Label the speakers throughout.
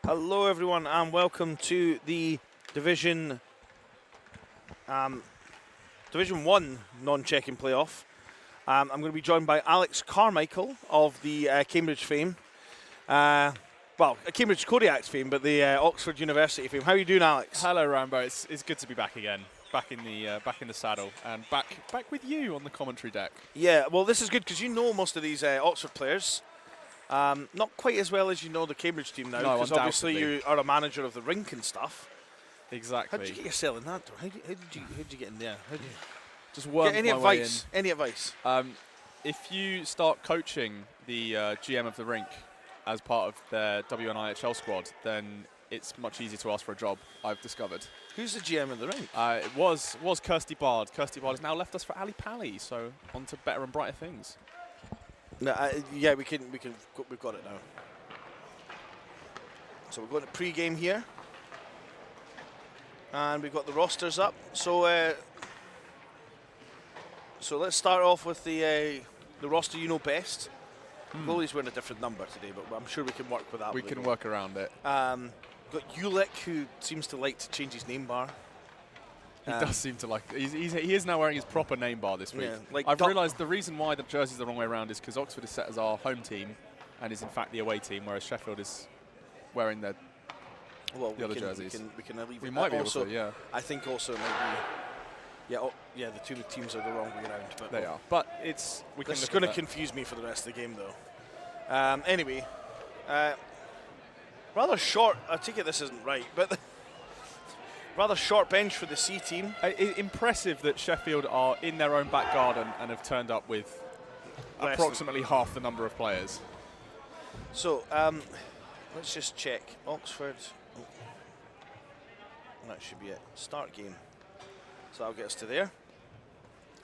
Speaker 1: Hello, everyone, and welcome to the Division 1 non-checking playoff. I'm going to be joined by Alex Carmichael of the Cambridge fame. Cambridge Kodiaks fame, but the Oxford University fame. How are you doing, Alex?
Speaker 2: Hello, Rambo. It's good to be back again, back in the saddle, and back with you on the commentary deck.
Speaker 1: Yeah, well, this is good because you know most of these Oxford players. Not quite as well as you know the Cambridge team now, because obviously you are a manager of the rink and stuff.
Speaker 2: Exactly.
Speaker 1: How did you get yourself in that door? How did you get in there?
Speaker 2: Just work
Speaker 1: any
Speaker 2: my way
Speaker 1: advice?
Speaker 2: in.
Speaker 1: Any advice?
Speaker 2: If you start coaching the GM of the rink as part of their WNIHL squad, then it's much easier to ask for a job, I've discovered.
Speaker 1: Who's the GM of the rink?
Speaker 2: It was Kirsty Bard. Kirsty Bard has now left us for Ali Pally, so on to better and brighter things.
Speaker 1: No, yeah, we've got it now. So we're going to pre-game here, and we've got the rosters up. So let's start off with the roster you know best. Goalies were in a different number today, but I'm sure we can work with that.
Speaker 2: We can work around it.
Speaker 1: Got Ulick, who seems to like to change his name bar.
Speaker 2: He does seem to like. He is now wearing his proper name bar this week.
Speaker 1: Yeah,
Speaker 2: I've realised the reason why the jersey's the wrong way around is because Oxford is set as our home team, and is in fact the away team, whereas Sheffield is wearing the other jerseys.
Speaker 1: We can leave
Speaker 2: we
Speaker 1: it.
Speaker 2: might be
Speaker 1: also,
Speaker 2: able to, yeah.
Speaker 1: I think also maybe. Yeah, the two teams are the wrong way around. But
Speaker 2: they are. But this is
Speaker 1: going to confuse me for the rest of the game, though. Anyway, rather short. I take it this isn't right, but. Rather short bench for the C team.
Speaker 2: Impressive that Sheffield are in their own back garden and have turned up with approximately half the number of players.
Speaker 1: So, let's just check. Oxford. Oh, that should be it. Start game. So that'll get us to there.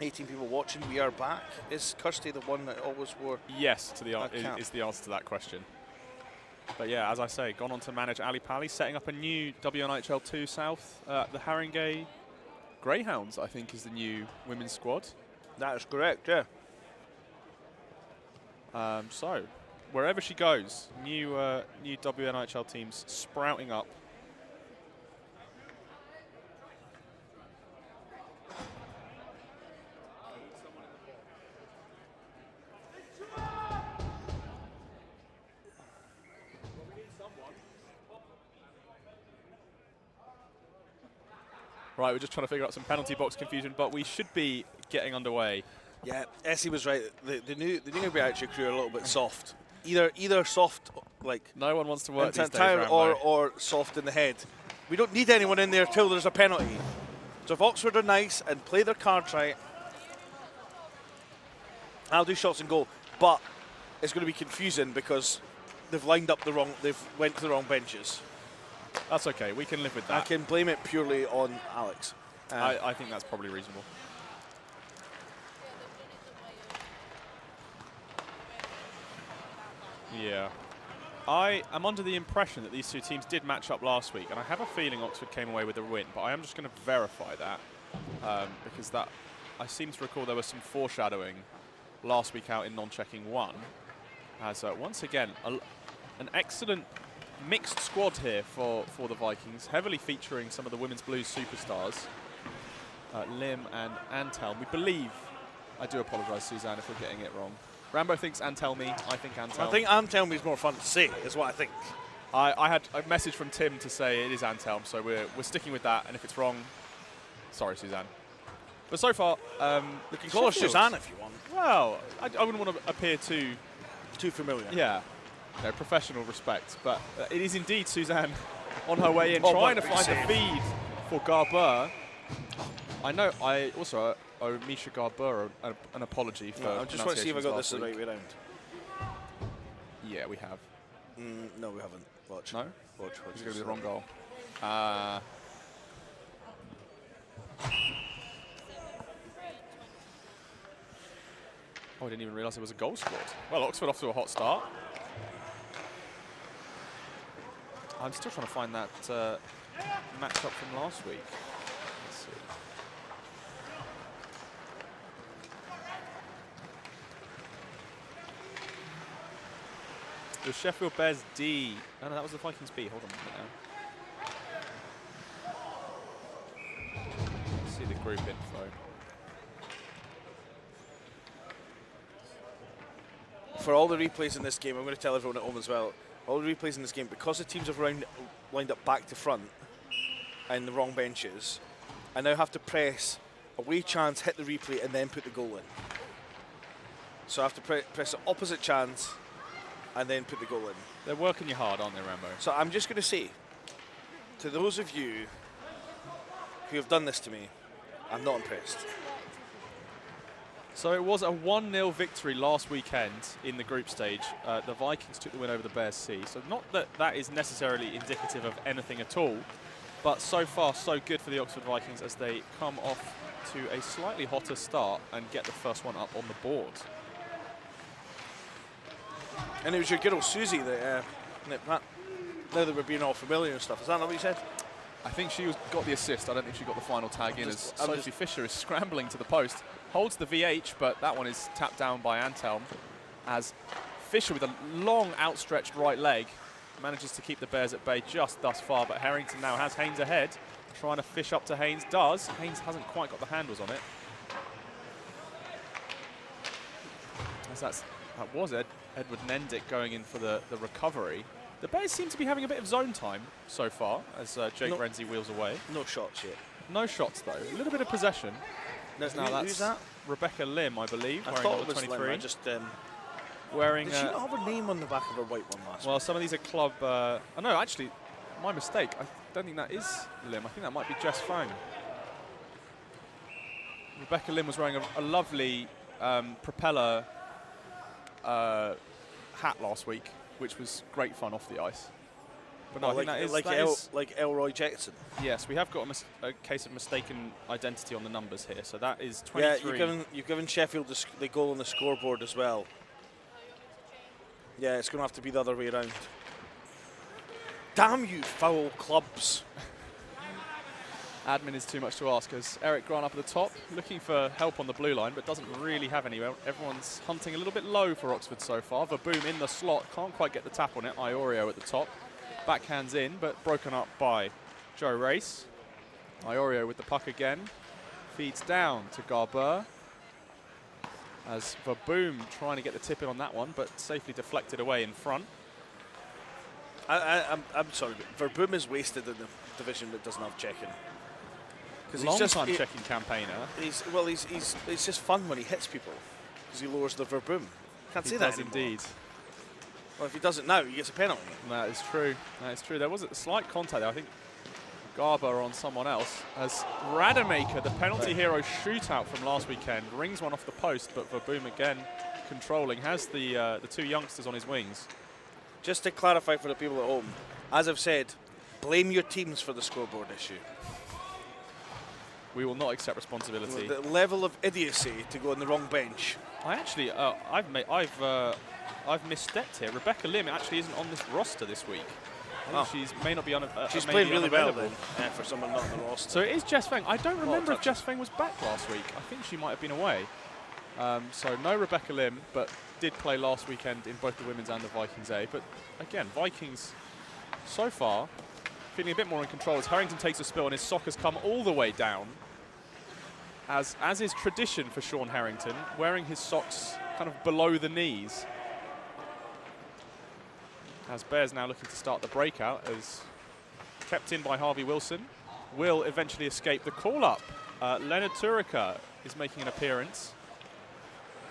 Speaker 1: 18 people watching. We are back. Is Kirsty the one that always wore?
Speaker 2: Yes, is the answer to that question. But yeah, as I say, gone on to manage Ali Pally, setting up a new WNIHL 2 South. The Haringey Greyhounds, I think, is the new women's squad.
Speaker 1: That is correct, yeah.
Speaker 2: So, wherever she goes, new WNIHL teams sprouting up. Right, we're just trying to figure out some penalty box confusion, but we should be getting underway.
Speaker 1: Yeah, Essie was right. The new BUIHA crew are a little bit soft. Either soft, like
Speaker 2: no one wants to work these days,
Speaker 1: or soft in the head. We don't need anyone in there till there's a penalty. So if Oxford are nice and play their cards right, I'll do shots and goal. But it's going to be confusing because they've lined up they've went to the wrong benches.
Speaker 2: That's okay. We can live with that.
Speaker 1: I can blame it purely on Alex.
Speaker 2: I think that's probably reasonable. Yeah. I am under the impression that these two teams did match up last week, and I have a feeling Oxford came away with a win, but I am just going to verify that because I seem to recall there was some foreshadowing last week out in non-checking 1. As once again, an excellent mixed squad here for the Vikings, heavily featuring some of the women's blues superstars, Lim and Antelm. We believe, I do apologise, Suzanne, if we're getting it wrong. Rambo thinks Antelmi, I think Antelm.
Speaker 1: I think Antelmi is more fun to say, is what I think.
Speaker 2: I had a message from Tim to say it is Antelm, so we're sticking with that, and if it's wrong, sorry, Suzanne. But so far,
Speaker 1: you can call her Suzanne if you want.
Speaker 2: Well, I wouldn't want to appear too
Speaker 1: familiar.
Speaker 2: Yeah. No, professional respect, but it is indeed Suzanne on her way in, trying to find the feed for Garber. I know, I also owe Misha Garber an apology for
Speaker 1: I just want to see if I got this the right way around.
Speaker 2: Yeah, we have.
Speaker 1: No, we haven't. Watch.
Speaker 2: No?
Speaker 1: Watch.
Speaker 2: It's going to be the wrong goal. Oh, I didn't even realise there was a goal scored. Well, Oxford off to a hot start. I'm still trying to find that match-up from last week. Let's see. was Sheffield Bears D. Oh, no, that was the Vikings B. Hold on a minute now. Let's see the group info.
Speaker 1: For all the replays in this game, I'm going to tell everyone at home as well, all the replays in this game, because the teams have lined up back to front and the wrong benches, I now have to press away chance, hit the replay, and then put the goal in. So I have to press the opposite chance and then put the goal in.
Speaker 2: They're working you hard, aren't they, Rambo?
Speaker 1: So I'm just going to say, to those of you who have done this to me, I'm not impressed.
Speaker 2: So it was a 1-0 victory last weekend in the group stage. The Vikings took the win over the Bears C. So not that that is necessarily indicative of anything at all, but so far so good for the Oxford Vikings as they come off to a slightly hotter start and get the first one up on the board.
Speaker 1: And it was your girl Susie that, now that we're being all familiar and stuff, is that not what you said?
Speaker 2: I think she got the assist. I don't think she got the final tag in as Sophie Fisher is scrambling to the post. Holds the VH, but that one is tapped down by Antelm as Fisher with a long outstretched right leg manages to keep the Bears at bay just thus far, but Harrington now has Haynes ahead, trying to fish up to Haynes. Haynes hasn't quite got the handles on it. As that was Edward Nendick going in for the recovery. The Bears seem to be having a bit of zone time so far as Jake Renzi wheels away.
Speaker 1: No shots yet.
Speaker 2: No shots though. A little bit of possession.
Speaker 1: Who's that?
Speaker 2: Rebecca Lim, I believe.
Speaker 1: I
Speaker 2: wearing
Speaker 1: thought
Speaker 2: number
Speaker 1: it was
Speaker 2: 23.
Speaker 1: Lim. I just
Speaker 2: wearing.
Speaker 1: Did she not have her name on the back of her white one last
Speaker 2: Well,
Speaker 1: week?
Speaker 2: some of these are club. Oh no, actually, my mistake. I don't think that is Lim. I think that might be Jess Fang. Rebecca Lim was wearing a lovely propeller hat last week, which was great fun off the ice. But no, I think
Speaker 1: like Elroy Jackson.
Speaker 2: Yes, we have got a case of mistaken identity on the numbers here. So that is 23.
Speaker 1: Yeah, you've given Sheffield the goal on the scoreboard as well. Yeah, it's going to have to be the other way around. Damn you, foul clubs.
Speaker 2: Admin is too much to ask as Eric Grant up at the top, looking for help on the blue line, but doesn't really have anywhere. Everyone's hunting a little bit low for Oxford so far. Verboom in the slot, can't quite get the tap on it. Iorio at the top. Backhands in, but broken up by Joe Race. Iorio with the puck again. Feeds down to Garber. As Verboom trying to get the tip in on that one, but safely deflected away in front.
Speaker 1: I'm sorry, but Verboom is wasted in the division that doesn't have checking.
Speaker 2: Because he's just time checking campaigner.
Speaker 1: It's just fun when he hits people because he lowers the Verboom. Can't say that anymore.
Speaker 2: Indeed.
Speaker 1: Well, if he does it now, he gets a penalty.
Speaker 2: That is true. That is true. There was a slight contact there. I think Garber on someone else as Rademacher, the penalty hero shootout from last weekend, rings one off the post, but Verboom again controlling, has the two youngsters on his wings.
Speaker 1: Just to clarify for the people at home, as I've said, blame your teams for the scoreboard issue.
Speaker 2: We will not accept responsibility.
Speaker 1: The level of idiocy to go on the wrong bench.
Speaker 2: I actually, I've misstepped here. Rebecca Lim actually isn't on this roster this week. She may not be on.
Speaker 1: She's playing really well then, for someone not on the roster.
Speaker 2: So it is Jess Feng. I don't remember if Jess Feng was back last week. I think she might have been away. So no Rebecca Lim, but did play last weekend in both the women's and the Vikings A. But again, Vikings so far feeling a bit more in control as Harrington takes a spill and his sock has come all the way down. As is tradition for Sean Harrington, wearing his socks kind of below the knees. As Bears now looking to start the breakout, as kept in by Harvey Wilson, will eventually escape the call-up. Leonard Turika is making an appearance.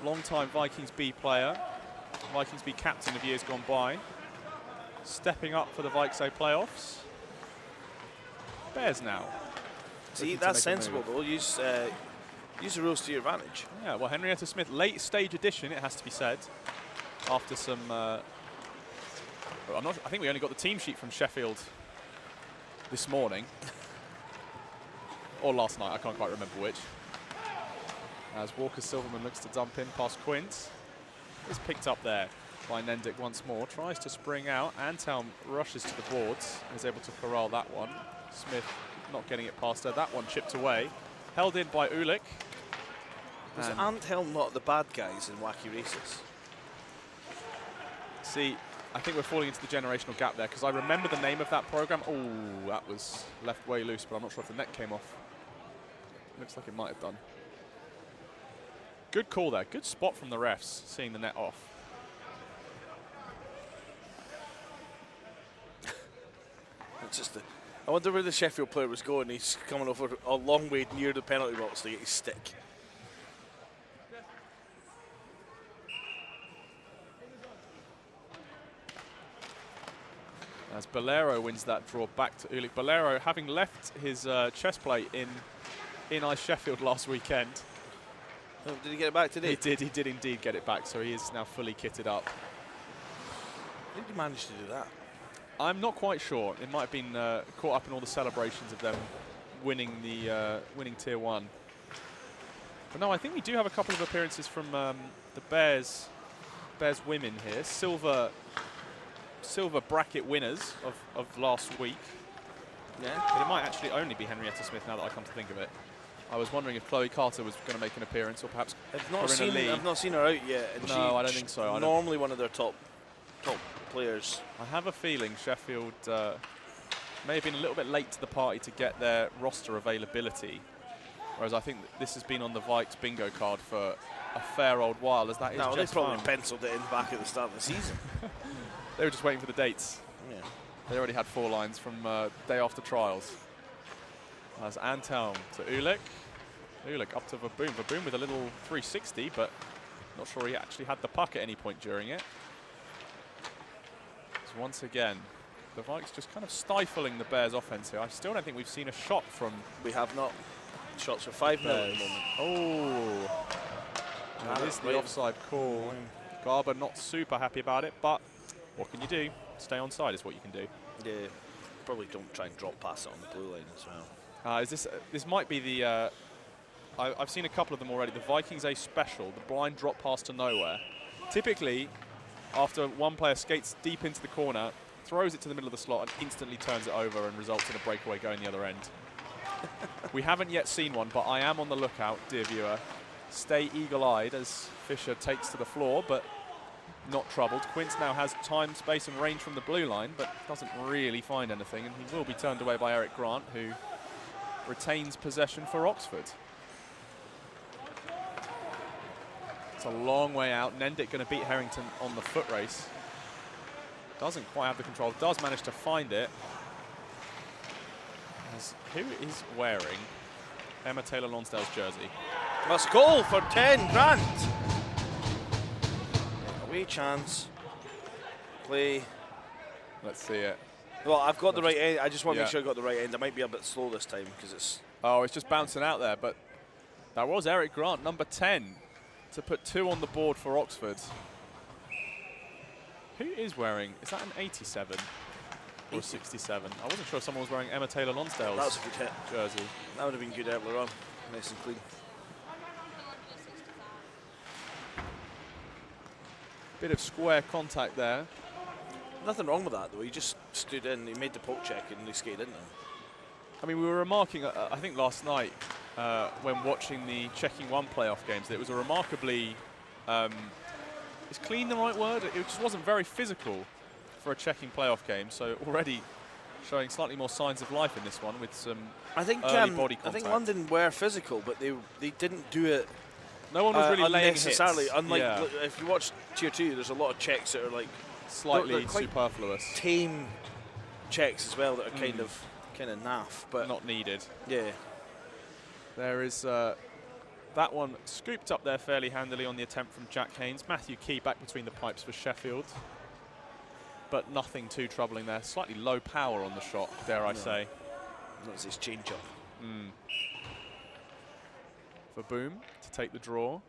Speaker 2: Long-time Vikings B player, Vikings B captain of years gone by. Stepping up for the Vikes A playoffs. Bears now.
Speaker 1: See, that's sensible though. Use the rules to your advantage.
Speaker 2: Yeah, well, Henrietta Smith, late stage addition, it has to be said, after some. I think we only got the team sheet from Sheffield this morning, or last night. I can't quite remember which. As Walker Silverman looks to dump in past Quint, is picked up there by Nendick once more. Tries to spring out. Antelm rushes to the boards. Is able to corral that one. Smith not getting it past her. That one chipped away. Held in by Ulick.
Speaker 1: Was Antelm not the bad guys in Wacky Races?
Speaker 2: See, I think we're falling into the generational gap there, because I remember the name of that program. Oh, that was left way loose, but I'm not sure if the net came off. Looks like it might have done. Good call there. Good spot from the refs, seeing the net off.
Speaker 1: It's just I wonder where the Sheffield player was going. He's coming over a long way near the penalty box to get his stick.
Speaker 2: As Bolero wins that draw back to Ulick. Bolero, having left his chest plate in Ice Sheffield last weekend.
Speaker 1: Oh, did he get it back today?
Speaker 2: He did indeed get it back, so he is now fully kitted up.
Speaker 1: How did he manage to do that?
Speaker 2: I'm not quite sure. It might have been caught up in all the celebrations of them winning the winning Tier 1. But no, I think we do have a couple of appearances from the Bears women here. Silver bracket winners of last week.
Speaker 1: Yeah.
Speaker 2: But it might actually only be Henrietta Smith now that I come to think of it. I was wondering if Chloe Carter was going to make an appearance, or perhaps
Speaker 1: I've not seen her out yet. And
Speaker 2: no, I don't think so.
Speaker 1: Normally one of their top players.
Speaker 2: I have a feeling Sheffield may have been a little bit late to the party to get their roster availability, whereas I think that this has been on the Vikes bingo card for a fair old while, as that is
Speaker 1: No,
Speaker 2: just
Speaker 1: they probably
Speaker 2: fun.
Speaker 1: penciled it in back at the start of the season.
Speaker 2: They were just waiting for the dates.
Speaker 1: Yeah.
Speaker 2: They already had 4 lines from day after trials. As Antelm to Ulick. Ulick up to Verboom. Verboom with a little 360, but not sure he actually had the puck at any point during it. So once again, the Vikes just kind of stifling the Bears' offense here. I still don't think we've seen a shot from...
Speaker 1: We have not. Shots are 5-0 at the moment.
Speaker 2: Oh. That is the offside call. Garber not super happy about it, but what can you do? Stay on side is what you can do.
Speaker 1: Yeah. Probably don't try and drop past it on the blue line as well.
Speaker 2: This might be the... I've seen a couple of them already. The Vikings A special, the blind drop pass to nowhere. Typically, after one player skates deep into the corner, throws it to the middle of the slot and instantly turns it over and results in a breakaway going the other end. We haven't yet seen one, but I am on the lookout, dear viewer. Stay eagle-eyed as Fisher takes to the floor, but not troubled. Quince now has time, space and range from the blue line, but doesn't really find anything, and he will be turned away by Eric Grant, who retains possession for Oxford. It's a long way out. Nendick going to beat Harrington on the foot race. Doesn't quite have the control. Does manage to find it. Who is wearing Emma Taylor-Lonsdale's jersey?
Speaker 1: That's a goal for 10, Grant. Away chance. Play.
Speaker 2: Let's see it.
Speaker 1: Well, I've got the right end. I just want to make sure I got the right end. I might be a bit slow this time because it's...
Speaker 2: Oh, it's just bouncing out there, but that was Eric Grant, number 10, to put 2 on the board for Oxford. Who is wearing... Is that an 87? Or 67. I wasn't sure if someone was wearing Emma Taylor-Lonsdale's
Speaker 1: That was a good hit.
Speaker 2: jersey.
Speaker 1: That would have been good earlier on. Nice and clean.
Speaker 2: Bit of square contact there.
Speaker 1: Nothing wrong with that, though. He just stood in, he made the poke check, and he skated in there.
Speaker 2: I mean, we were remarking, I think last night, when watching the Checking One playoff games, that it was a remarkably... is clean the right word? It just wasn't very physical for a checking playoff game, so already showing slightly more signs of life in this one with some early body contact.
Speaker 1: I think London were physical, but they didn't do it.
Speaker 2: No one was really laying hits.
Speaker 1: Unnecessarily. Unlike look, if you watch Tier 2, there's a lot of checks that are like
Speaker 2: slightly
Speaker 1: they're
Speaker 2: superfluous,
Speaker 1: tame checks as well that are kind of naff, but
Speaker 2: not needed.
Speaker 1: Yeah,
Speaker 2: there is that one scooped up there fairly handily on the attempt from Jack Haynes. Matthew Key back between the pipes for Sheffield. But nothing too troubling there. Slightly low power on the shot, dare I say.
Speaker 1: That's his change-up.
Speaker 2: For Boom to take the draw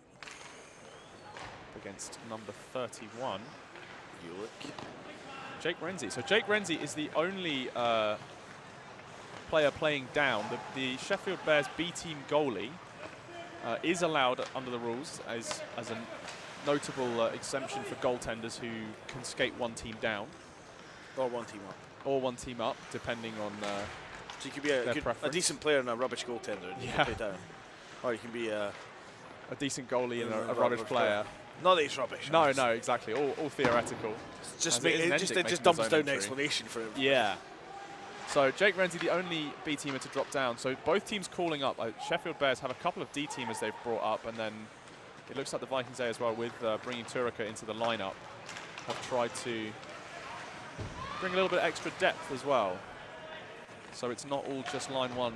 Speaker 2: against number 31.
Speaker 1: Ulick.
Speaker 2: Jake Renzi. So Jake Renzi is the only player playing down. The Sheffield Bears B-team goalie is allowed under the rules as a notable exemption for goaltenders who can skate one team down.
Speaker 1: Or one team up.
Speaker 2: Or one team up, depending on
Speaker 1: so you could be a decent player and a rubbish goaltender and you can play down. Or you can be a
Speaker 2: decent goalie and a rubbish player.
Speaker 1: Not that he's rubbish.
Speaker 2: No, no, exactly. All theoretical.
Speaker 1: It just
Speaker 2: making
Speaker 1: dumps
Speaker 2: his
Speaker 1: down
Speaker 2: own
Speaker 1: the
Speaker 2: entry.
Speaker 1: explanation for him.
Speaker 2: Yeah. So Jake Renzi, the only B-teamer to drop down. So both teams calling up. Sheffield Bears have a couple of D-teamers they've brought up, and then it looks like the Vikings A as well, with bringing Turika into the lineup, have tried to bring a little bit extra depth as well. So it's not all just line one.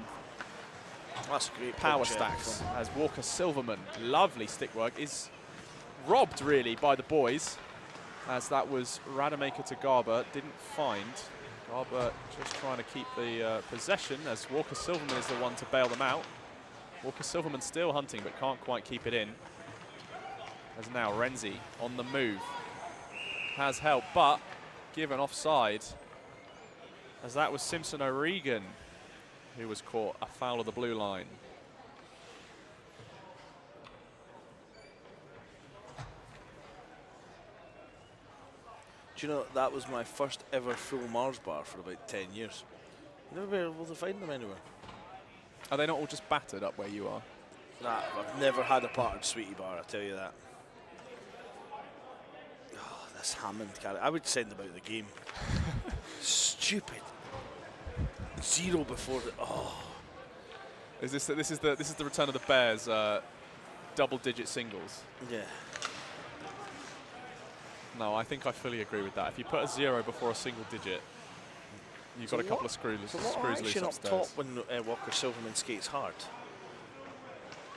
Speaker 1: That's a great
Speaker 2: Power stacks as Walker Silverman, lovely stick work, is robbed really by the boys, as that was Rademacher to Garber, didn't find. Garber just trying to keep the possession, as Walker Silverman is the one to bail them out. Walker Silverman still hunting but can't quite keep it in. As now Renzi on the move, has help but given offside, as that was Simpson O'Regan who was caught a foul of the blue line.
Speaker 1: Do you know, that was my first ever full Mars bar for about 10 years. Never been able to find them anywhere.
Speaker 2: Are they not all just battered up where you are?
Speaker 1: Nah, I've never had a parted sweetie bar, I tell you that. Oh, this Hammond character. I would send them out of the game. Stupid. 0 before the. Oh.
Speaker 2: Is this is the return of the Bears double-digit singles?
Speaker 1: Yeah.
Speaker 2: No, I think I fully agree with that. If you put a 0 before a single digit, you've got a couple of screws loose
Speaker 1: up
Speaker 2: upstairs.
Speaker 1: top when Walker Silverman skates hard.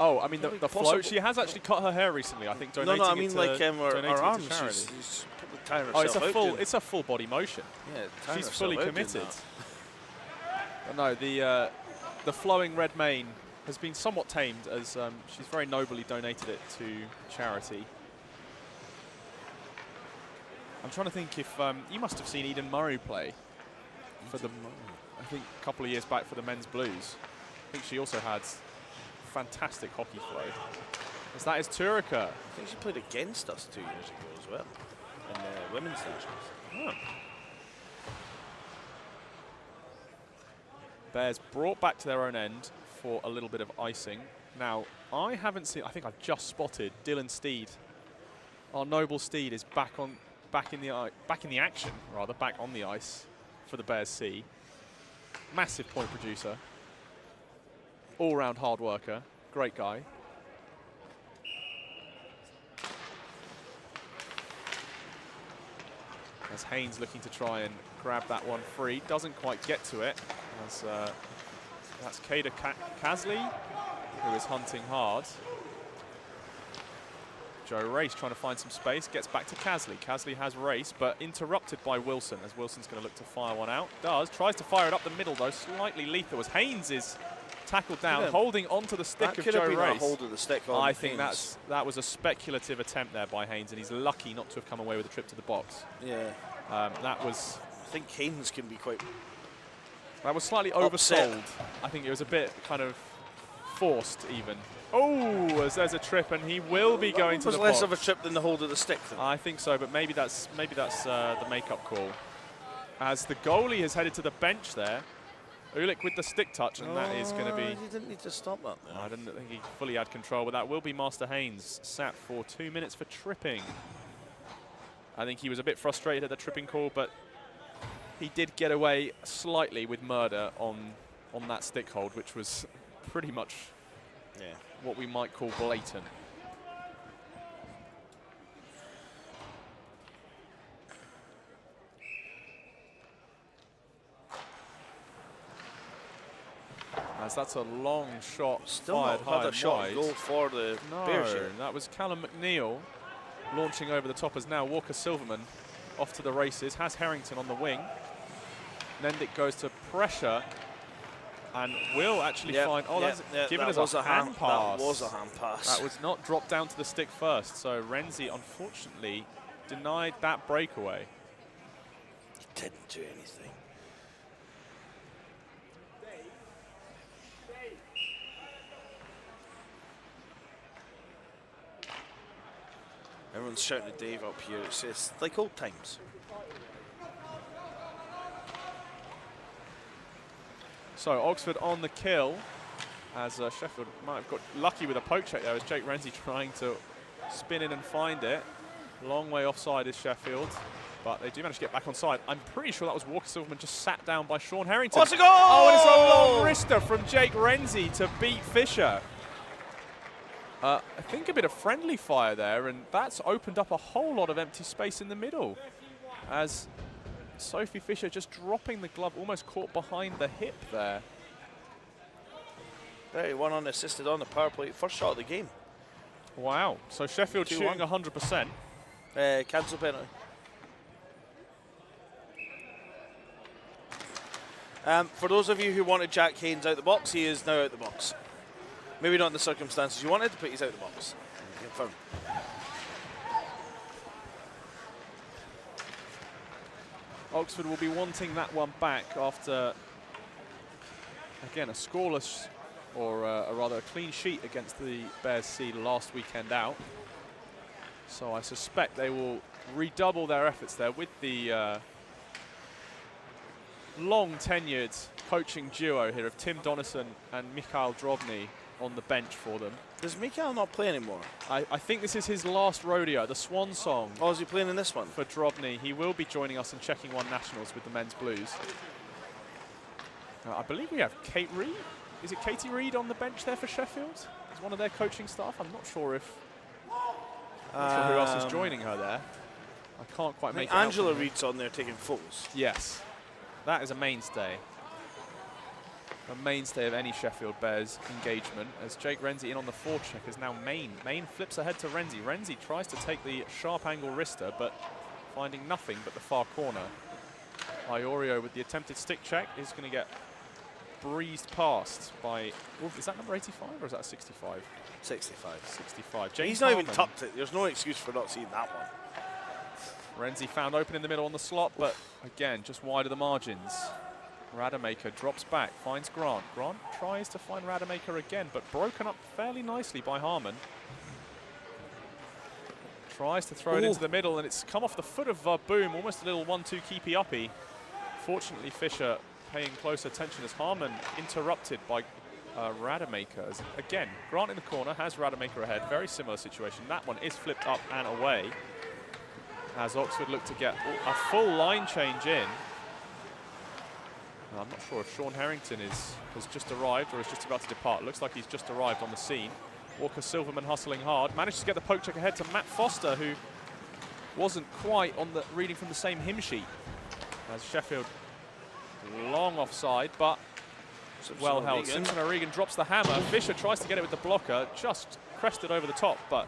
Speaker 2: Oh, I mean the flow. She has actually cut her hair recently. I think donating
Speaker 1: No, I mean
Speaker 2: it to,
Speaker 1: like her arms.
Speaker 2: charity.
Speaker 1: She's probably tiring
Speaker 2: Oh,
Speaker 1: herself
Speaker 2: it's a full body motion.
Speaker 1: Yeah,
Speaker 2: she's fully committed. But no, the flowing red mane has been somewhat tamed, as she's very nobly donated it to charity. I'm trying to think if you must have seen Eden Murray play for the, I think a couple of years back for the men's Blues. I think she also had fantastic hockey flow. As that is Turika.
Speaker 1: I think she played against us 2 years ago as well in the women's nationals.
Speaker 2: Oh. Bears brought back to their own end for a little bit of icing. Now, I haven't seen, I think I've just spotted Dylan Steed. Our noble Steed is back on the action, back on the ice for the Bears C. Massive point producer. All-round hard worker. Great guy. As Haynes looking to try and grab that one free. Doesn't quite get to it. As that's Kada Kasley, who is hunting hard. Joe Race trying to find some space, gets back to Kasley. Kasley has Race, but interrupted by Wilson, as Wilson's going to look to fire one out. Tries to fire it up the middle, though, slightly lethal, as Haynes is tackled down, holding onto the stick of Joe Race.
Speaker 1: Hold of the stick
Speaker 2: I think that was a speculative attempt there by Haynes, and he's lucky not to have come away with a trip to the box.
Speaker 1: Yeah.
Speaker 2: That was...
Speaker 1: I think Haynes can be quite...
Speaker 2: That was slightly oversold. I think it was a bit kind of forced, even. Oh, as there's a trip, and he will be going to the box.
Speaker 1: Was less of a trip than the hold of the stick, then.
Speaker 2: I think so, but maybe that's the makeup call. As the goalie has headed to the bench there, Ulick with the stick touch, and that is going to be...
Speaker 1: He didn't need to stop that there.
Speaker 2: I didn't think he fully had control, but that will be Master Haynes, sat for 2 minutes for tripping. I think he was a bit frustrated at the tripping call, but he did get away slightly with murder on that stick hold, which was pretty much what we might call blatant. As that's a long shot,
Speaker 1: still
Speaker 2: fired
Speaker 1: not
Speaker 2: high
Speaker 1: had a
Speaker 2: and
Speaker 1: shot
Speaker 2: wide.
Speaker 1: Goal for the Bears here.
Speaker 2: That was Callum McNeil launching over the top, as now Walker Silverman off to the races, has Harrington on the wing. Nendick goes to pressure and will actually find... Oh, that's given as a hand pass.
Speaker 1: That was a hand pass.
Speaker 2: That was not dropped down to the stick first. So Renzi, unfortunately, denied that breakaway.
Speaker 1: He didn't do anything. Everyone's shouting at Dave up here. It's like old times.
Speaker 2: So Oxford on the kill, as Sheffield might have got lucky with a poke check there, as Jake Renzi trying to spin in and find it. Long way offside is Sheffield, but they do manage to get back on side. I'm pretty sure that was Walker Silverman just sat down by Sean Harrington.
Speaker 1: What's a goal?
Speaker 2: Oh, and it's a long wrister from Jake Renzi to beat Fisher. I think a bit of friendly fire there, and that's opened up a whole lot of empty space in the middle. As Sophie Fisher just dropping the glove, almost caught behind the hip there.
Speaker 1: 31 unassisted on the power play. First shot of the game.
Speaker 2: Wow. So Sheffield
Speaker 1: 2-1.
Speaker 2: shooting 100%.
Speaker 1: Cancel penalty. For those of you who wanted Jack Haynes out the box, he is now out the box. Maybe not in the circumstances you wanted, but he's out the box. Confirmed.
Speaker 2: Oxford will be wanting that one back after, again, a scoreless, or rather a clean sheet against the Bears C last weekend out. So I suspect they will redouble their efforts there with the long-tenured coaching duo here of Tim Donison and Mikhail Drobny on the bench for them.
Speaker 1: Does Mikhail not play anymore?
Speaker 2: I think this is his last rodeo, the swan song.
Speaker 1: Oh, is he playing in this one?
Speaker 2: For Drobny. He will be joining us in Checking One Nationals with the men's blues. I believe we have Kate Reed. Is it Katie Reed on the bench there for Sheffield? Is one of their coaching staff? I'm not sure if... I'm not sure who else is joining her there. I can't quite make it out.
Speaker 1: Angela Reed's on there taking photos.
Speaker 2: Yes. That is a mainstay. A mainstay of any Sheffield Bears engagement, as Jake Renzi in on the forecheck is now Main. Main flips ahead to Renzi. Renzi tries to take the sharp angle wrister, but finding nothing but the far corner. Iorio with the attempted stick check is going to get breezed past by, is that number 85 or is that 65?
Speaker 1: 65.
Speaker 2: 65. James
Speaker 1: He's not
Speaker 2: Harmon.
Speaker 1: even tucked it. There's no excuse for not seeing that one.
Speaker 2: Renzi found open in the middle on the slot, but again, just wide of the margins. Rademacher drops back, finds Grant. Grant tries to find Rademacher again, but broken up fairly nicely by Harmon. Tries to throw it into the middle, and it's come off the foot of Boom, almost a little 1-2 keepy-uppy. Fortunately, Fisher paying close attention as Harmon interrupted by Rademacher. Again, Grant in the corner has Rademacher ahead. Very similar situation. That one is flipped up and away as Oxford look to get a full line change in. I'm not sure if Sean Harrington has just arrived or is just about to depart. Looks like he's just arrived on the scene. Walker Silverman hustling hard. Managed to get the poke check ahead to Matt Foster, who wasn't quite on the reading from the same hymn sheet as Sheffield. Long offside, but well held. Simpson O'Regan drops the hammer. Fisher tries to get it with the blocker. Just crested over the top, but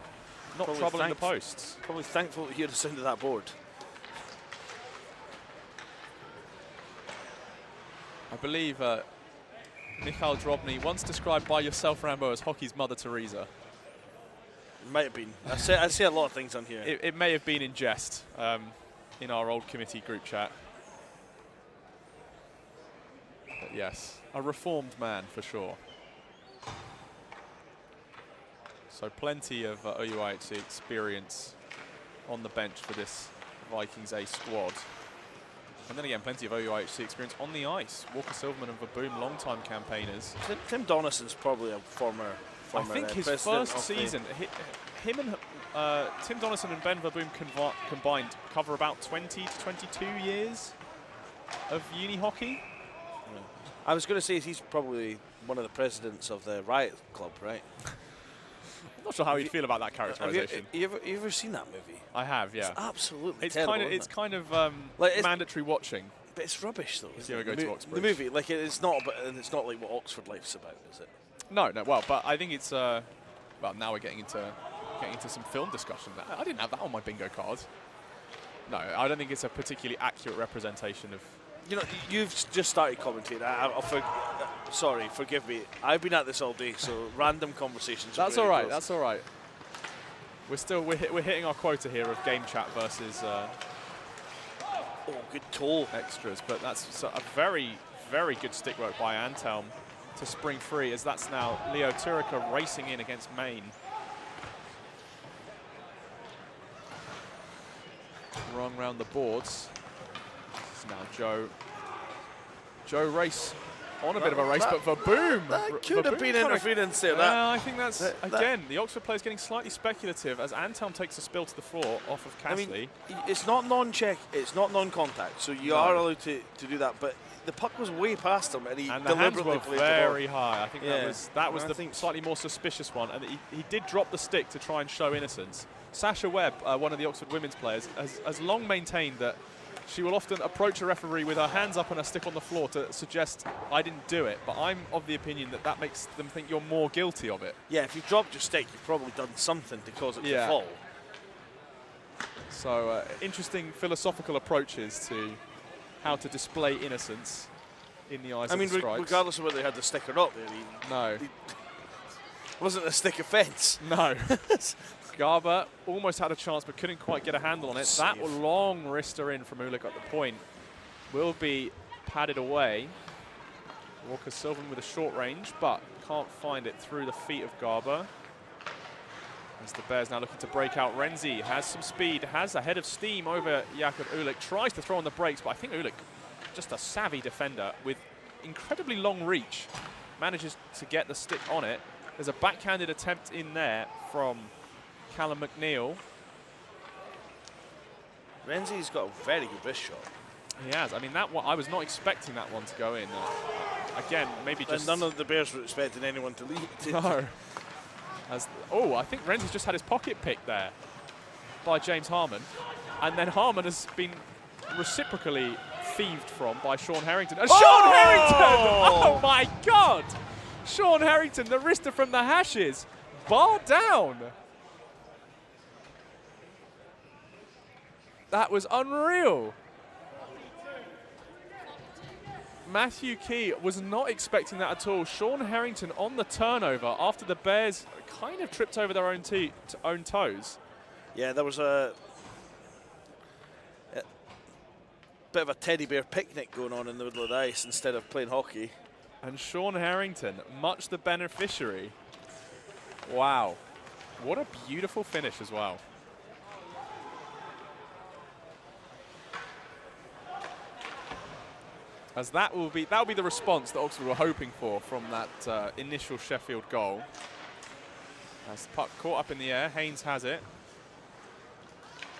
Speaker 2: not troubling the posts.
Speaker 1: Probably thankful to hear the sound of that board.
Speaker 2: I believe Mikhail Drobny, once described by yourself, Rambo, as hockey's Mother Teresa.
Speaker 1: Might have been. I say a lot of things on here.
Speaker 2: It may have been in jest in our old committee group chat. But yes, a reformed man for sure. So plenty of OUIHC experience on the bench for this Vikings A squad. And then again, plenty of OUIHC experience on the ice. Walker Silverman and Vaboom, long-time campaigners.
Speaker 1: Tim Donison's probably a former
Speaker 2: I think his first season, him and Tim Donison and Ben Vaboom combined cover about 20 to 22 years of uni hockey.
Speaker 1: Yeah. I was going to say he's probably one of the presidents of the Riot Club, right?
Speaker 2: I'm not sure how you'd feel about that characterization.
Speaker 1: You ever seen that movie?
Speaker 2: I have, yeah.
Speaker 1: It's absolutely
Speaker 2: it's
Speaker 1: terrible.
Speaker 2: kind of
Speaker 1: like
Speaker 2: mandatory watching.
Speaker 1: But it's rubbish, though.
Speaker 2: If you ever go to Oxford.
Speaker 1: The movie, like it's not like what Oxford life's about, is it?
Speaker 2: No. Well, but I think it's well. Now we're getting into some film discussion. I didn't have that on my bingo card. No, I don't think it's a particularly accurate representation of.
Speaker 1: You know, you've just started commentating. Sorry, forgive me. I've been at this all day, so random conversations.
Speaker 2: That's all right. That's all right. We're hitting our quota here of game chat versus.
Speaker 1: Oh, good toll.
Speaker 2: Extras, but that's a very, very good stick work by Antelm to spring free, as that's now Leo Turika racing in against Maine. Rung round the boards. It's now Joe Race on a bit of a race, but Verboom.
Speaker 1: That could have been interference there.
Speaker 2: I think that's, again, the Oxford player's getting slightly speculative as Antelm takes a spill to the floor off of Castley.
Speaker 1: I mean, it's not non-check, it's not non-contact, so you are allowed to do that, but the puck was way past him, and he deliberately played
Speaker 2: very
Speaker 1: the ball.
Speaker 2: high. I think that was the slightly more suspicious one, and he did drop the stick to try and show innocence. Sasha Webb, one of the Oxford women's players, has long maintained that she will often approach a referee with her hands up and her stick on the floor to suggest, I didn't do it, but I'm of the opinion that that makes them think you're more guilty of it.
Speaker 1: Yeah, if you dropped your stick, you've probably done something to cause it to fall.
Speaker 2: So interesting philosophical approaches to how to display innocence in the eyes of the strikes.
Speaker 1: Regardless of whether they had the stick or not, it wasn't a stick offence.
Speaker 2: No. Garber almost had a chance but couldn't quite get a handle on it. That long wrister in from Ulick at the point will be padded away. Walker Sylvan with a short range, but can't find it through the feet of Garber. As the Bears now looking to break out. Renzi has some speed, has a head of steam over Jakub Ulick, tries to throw on the brakes, but I think Ulick, just a savvy defender with incredibly long reach, manages to get the stick on it. There's a backhanded attempt in there from Callum McNeil.
Speaker 1: Renzi's got a very good wrist shot.
Speaker 2: He has. I mean, that one, I was not expecting that one to go in. Again, maybe just...
Speaker 1: And none of the Bears were expecting anyone to lead.
Speaker 2: No. I think Renzi's just had his pocket picked there by James Harmon. And then Harmon has been reciprocally thieved from by Sean Harrington. And Sean Harrington! Oh, my God! Sean Harrington, the wrister from the hashes, bar down. That was unreal. Matthew Key was not expecting that at all. Sean Harrington on the turnover after the Bears kind of tripped over their own toes.
Speaker 1: Yeah, there was a bit of a teddy bear picnic going on in the middle of the ice instead of playing hockey.
Speaker 2: And Sean Harrington, much the beneficiary. Wow. What a beautiful finish as well. As that will be the response that Oxford were hoping for from that initial Sheffield goal. As the puck caught up in the air, Haynes has it.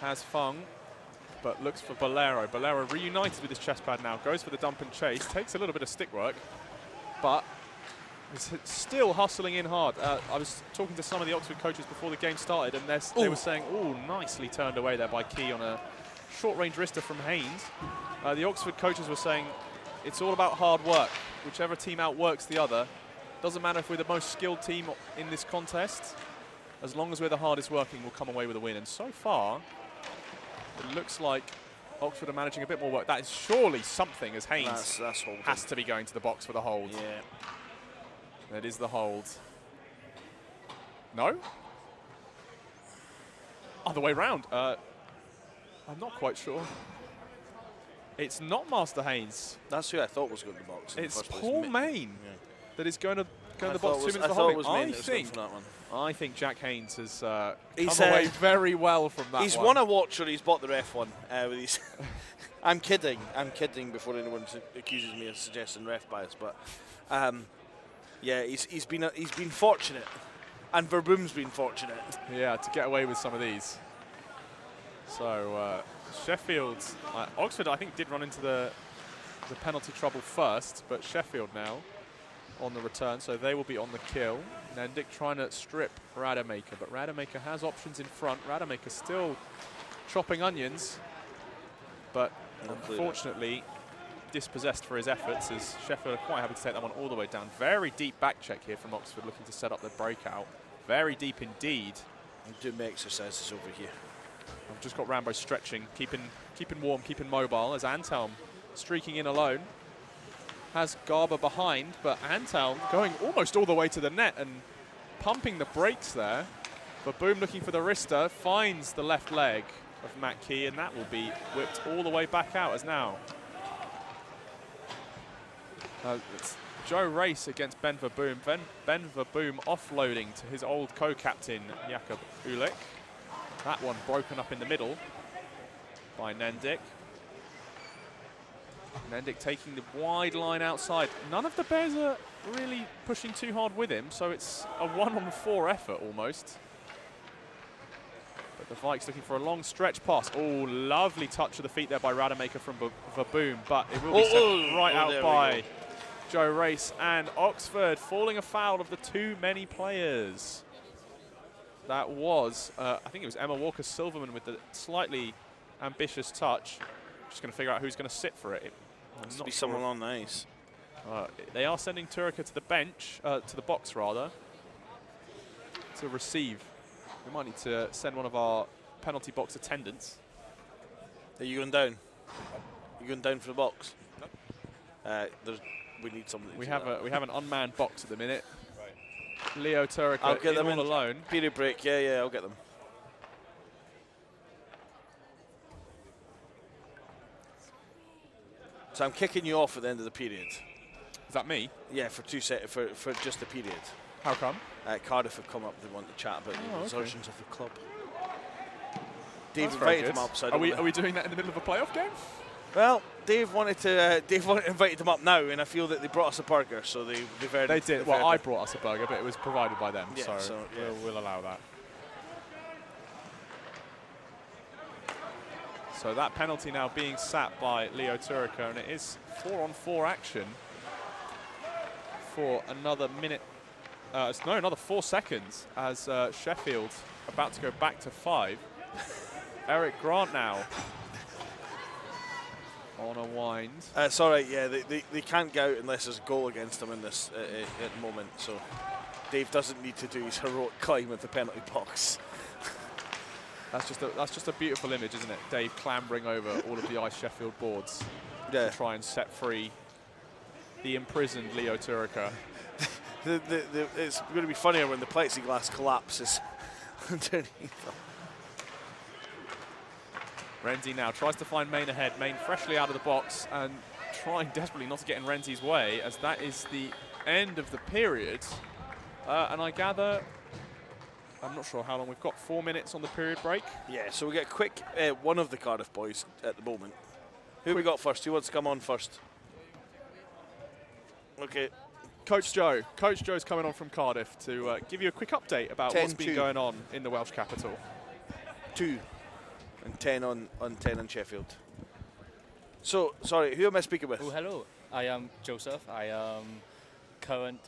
Speaker 2: Has Fung, but looks for Bolero. Bolero reunited with his chest pad now, goes for the dump and chase, takes a little bit of stick work, but is still hustling in hard. I was talking to some of the Oxford coaches before the game started, and they were saying, oh, nicely turned away there by Key on a short-range wrister from Haynes. The Oxford coaches were saying, it's all about hard work. Whichever team outworks the other. Doesn't matter if we're the most skilled team in this contest. As long as we're the hardest working, we'll come away with a win. And so far, it looks like Oxford are managing a bit more work. That is surely something, as Haynes has to be going to the box for the hold.
Speaker 1: Yeah.
Speaker 2: That is the hold. No? Other way round. I'm not quite sure. It's not Master Haynes.
Speaker 1: That's who I thought was going to the box.
Speaker 2: It's Paul Main that is going to go to the box 2 minutes for holding. I think Jack Haynes has come away very well from that.
Speaker 1: He's won a watch or he's bought the ref one. With his I'm kidding before anyone accuses me of suggesting ref bias, but yeah, he's been fortunate, and Verboom's been fortunate. Yeah,
Speaker 2: to get away with some of these. So Sheffield, Oxford, I think, did run into the penalty trouble first, but Sheffield now on the return, so they will be on the kill. Nendick trying to strip Rademacher, but Rademacher has options in front. Rademacher still chopping onions, but unfortunately dispossessed for his efforts, as Sheffield are quite happy to take that one all the way down. Very deep back check here from Oxford, looking to set up the breakout. Very deep indeed.
Speaker 1: I'm doing my exercises over here.
Speaker 2: I've just got Rambo stretching, keeping warm, keeping mobile, as Antelm streaking in alone. Has Garber behind, but Antelm going almost all the way to the net and pumping the brakes there. But Boom looking for the wrister, finds the left leg of Matt Key, and that will be whipped all the way back out as now. It's Joe Race against Ben Verboom. Ben Verboom offloading to his old co-captain, Jakub Ulick. That one broken up in the middle by Nendick. Mendick taking the wide line outside. None of the Bears are really pushing too hard with him, so it's a 1-on-4 effort almost. But the Vikes looking for a long stretch pass. Oh, lovely touch of the feet there by Rademacher from Vaboom, but it will be sent right out by Joe Race, and Oxford falling afoul of the too many players. That was, I think it was Emma Walker-Silverman with the slightly ambitious touch. Just going to figure out who's going to sit for it.
Speaker 1: Must be someone on ice.
Speaker 2: They are sending Turika to the bench, to the box rather, to receive. We might need to send one of our penalty box attendants.
Speaker 1: Are you going down? You going down for the box? No. We need somebody.
Speaker 2: We have an unmanned box at the minute. Right. Leo Turika,
Speaker 1: I'll get them
Speaker 2: all alone.
Speaker 1: Period break. Yeah, I'll get them. So I'm kicking you off at the end of the period.
Speaker 2: Is that me?
Speaker 1: Yeah, for for just the period.
Speaker 2: How come?
Speaker 1: Cardiff have come up. They want to chat about the resurgence of the club. Dave
Speaker 2: That's
Speaker 1: invited them up. So
Speaker 2: are we doing that in the middle of a playoff game?
Speaker 1: Well, Dave wanted to. Invited them up now, and I feel that they brought us a burger. So they've earned.
Speaker 2: They did. Well, I brought us a burger, but it was provided by them.
Speaker 1: Yeah,
Speaker 2: so yeah. we'll allow that. So that penalty now being sat by Leo Turika, and it is 4-on-4 action for another minute. Another 4 seconds as Sheffield about to go back to 5. Eric Grant now on a wind.
Speaker 1: It's all right, yeah. They can't go out unless there's a goal against them in this at the moment. So Dave doesn't need to do his heroic climb of the penalty box.
Speaker 2: That's just a beautiful image, isn't it? Dave clambering over all of the Ice Sheffield boards to try and set free the imprisoned Leo Turika.
Speaker 1: It's going to be funnier when the plexiglass collapses underneath them.
Speaker 2: Renzi now tries to find Main ahead. Main freshly out of the box and trying desperately not to get in Renzi's way, as that is the end of the period. And I gather, I'm not sure how long we've got, 4 minutes on the period break. Yeah,
Speaker 1: so we get a quick one of the Cardiff boys at the moment. Who we got first? Who wants to come on first? Okay.
Speaker 2: Coach Joe. Coach Joe's coming on from Cardiff to give you a quick update about what's been going on in the Welsh capital.
Speaker 1: 2 and 10 on 10 on Sheffield. So, sorry, who am I speaking with?
Speaker 3: Oh, hello. I am Joseph. I am current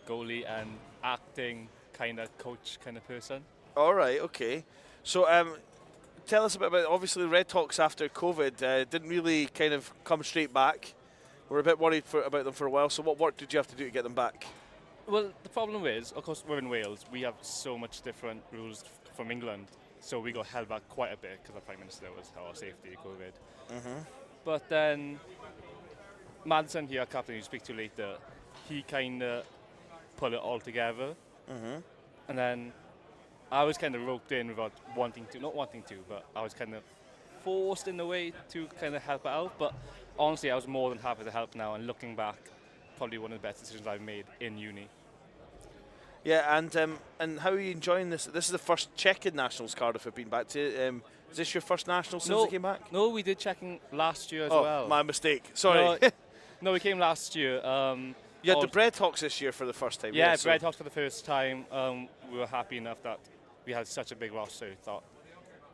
Speaker 3: goalie and acting kind of coach kind of person.
Speaker 1: All right, okay. So, tell us about obviously the Red Hawks after COVID didn't really kind of come straight back. We're a bit worried about them for a while. So, what work did you have to do to get them back?
Speaker 3: Well, the problem is, of course, we're in Wales. We have so much different rules from England. So we got held back quite a bit because the Prime Minister was our safety COVID. But then Madsen here, our captain, you speak to later, he kind of put it all together. And then I was kind of roped in without not wanting to, but I was kind of forced in a way to kind of help out. But honestly, I was more than happy to help now. And looking back, probably one of the best decisions I've made in uni.
Speaker 1: Yeah, and how are you enjoying this? This is the first check-in nationals Cardiff have been back to. Is this your first national since they came back?
Speaker 3: No, we did checking last year as well.
Speaker 1: Oh, my mistake. Sorry.
Speaker 3: No, we came last year.
Speaker 1: You had the Bread Hawks this year for the first time.
Speaker 3: Yeah, Bread Hawks for the first time. We were happy enough that we had such a big roster. We thought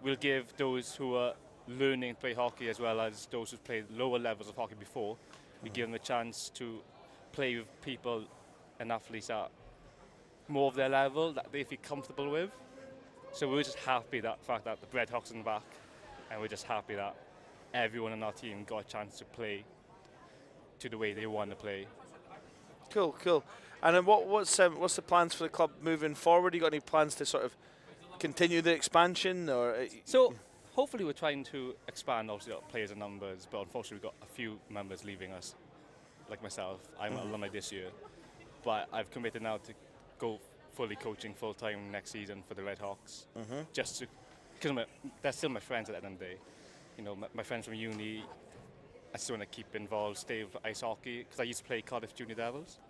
Speaker 3: we'll give those who are learning to play hockey as well as those who've played lower levels of hockey before, we give them a chance to play with people and athletes that more of their level that they feel comfortable with. So we were just happy that fact that the Bread Hawks are back, and we're just happy that everyone on our team got a chance to play to the way they want to play.
Speaker 1: Cool. And then what's the plans for the club moving forward? You got any plans to sort of continue the expansion, or?
Speaker 3: So hopefully we're trying to expand obviously our players and numbers, but unfortunately we've got a few members leaving us, like myself. I'm an alumni this year, but I've committed now to go fully coaching full-time next season for the Red Hawks, just because they're still my friends at the end of the day. You know, my friends from uni, I still want to keep involved, stay with ice hockey, because I used to play Cardiff Junior Devils.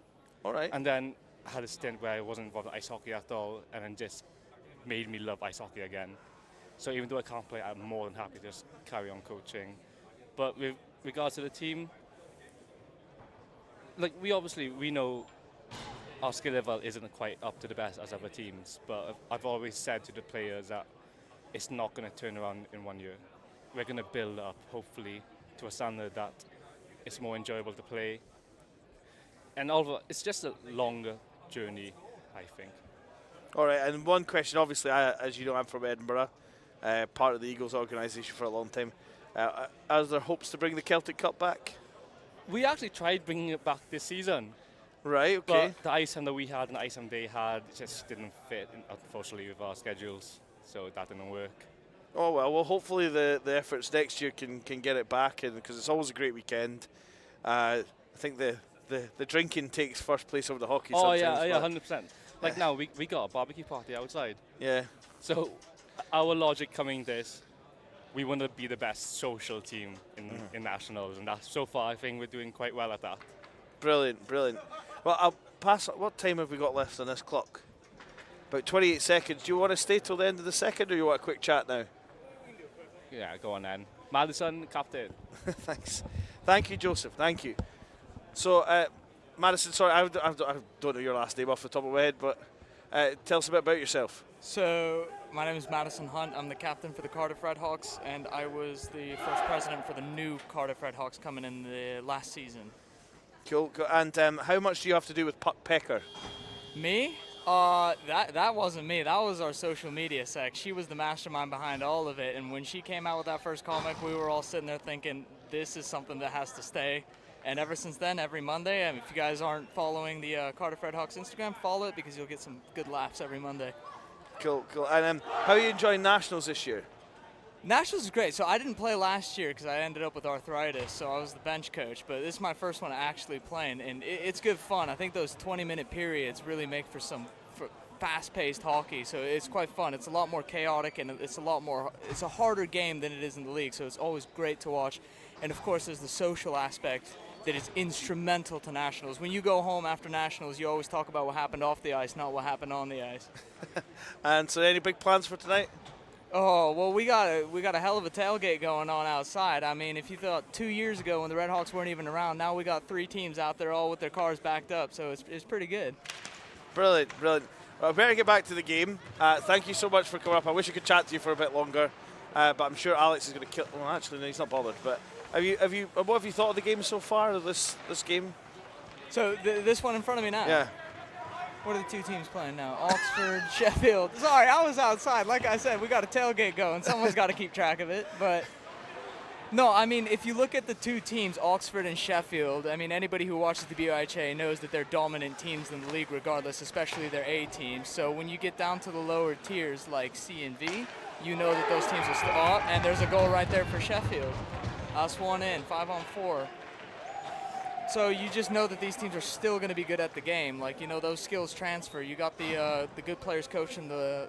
Speaker 1: All right.
Speaker 3: And then I had a stint where I wasn't involved in ice hockey at all, and then just made me love ice hockey again. So even though I can't play, I'm more than happy to just carry on coaching. But with regards to the team, like we know our skill level isn't quite up to the best as other teams, but I've always said to the players that it's not going to turn around in 1 year. We're going to build up, hopefully, to a standard that it's more enjoyable to play. And although it's just a longer journey, I think.
Speaker 1: All right, and one question, obviously, as you know, I'm from Edinburgh, part of the Eagles organisation for a long time. Are there hopes to bring the Celtic Cup back?
Speaker 3: We actually tried bringing it back this season.
Speaker 1: Right, okay.
Speaker 3: But the ice time that we had and the ice time they had just didn't fit, unfortunately, with our schedules. So that didn't work.
Speaker 1: Oh, well, hopefully the efforts next year can get it back, because it's always a great weekend. I think the drinking takes first place over the hockey sometimes.
Speaker 3: Oh, yeah, 100%. Like now, we got a barbecue party outside.
Speaker 1: Yeah.
Speaker 3: So our logic coming this, we want to be the best social team in nationals, and that's, so far I think we're doing quite well at that.
Speaker 1: Brilliant, brilliant. Well, I'll pass. What time have we got left on this clock? About 28 seconds. Do you want to stay till the end of the second, or you want a quick chat now?
Speaker 3: Yeah, go on then. Madison, captain.
Speaker 1: Thanks. Thank you, Joseph. Thank you. So, Madison, sorry, I don't know your last name off the top of my head, but tell us a bit about yourself.
Speaker 4: So, my name is Madison Hunt. I'm the captain for the Cardiff Redhawks, and I was the first president for the new Cardiff Redhawks coming in the last season.
Speaker 1: Cool. And how much do you have to do with Puck Pecker?
Speaker 4: Me? That wasn't me. That was our social media sec. She was the mastermind behind all of it, and when she came out with that first comic, we were all sitting there thinking, this is something that has to stay. And ever since then, every Monday, if you guys aren't following the Cardiff Redhawks Instagram, follow it, because you'll get some good laughs every Monday.
Speaker 1: Cool, cool. And how are you enjoying Nationals this year?
Speaker 4: Nationals is great. So I didn't play last year because I ended up with arthritis, so I was the bench coach. But this is my first one actually playing, and it's good fun. I think those 20-minute periods really make for some fast-paced hockey, so it's quite fun. It's a lot more chaotic, and it's a harder game than it is in the league, so it's always great to watch. And of course, there's the social aspect that is instrumental to Nationals. When you go home after Nationals, you always talk about what happened off the ice, not what happened on the ice.
Speaker 1: And so, any big plans for tonight?
Speaker 4: Oh, well, we got a hell of a tailgate going on outside. I mean, if you thought 2 years ago when the Redhawks weren't even around, now we got 3 teams out there all with their cars backed up, so it's pretty good. Brilliant,
Speaker 1: brilliant. Well, I better get back to the game. Thank you so much for coming up. I wish I could chat to you for a bit longer, but I'm sure Alex is going to kill. Well, actually, no, he's not bothered. But what have you thought of the game so far? This game?
Speaker 4: So this one in front of me now.
Speaker 1: Yeah.
Speaker 4: What are the 2 teams playing now? Oxford, Sheffield. Sorry, I was outside. Like I said, we got a tailgate going. Someone's got to keep track of it. But no, I mean, if you look at the 2 teams, Oxford and Sheffield, I mean, anybody who watches the BUIHA knows that they're dominant teams in the league regardless, especially their A teams. So when you get down to the lower tiers like C and V, you know that those teams are still up. And there's a goal right there for Sheffield. Us one in, 5-on-4. So you just know that these teams are still going to be good at the game. Like, you know, those skills transfer. You got the good players coaching the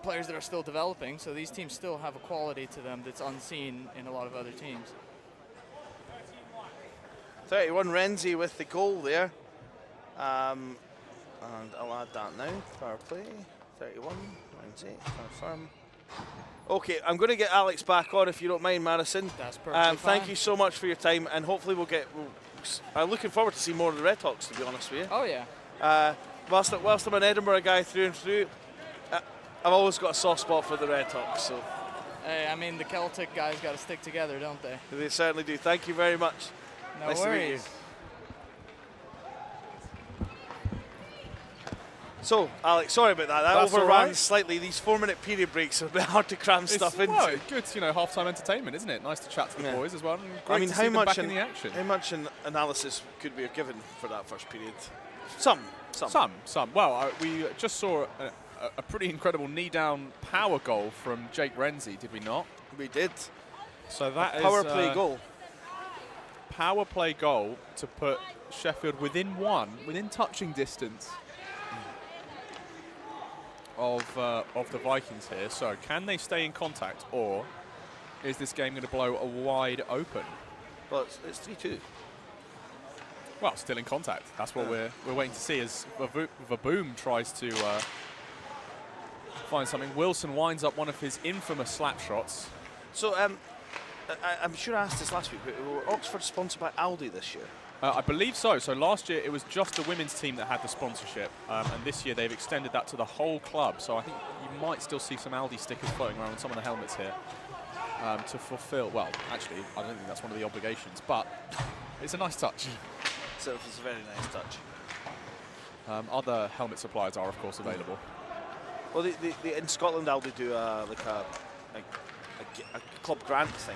Speaker 4: players that are still developing. So these teams still have a quality to them that's unseen in a lot of other teams.
Speaker 1: 31 Renzi with the goal there. And I'll add that now. Power play. 31 Renzi. Confirm. Okay, I'm going to get Alex back on if you don't mind, Madison.
Speaker 4: That's perfectly fine.
Speaker 1: Thank you so much for your time, and hopefully I'm looking forward to see more of the Redhawks, to be honest with you.
Speaker 4: Oh, yeah.
Speaker 1: Whilst I'm an Edinburgh guy through and through, I've always got a soft spot for the Redhawks. So.
Speaker 4: Hey, I mean, the Celtic guys got to stick together, don't they?
Speaker 1: They certainly do. Thank you very much.
Speaker 4: No
Speaker 1: nice
Speaker 4: worries.
Speaker 1: To meet you. So, Alex, sorry about that. That
Speaker 2: That's
Speaker 1: overran
Speaker 2: right.
Speaker 1: slightly. These 4-minute period breaks are a bit hard to cram stuff into.
Speaker 2: Well, good, half-time entertainment, isn't it? Nice to chat to the boys as well. And great to see them back in the action.
Speaker 1: How much analysis could we have given for that first period? Some.
Speaker 2: Well, we just saw a pretty incredible knee-down power goal from Jake Renzi, did we not?
Speaker 1: We did.
Speaker 2: So that is
Speaker 1: power play goal.
Speaker 2: Power play goal to put Sheffield within touching distance of the Vikings here. So can they stay in contact, or is this game going to blow a wide open?
Speaker 1: Well, it's 3-2.
Speaker 2: Well, still in contact. That's what we're waiting to see as Vaboom tries to find something. Wilson winds up one of his infamous slap shots.
Speaker 1: So I'm sure I asked this last week, but were Oxford sponsored by Aldi this year?
Speaker 2: I believe so. So last year it was just the women's team that had the sponsorship, and this year they've extended that to the whole club. So I think you might still see some Aldi stickers floating around on some of the helmets here to fulfill. Well, actually, I don't think that's one of the obligations, but it's a nice touch.
Speaker 1: So it's a very nice touch.
Speaker 2: Other helmet suppliers are, of course, available.
Speaker 1: Well, in Scotland, Aldi do like a club grant thing.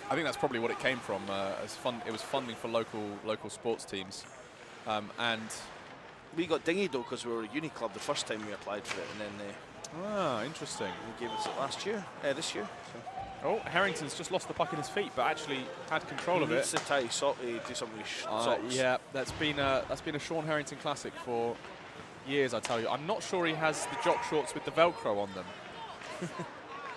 Speaker 2: I think that's probably what it came from. It was funding for local sports teams, and
Speaker 1: we got dinghied though because we were a uni club the first time we applied for it, and then
Speaker 2: interesting.
Speaker 1: they gave us it this year. So.
Speaker 2: Oh, Harrington's just lost the puck in his feet, but actually had control of it.
Speaker 1: Needs to tie do something with socks.
Speaker 2: Yeah, that's been a Sean Harrington classic for years, I tell you. I'm not sure he has the jock shorts with the Velcro on them.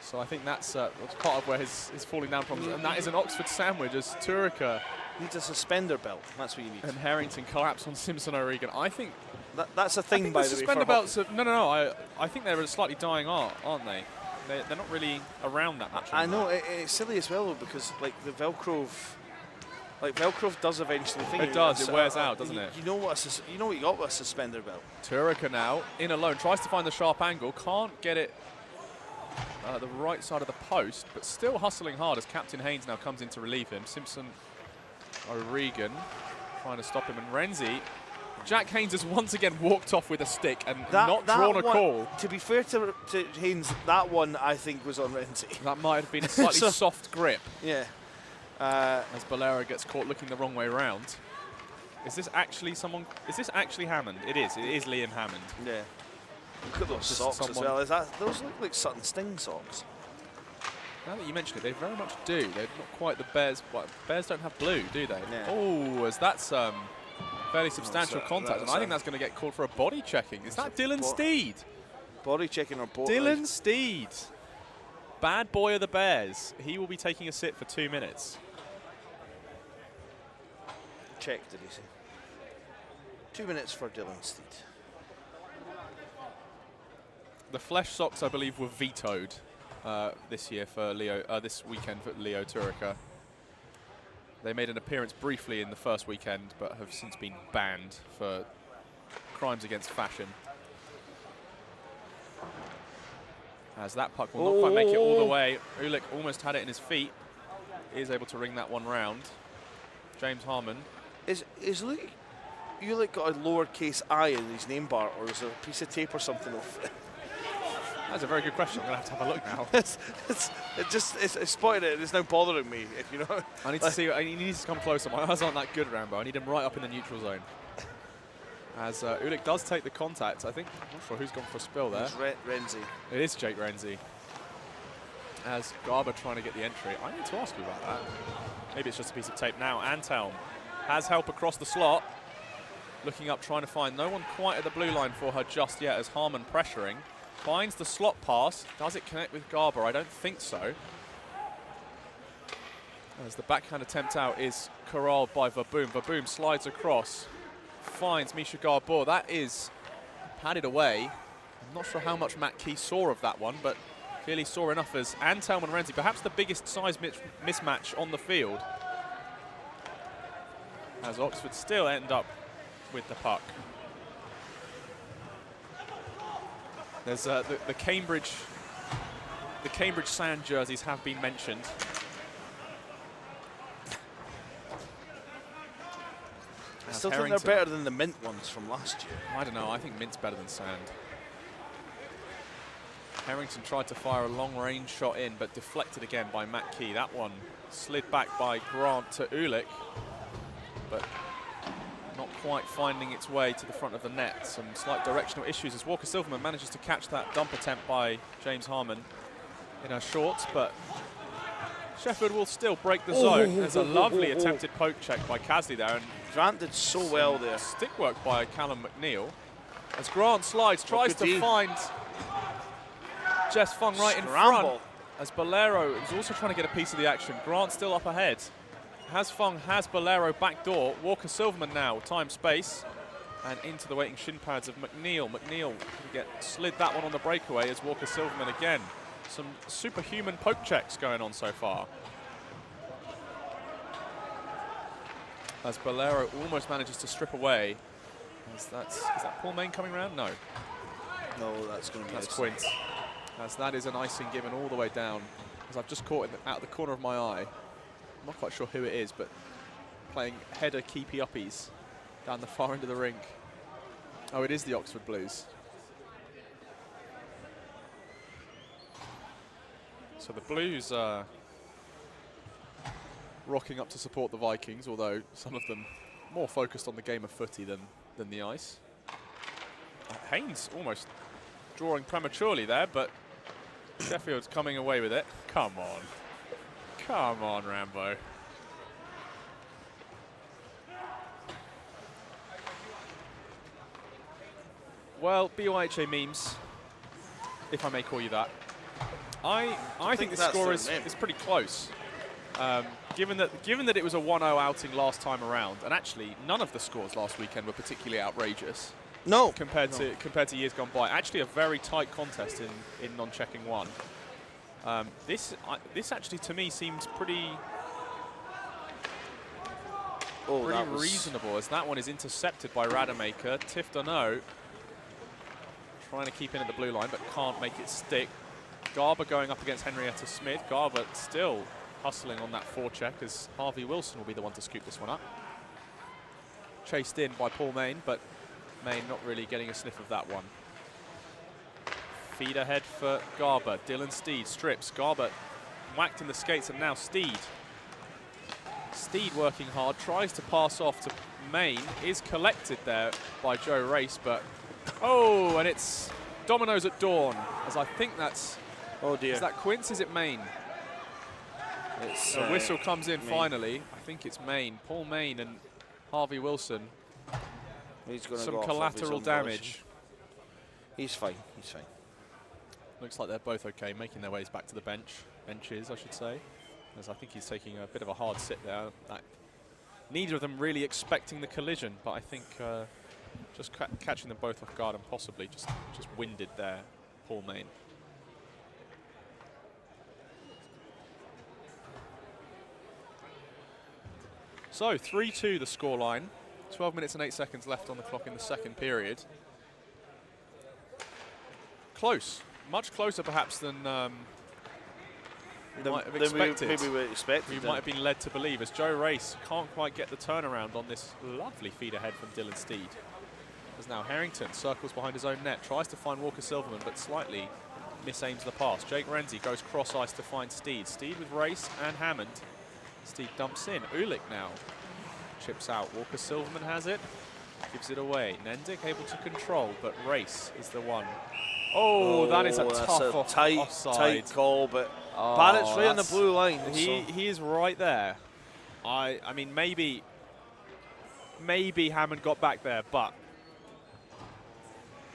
Speaker 2: So I think that's part of where his falling down problems. And that is an Oxford sandwich as Turika
Speaker 1: Needs a suspender belt. That's what you need.
Speaker 2: and Harrington collapse on Simpson O'Regan. I think
Speaker 1: That's a thing, by the way.
Speaker 2: suspender belts are, no. I think they're a slightly dying art, aren't they? They're not really around that much.
Speaker 1: I know it's silly as well though, because like the Velcro, does eventually think
Speaker 2: It does. It wears out, doesn't it?
Speaker 1: You know what you got with a suspender belt.
Speaker 2: Turika now in alone, tries to find the sharp angle, can't get it the right side of the post, but still hustling hard as Captain Haynes now comes in to relieve him. Simpson O'Regan trying to stop him, and Renzi. Jack Haynes has once again walked off with a stick and not drawn a call.
Speaker 1: To be fair to Haynes, that one I think was on Renzi.
Speaker 2: That might have been a slightly soft grip.
Speaker 1: Yeah.
Speaker 2: As Bolero gets caught looking the wrong way around. Is this actually someone? Is this actually Hammond? It is. It is Liam Hammond.
Speaker 1: Yeah. Look at those socks as well. Those look like Sutton Sting socks.
Speaker 2: Now that you mention it, they very much do. They're not quite the Bears. Well, Bears don't have blue, do they?
Speaker 1: Yeah.
Speaker 2: Oh, as that's fairly substantial contact, and I think that's going to get called for a body checking. Is that Dylan Steed?
Speaker 1: Body checking or body?
Speaker 2: Dylan Steed, bad boy of the Bears. He will be taking a sit for 2 minutes.
Speaker 1: Check, did he say? 2 minutes for Dylan Steed.
Speaker 2: The flesh socks, I believe, were vetoed this year for Leo. This weekend for Leo Turika. They made an appearance briefly in the first weekend, but have since been banned for crimes against fashion. As that puck will not quite make it all the way. Ulick almost had it in his feet. He is able to ring that one round. James Harmon.
Speaker 1: Is Ulick got a lowercase I in his name bar, or is there a piece of tape or something off it?
Speaker 2: That's a very good question. I'm going to have a look now.
Speaker 1: I spotted it and it's now bothering me, if you know.
Speaker 2: I need to see, he needs to come closer. My eyes aren't that good, Rambo. I need him right up in the neutral zone. As Ulick does take the contact, I think, I'm not sure who's gone for a spill there.
Speaker 1: It's Renzi.
Speaker 2: It is Jake Renzi. As Garber trying to get the entry. I need to ask you about that. Maybe it's just a piece of tape now. Antelm has help across the slot. Looking up, trying to find no one quite at the blue line for her just yet as Harmon pressuring. Finds the slot pass. Does it connect with Garber? I don't think so. As the backhand attempt out is corralled by Verboom. Verboom slides across. Finds Misha Garbour. That is padded away. I'm not sure how much Matt Key saw of that one, but clearly saw enough as Antelm and Renzi, perhaps the biggest size mismatch on the field. As Oxford still end up with the puck. There's the Cambridge Sand jerseys have been mentioned.
Speaker 1: I still think they're better than the mint ones from last year.
Speaker 2: I don't know. I think mint's better than sand. Harrington tried to fire a long-range shot in, but deflected again by Matt Key. That one slid back by Grant to Ulick, but not quite finding its way to the front of the net. Some slight directional issues as Walker Silverman manages to catch that dump attempt by James Harmon in her shorts, but Sheffield will still break the zone. There's a lovely attempted poke check by Casley there, and
Speaker 1: Grant did so well there.
Speaker 2: Stick work by Callum McNeil. As Grant slides, tries to find Jess Fung right in front. As Bolero is also trying to get a piece of the action. Grant still up ahead. Has Fung, has Bolero back door. Walker Silverman now, time space. And into the waiting shin pads of McNeil. McNeil can slid that one on the breakaway as Walker Silverman again. Some superhuman poke checks going on so far. as Bolero almost manages to strip away. Is that Paul Main coming around? No.
Speaker 1: No, that's going to be
Speaker 2: That's Quint. As that is an icing given all the way down. As I've just caught it out of the corner of my eye. I'm not quite sure who it is, but playing header keepy uppies down the far end of the rink. Oh, it is the Oxford Blues. So the Blues are rocking up to support the Vikings, although some of them more focused on the game of footy than the ice. Haynes almost drawing prematurely there, but Sheffield's coming away with it. Come on. Come on, Rambo. Well, BUIHA memes, if I may call you that. I think the score is pretty close. Given that it was a 1-0 outing last time around, and actually none of the scores last weekend were particularly outrageous.
Speaker 1: No.
Speaker 2: Compared to years gone by. Actually a very tight contest in non-checking one. This actually to me seems pretty reasonable, as that one is intercepted by Rademacher. Tiftono trying to keep in at the blue line but can't make it stick. Garber going up against Henrietta Smith. Garber still hustling on that forecheck, as Harvey Wilson will be the one to scoop this one up. Chased in by Paul Main, but Main not really getting a sniff of that one. Feed ahead for Garber. Dylan Steed strips. Garber whacked in the skates, and now Steed. Steed working hard, tries to pass off to Main, is collected there by Joe Race, but oh, and it's dominoes at dawn, as I think that's...
Speaker 1: Oh dear.
Speaker 2: Is that Quince? Is it Main?
Speaker 1: It's,
Speaker 2: a whistle comes in
Speaker 1: Main.
Speaker 2: finally. I think it's Main. Paul Main and Harvey Wilson.
Speaker 1: He's going to
Speaker 2: Some
Speaker 1: go
Speaker 2: collateral
Speaker 1: off of his own
Speaker 2: damage.
Speaker 1: volition. He's fine. He's fine.
Speaker 2: Looks like they're both okay, making their ways back to the benches, I should say. As I think he's taking a bit of a hard sit there. Neither of them really expecting the collision, but I think just catching them both off guard and possibly just winded there, Paul Main. So 3-2 the scoreline. 12 minutes and 8 seconds left on the clock in the second period. Close. Much closer perhaps than we might have expected.
Speaker 1: Maybe we expected.
Speaker 2: We might have been led to believe, as Joe Race can't quite get the turnaround on this lovely feed ahead from Dylan Steed. As now Harrington circles behind his own net, tries to find Walker Silverman, but slightly misaims the pass. Jake Renzi goes cross ice to find Steed. Steed with Race and Hammond. Steed dumps in. Ulick now chips out. Walker Silverman has it, gives it away. Nendick able to control, but Race is the one. Oh, that is a tough offside.
Speaker 1: Tight call, but Barrett's right on the blue line.
Speaker 2: He is right there. I mean, maybe Hammond got back there, but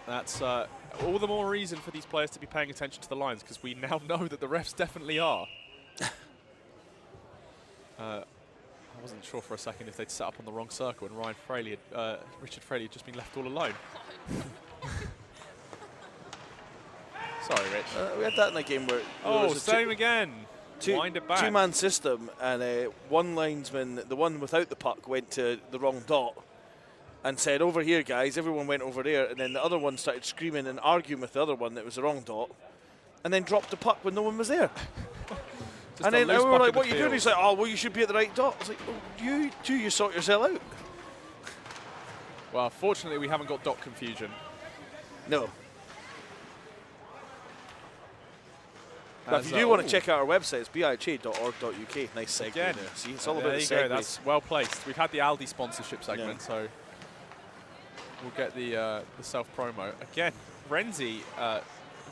Speaker 2: that's all the more reason for these players to be paying attention to the lines, because we now know that the refs definitely are. I wasn't sure for a second if they'd set up on the wrong circle and Richard Fraley had just been left all alone. Sorry, Rich.
Speaker 1: We had that in a game where...
Speaker 2: same again. Wind it back.
Speaker 1: Two-man system, and one linesman, the one without the puck, went to the wrong dot and said, "Over here, guys." Everyone went over there, and then the other one started screaming and arguing with the other one that was the wrong dot, and then dropped the puck when no one was there. And then we were like, "What are you doing?" He's like, "Oh, well, you should be at the right dot." I was like, "Oh, you sort yourself out."
Speaker 2: Well, fortunately, we haven't got dot confusion.
Speaker 1: No. But if you do want to check out our website, it's biha.org.uk. Nice segue there. See, it's all about the segues.
Speaker 2: That's well placed. We've had the Aldi sponsorship segment, so we'll get the self-promo. Again, Renzi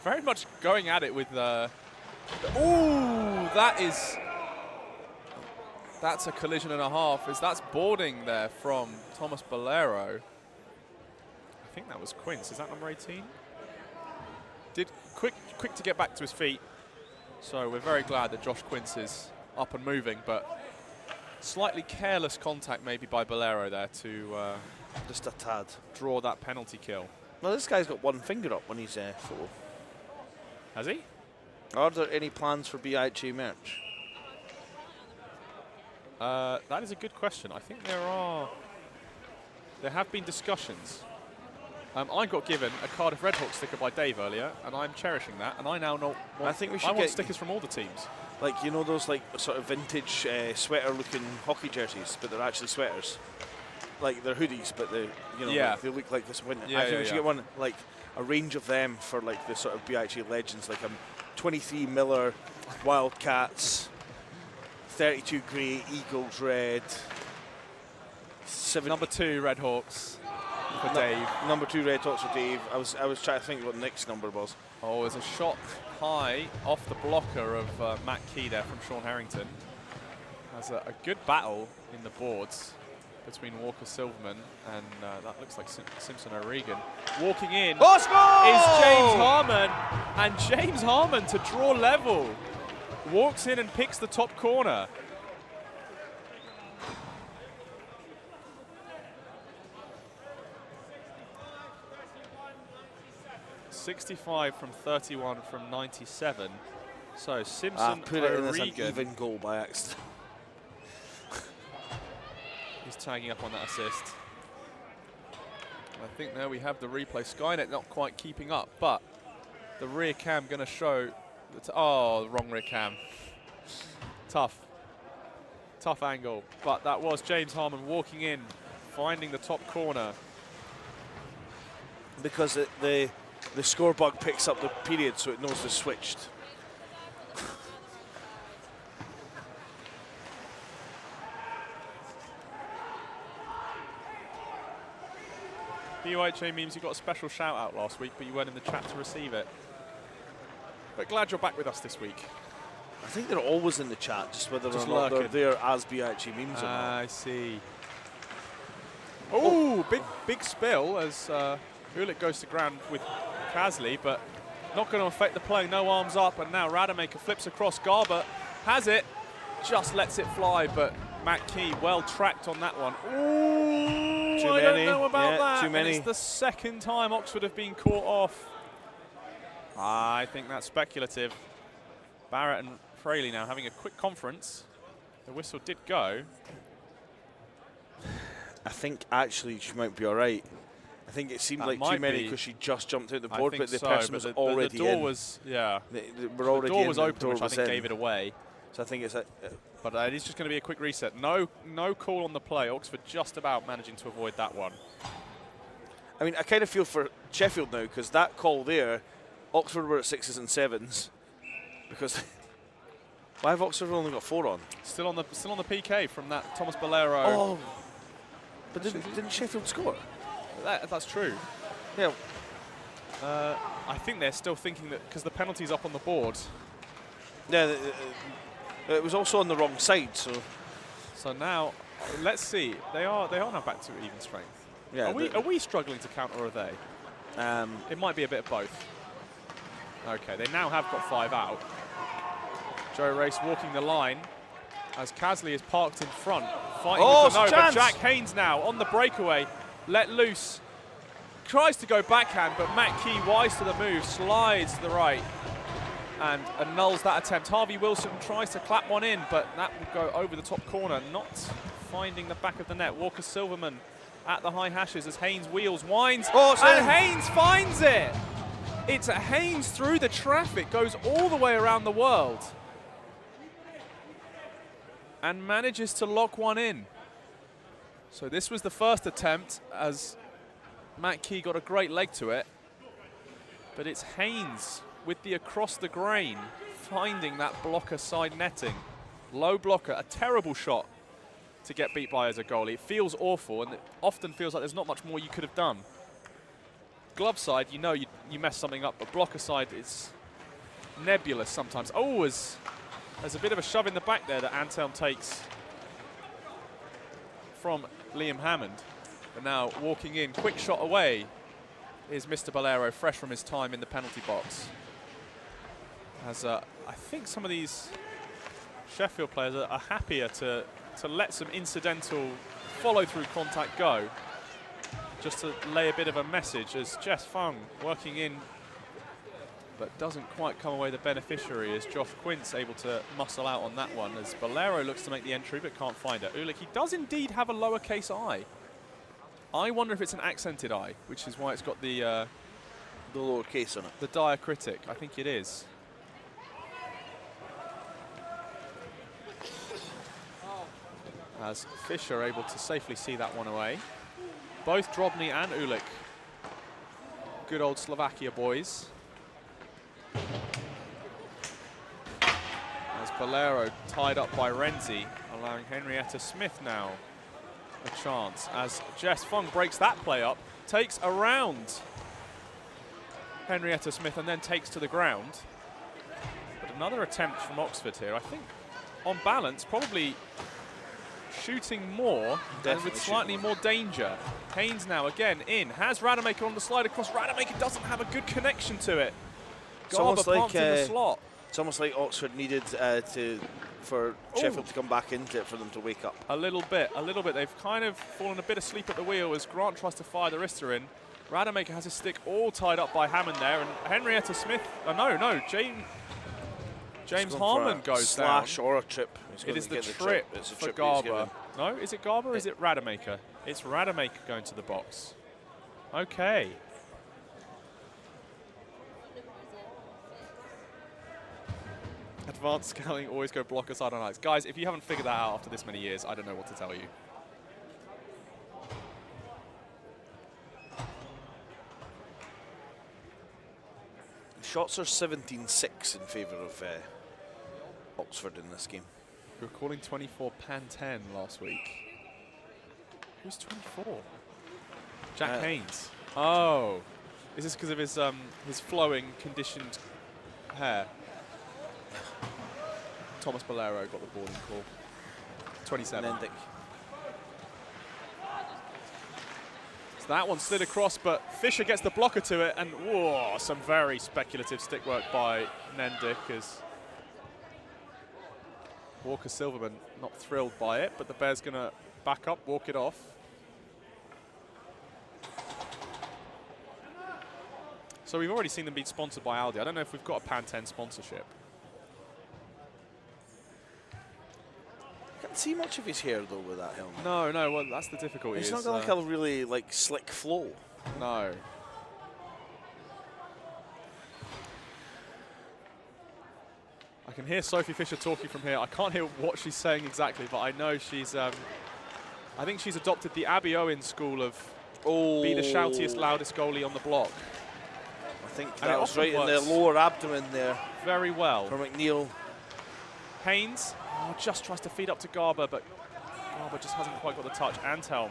Speaker 2: very much going at it with... that's a collision and a half, as that's boarding there from Thomas Bolero. I think that was Quince. Is that number 18? Did quick to get back to his feet. So we're very glad that Josh Quince is up and moving, but slightly careless contact maybe by Bolero there to
Speaker 1: just a tad
Speaker 2: draw that penalty kill.
Speaker 1: Well, this guy's got one finger up when he's full.
Speaker 2: Has he?
Speaker 1: Are there any plans for BIHA merch?
Speaker 2: That is a good question. I think there have been discussions. I got given a Cardiff Redhawks sticker by Dave earlier, and I'm cherishing that. And I now know.
Speaker 1: I think we should
Speaker 2: want
Speaker 1: get
Speaker 2: stickers from all the teams.
Speaker 1: Like, you know those like sort of vintage sweater-looking hockey jerseys, but they're actually sweaters. Like they're hoodies, but they, you know, like, they look like this winter. I think we should get one, like a range of them for like the sort of BUIHA legends, like 23 Miller Wildcats, 32 Grey Eagles Red,
Speaker 2: Number 2 Redhawks for Dave.
Speaker 1: Number 2 Redhawks for Dave. I was trying to think what Nick's number was.
Speaker 2: Oh, there's a shot high off the blocker of Matt Key there from Sean Harrington. There's a good battle in the boards between Walker Silverman and that looks like Simpson O'Regan. Walking in is James Harmon, and James Harmon to draw level. Walks in and picks the top corner. .65 from 31 from 97. So Simpson
Speaker 1: put it in as
Speaker 2: O'Regan
Speaker 1: an even goal by accident.
Speaker 2: He's tagging up on that assist. I think now we have the replay. Skynet not quite keeping up, but the rear cam going to show. Oh, the wrong rear cam. Tough angle. But that was James Harmon walking in, finding the top corner.
Speaker 1: Because the score bug picks up the period, so it knows they're switched.
Speaker 2: BUIHA memes, you got a special shout out last week, but you weren't in the chat to receive it. But glad you're back with us this week.
Speaker 1: I think they're always in the chat, just whether or not
Speaker 2: lurking.
Speaker 1: they're there as BUIHA memes or not.
Speaker 2: I see. Oh, big spill as Ulick goes to ground with Kasley, but not going to affect the play. No arms up, and now Rademacher flips across. Garber has it, just lets it fly, but Matt Key well tracked on that one. Ooh, I don't know about that.
Speaker 1: Too many.
Speaker 2: And it's the second time Oxford have been caught off. I think that's speculative. Barrett and Fraley now having a quick conference. The whistle did go.
Speaker 1: I think actually she might be all right. I think it seemed like too many because she just jumped out the board, but the person was already in.
Speaker 2: The door was, yeah.
Speaker 1: They were already
Speaker 2: the door
Speaker 1: in,
Speaker 2: was open, which I think gave it away.
Speaker 1: So I think it's a...
Speaker 2: But it is just going to be a quick reset. No call on the play. Oxford just about managing to avoid that one.
Speaker 1: I mean, I kind of feel for Sheffield now, because that call there, Oxford were at 6s and 7s. Because why have Oxford only got 4 on?
Speaker 2: Still on the PK from that Thomas Bolero.
Speaker 1: Oh, but didn't Sheffield score?
Speaker 2: That's true.
Speaker 1: Yeah.
Speaker 2: I think they're still thinking that because the penalty's up on the board.
Speaker 1: Yeah, it was also on the wrong side, so.
Speaker 2: So now, let's see. They are now back to even strength.
Speaker 1: Yeah.
Speaker 2: Are we struggling to counter, or are they? It might be a bit of both. Okay, they now have got 5 out. Joe Race walking the line as Kasley is parked in front, fighting with the no, but Jack Haynes now on the breakaway, let loose, tries to go backhand, but Matt Key, wise to the move, slides to the right and annuls that attempt. Harvey Wilson tries to clap one in, but that will go over the top corner, not finding the back of the net. Walker Silverman at the high hashes as Haynes wheels, winds, and Haynes finds it! It's a Haynes through the traffic, goes all the way around the world and manages to lock one in. So this was the first attempt as Matt Key got a great leg to it, but it's Haynes with the across the grain finding that blocker side netting. Low blocker, a terrible shot to get beat by as a goalie. It feels awful, and it often feels like there's not much more you could have done. Glove side, you know you mess something up, but blocker side is nebulous sometimes. Oh, there's a bit of a shove in the back there that Antelm takes from Liam Hammond. But now walking in, quick shot away, is Mr. Bolero, fresh from his time in the penalty box. As I think some of these Sheffield players are happier to let some incidental follow-through contact go, just to lay a bit of a message as Jess Fung working in. but doesn't quite come away the beneficiary as Josh Quince able to muscle out on that one as Bolero looks to make the entry but can't find it. Ulick, he does indeed have a lowercase I. I wonder if it's an accented I, which is why it's got the
Speaker 1: lowercase on it.
Speaker 2: The diacritic. I think it is. As Fischer able to safely see that one away. Both Drobny and Ulick. Good old Slovakia boys. As Bolero tied up by Renzi, allowing Henrietta Smith now a chance. As Jess Fung breaks that play up, takes around Henrietta Smith and then takes to the ground. But another attempt from Oxford here. I think, on balance, probably shooting more and with slightly more danger. Haynes now again in, has Rademacher on the slide across. Rademacher doesn't have a good connection to it. Garber plants in the slot.
Speaker 1: It's almost like Oxford needed for Sheffield to come back into it for them to wake up.
Speaker 2: A little bit. They've kind of fallen a bit asleep at the wheel as Grant tries to fire the wrister in. Rademacher has his stick all tied up by Hammond there, and Henrietta Smith, James Harmon goes down.
Speaker 1: Slash or a trip.
Speaker 2: It is the trip for Garber. No, is it Garber or is it Rademacher? It's Rademacher going to the box. Okay. Advanced scouting, always go blocker side on ice. Guys, if you haven't figured that out after this many years, I don't know what to tell you.
Speaker 1: Shots are 17-6 in favour of Oxford in this game.
Speaker 2: We were calling 24 Pan-10 last week. Who's 24? Jack Haynes. Oh. Is this because of his flowing, conditioned hair? Thomas Bolero got the boarding call. 27.
Speaker 1: Nendick.
Speaker 2: So that one slid across, but Fischer gets the blocker to it, and whoa, some very speculative stick work by Nendick as Walker Silverman not thrilled by it, but the Bears going to back up, walk it off. So we've already seen them be sponsored by Aldi. I don't know if we've got a Pan-10 sponsorship.
Speaker 1: Can't see much of his hair though with that helmet.
Speaker 2: No, well that's the difficulty.
Speaker 1: It's not got like a really slick flow.
Speaker 2: No. I can hear Sophie Fischer talking from here. I can't hear what she's saying exactly, but I know she's, I think she's adopted the Abby Owen school of be the shoutiest, loudest goalie on the block.
Speaker 1: I think that was right in the lower abdomen there.
Speaker 2: Very well.
Speaker 1: For McNeil.
Speaker 2: Haynes just tries to feed up to Garber, but Garber just hasn't quite got the touch. Anthelm,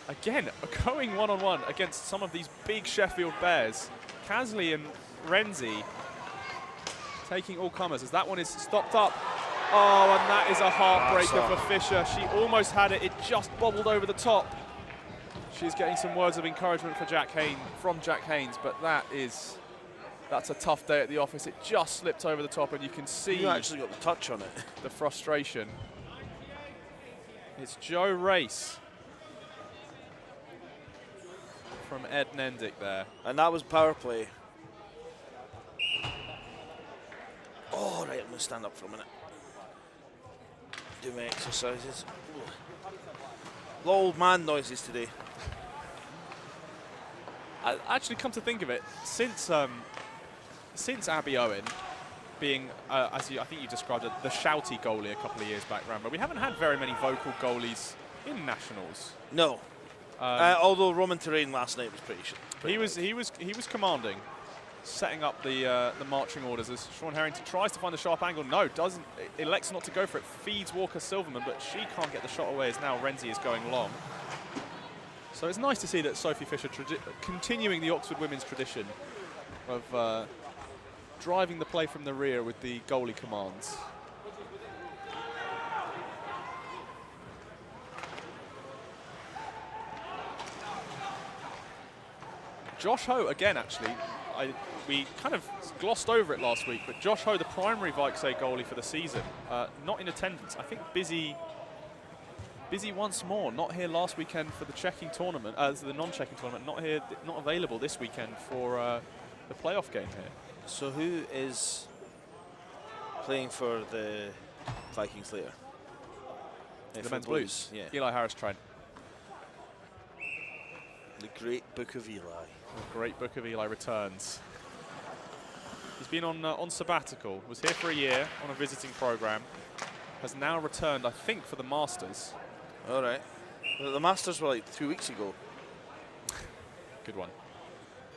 Speaker 2: again, going one-on-one against some of these big Sheffield Bears. Casley and Renzi taking all comers as that one is stopped up. Oh, and that is a heartbreaker for Fischer. She almost had it. It just bobbled over the top. She's getting some words of encouragement for from Jack Haynes, but that's a tough day at the office. It just slipped over the top, and you can see
Speaker 1: you actually got the touch on it.
Speaker 2: The frustration. It's Joe Race from Ed Nendick there.
Speaker 1: And that was power play. Oh, right, I'm going to stand up for a minute. Do my exercises. Ooh. Old man noises today.
Speaker 2: I actually come to think of it, since Abby Owen being, I think you described it, the shouty goalie a couple of years back, Rambo, we haven't had very many vocal goalies in nationals.
Speaker 1: No. Although Roman Terrain last night was pretty
Speaker 2: he was commanding, setting up the marching orders as Sean Harrington tries to find a sharp angle. No, doesn't. Elects not to go for it. Feeds Walker Silverman, but she can't get the shot away as now Renzi is going long. So it's nice to see that Sophie Fischer continuing the Oxford women's tradition of driving the play from the rear with the goalie commands. Josh Ho, again, actually, we kind of glossed over it last week, but Josh Ho, the primary Vikesay goalie for the season, not in attendance. I think busy once more. Not here last weekend for the checking tournament, the non-checking tournament. Not available this weekend for the playoff game here.
Speaker 1: So who is playing for the Vikings later?
Speaker 2: The
Speaker 1: For
Speaker 2: men's blues.
Speaker 1: Yeah.
Speaker 2: Eli Harris-Trent.
Speaker 1: The great Book of Eli.
Speaker 2: The great Book of Eli returns. He's been on sabbatical. Was here for a year on a visiting program. Has now returned, I think, for the Masters.
Speaker 1: All right. Well, the Masters were like 2 weeks ago.
Speaker 2: Good one.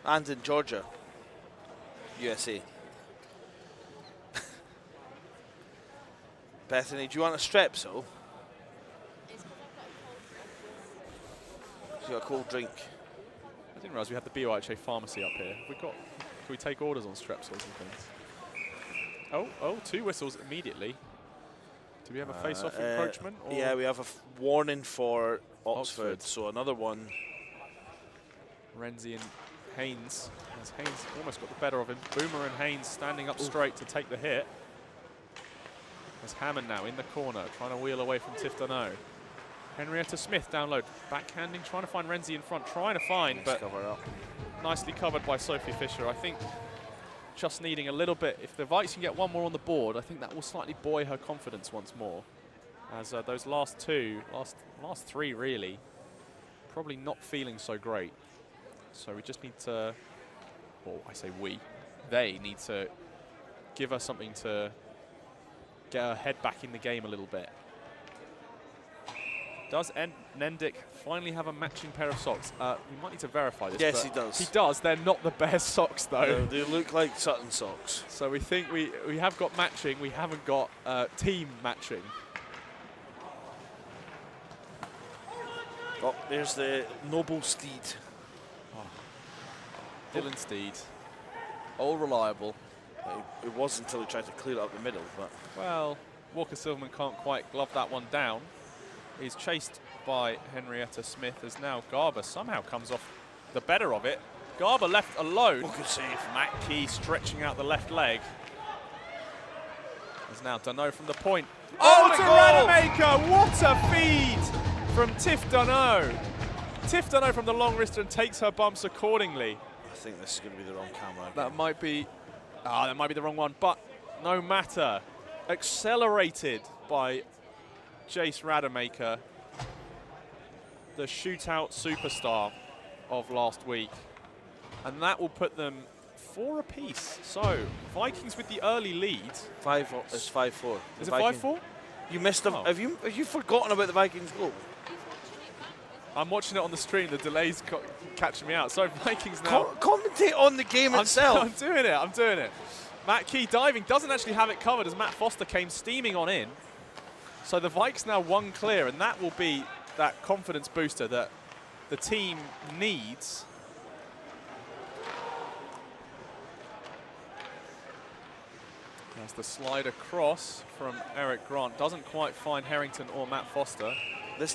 Speaker 1: And in Georgia, USA. Bethany, do you want a Strepsil? You got a cold drink.
Speaker 2: I didn't realise we had the BUIHA pharmacy up here. Can we take orders on Strepsils and things? Oh, 2 whistles immediately. Do we have a face-off encroachment? Or?
Speaker 1: Yeah, we have a warning for Oxford.
Speaker 2: Oxford.
Speaker 1: So another one.
Speaker 2: Renzi and Haynes. As Haynes almost got the better of him. Boomer and Haynes standing up straight to take the hit. There's Hammond now in the corner, trying to wheel away from Tiftono. Henrietta Smith down low, backhanding, trying to find Renzi in front, trying to find, but
Speaker 1: cover up.
Speaker 2: Nicely covered by Sophie Fisher. I think just needing a little bit. If the Vikes can get one more on the board, I think that will slightly buoy her confidence once more. As those last 3 really, probably not feeling so great. So we just need to, well, I say they need to give her something to get her head back in the game a little bit. Does Nendick finally have a matching pair of socks? We might need to verify this.
Speaker 1: Yes, he does.
Speaker 2: He does. They're not the Bears socks, though.
Speaker 1: No, they look like Sutton socks.
Speaker 2: So we think we have got matching. We haven't got team matching.
Speaker 1: Oh, there's the noble steed.
Speaker 2: Dylan Steed. All reliable.
Speaker 1: It was until he tried to clear it up the middle, but...
Speaker 2: Well, Walker Silverman can't quite glove that one down. He's chased by Henrietta Smith as now Garber somehow comes off the better of it. Garber left alone.
Speaker 1: Oh, good save.
Speaker 2: Matt Key stretching out the left leg. There's now Dunno from the point.
Speaker 1: Oh,
Speaker 2: to
Speaker 1: goal!
Speaker 2: Rademacher! What a feed from Tiff Dunno. Tiff Dunno from the long wrist and takes her bumps accordingly.
Speaker 1: I think this is going to be the wrong camera again.
Speaker 2: That might be the wrong one, but no matter. Accelerated by Jace Rademacher, the shootout superstar of last week. And that will put them 4 apiece. So, Vikings with the early lead.
Speaker 1: It's 5-4.
Speaker 2: Is it 5-4?
Speaker 1: You missed them.
Speaker 2: Oh.
Speaker 1: Have you forgotten about the Vikings goal?
Speaker 2: I'm watching it on the screen. The delay's catching me out. So, Vikings now.
Speaker 1: Commentate on the game itself.
Speaker 2: I'm doing it. Matt Key diving, doesn't actually have it covered as Matt Foster came steaming on in. So the Vikes now 1 clear, and that will be that confidence booster that the team needs. As the slide across from Eric Grant doesn't quite find Harrington or Matt Foster.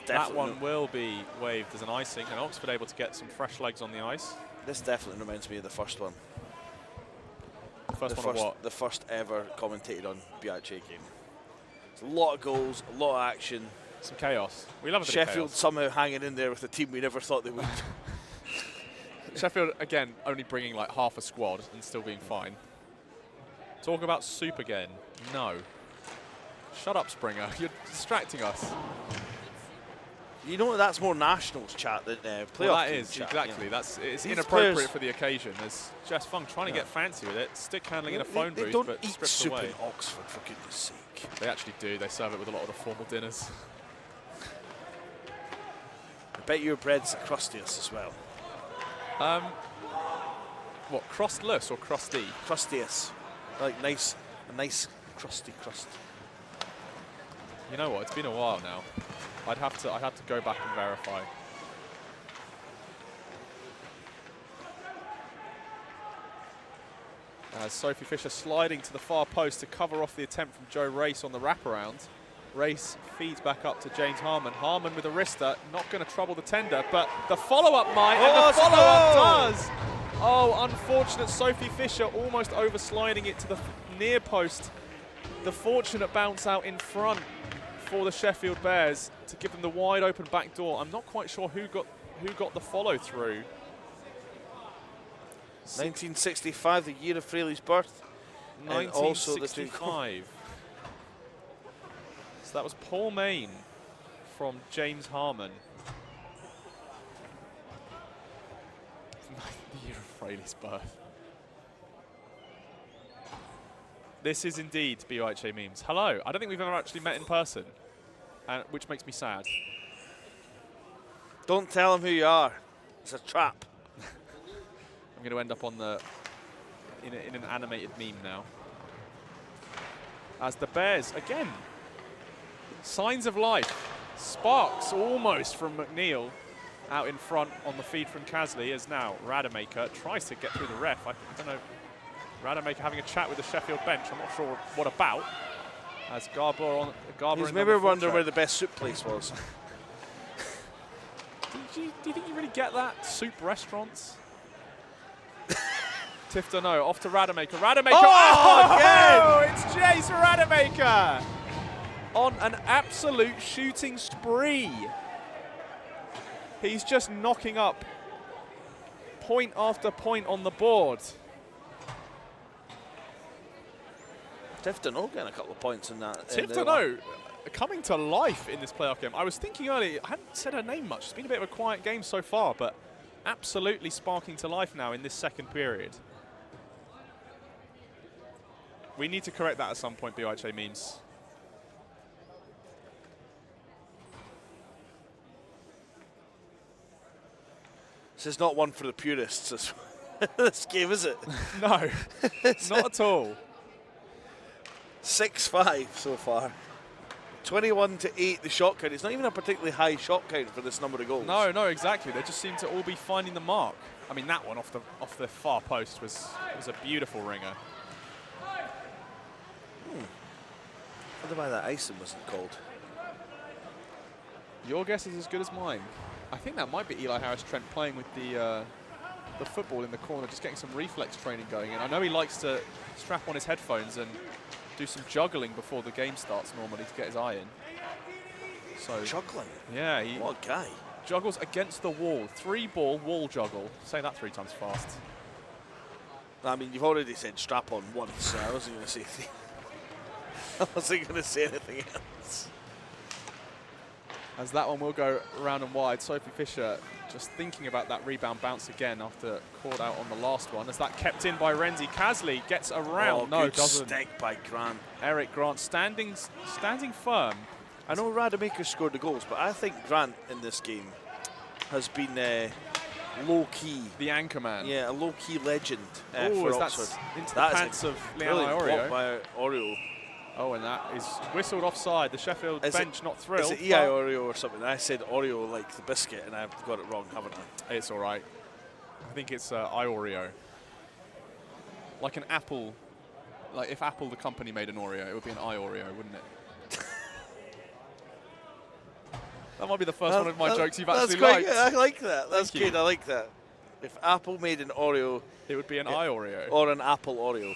Speaker 2: That one will be waved as an icing, and Oxford able to get some fresh legs on the ice.
Speaker 1: This definitely reminds me of the first one.
Speaker 2: The
Speaker 1: first ever commentated on BUIHA game. It's a lot of goals, a lot of action.
Speaker 2: Some chaos. We love a bit
Speaker 1: Sheffield
Speaker 2: of chaos.
Speaker 1: somehow hanging in there with a team we never thought they would.
Speaker 2: Sheffield, again, only bringing like half a squad and still being fine. Talk about soup again. No. Shut up, Springer. You're distracting us.
Speaker 1: You know that's more Nationals chat than playoff
Speaker 2: Well, that
Speaker 1: team
Speaker 2: is,
Speaker 1: chat,
Speaker 2: exactly.
Speaker 1: you know.
Speaker 2: It's
Speaker 1: These
Speaker 2: inappropriate
Speaker 1: players-
Speaker 2: for the occasion. There's Jess Fung trying to get fancy with it, stick handling in a
Speaker 1: They-
Speaker 2: phone
Speaker 1: they
Speaker 2: booth,
Speaker 1: don't
Speaker 2: but
Speaker 1: eat
Speaker 2: stripped
Speaker 1: soup
Speaker 2: away.
Speaker 1: in Oxford, for goodness sake.
Speaker 2: They actually do. They serve it with a lot of the formal dinners.
Speaker 1: I bet your bread's the crustiest as well.
Speaker 2: What, crustless or crusty?
Speaker 1: Crustiest. Like a nice crusty crust.
Speaker 2: You know what? It's been a while now. I'd have to go back and verify. As Sophie Fisher sliding to the far post to cover off the attempt from Joe Race on the wraparound. Race feeds back up to James Harmon. Harmon with a wrister, not going to trouble the tender, but the follow-up might, and the follow-up does! Oh, unfortunate Sophie Fisher almost oversliding it to the near post. The fortunate bounce out in front for the Sheffield Bears to give them the wide open back door. I'm not quite sure who got the follow through.
Speaker 1: 1965, the year of Fraley's birth. And also the two
Speaker 2: 1965. So that was Paul Main from James Harmon. The year of Fraley's birth. This is indeed BUIHA memes. Hello. I don't think we've ever actually met in person, which makes me sad.
Speaker 1: Don't tell him who you are. It's a trap.
Speaker 2: I'm going to end up on in an animated meme now. As the Bears, again, signs of life. Sparks almost from McNeil out in front on the feed from Casley, as now Rademacher tries to get through the ref. I don't know. Rademacher having a chat with the Sheffield bench. I'm not sure what about. As Garber
Speaker 1: He's maybe wondering where the best soup place was.
Speaker 2: Do you think you really get that? Soup restaurants? Tifton, no. Off to Rademacher. Rademacher!
Speaker 1: Oh, again!
Speaker 2: It's Jace Rademacher! On an absolute shooting spree. He's just knocking up point after point on the board.
Speaker 1: Tifton getting a couple of points in that.
Speaker 2: Tifton coming to life in this playoff game. I was thinking earlier, I hadn't said her name much. It's been a bit of a quiet game so far, but absolutely sparking to life now in this second period. We need to correct that at some point, BUIHA memes.
Speaker 1: This is not one for the purists, this game, is it?
Speaker 2: No, not at all.
Speaker 1: 6-5 so far. 21-8 the shot count. It's not even a particularly high shot count for this number of goals.
Speaker 2: No, exactly. They just seem to all be finding the mark. I mean, that one off the far post was a beautiful ringer.
Speaker 1: I wonder why that icing wasn't called.
Speaker 2: Your guess is as good as mine. I think that might be Eli Harris-Trent playing with the football in the corner, just getting some reflex training going in. I know he likes to strap on his headphones and do some juggling before the game starts normally to get his eye in. So
Speaker 1: juggling?
Speaker 2: Yeah.
Speaker 1: What a guy.
Speaker 2: Juggles against the wall. 3-ball wall juggle. Say that 3 times fast.
Speaker 1: I mean, you've already said strap on once, so I wasn't going to say I wasn't going to say anything else.
Speaker 2: As that one will go round and wide. Sophie Fisher just thinking about that rebound bounce again after caught out on the last one. As that kept in by Renzi. Casley gets around.
Speaker 1: Oh,
Speaker 2: no,
Speaker 1: good
Speaker 2: doesn't.
Speaker 1: stick by Grant.
Speaker 2: Eric Grant standing firm.
Speaker 1: I know Rademacher scored the goals, but I think Grant in this game has been low-key.
Speaker 2: The anchor man.
Speaker 1: Yeah, a low-key legend
Speaker 2: for
Speaker 1: Oxford.
Speaker 2: Into the pants of Leon Iorio.
Speaker 1: By Oreo.
Speaker 2: Oh, and that is whistled offside. The Sheffield bench not thrilled.
Speaker 1: Is it EI Oreo or something? I said Oreo like the biscuit, and I've got it wrong, haven't I?
Speaker 2: It's all right. I think it's Oreo. Like an Apple. Like if Apple, the company, made an Oreo, it would be an Oreo, wouldn't it? That might be the first one of my jokes you've actually liked.
Speaker 1: I like that. That's good. I like that. If Apple made an Oreo,
Speaker 2: it would be an Oreo.
Speaker 1: Or an Apple Oreo.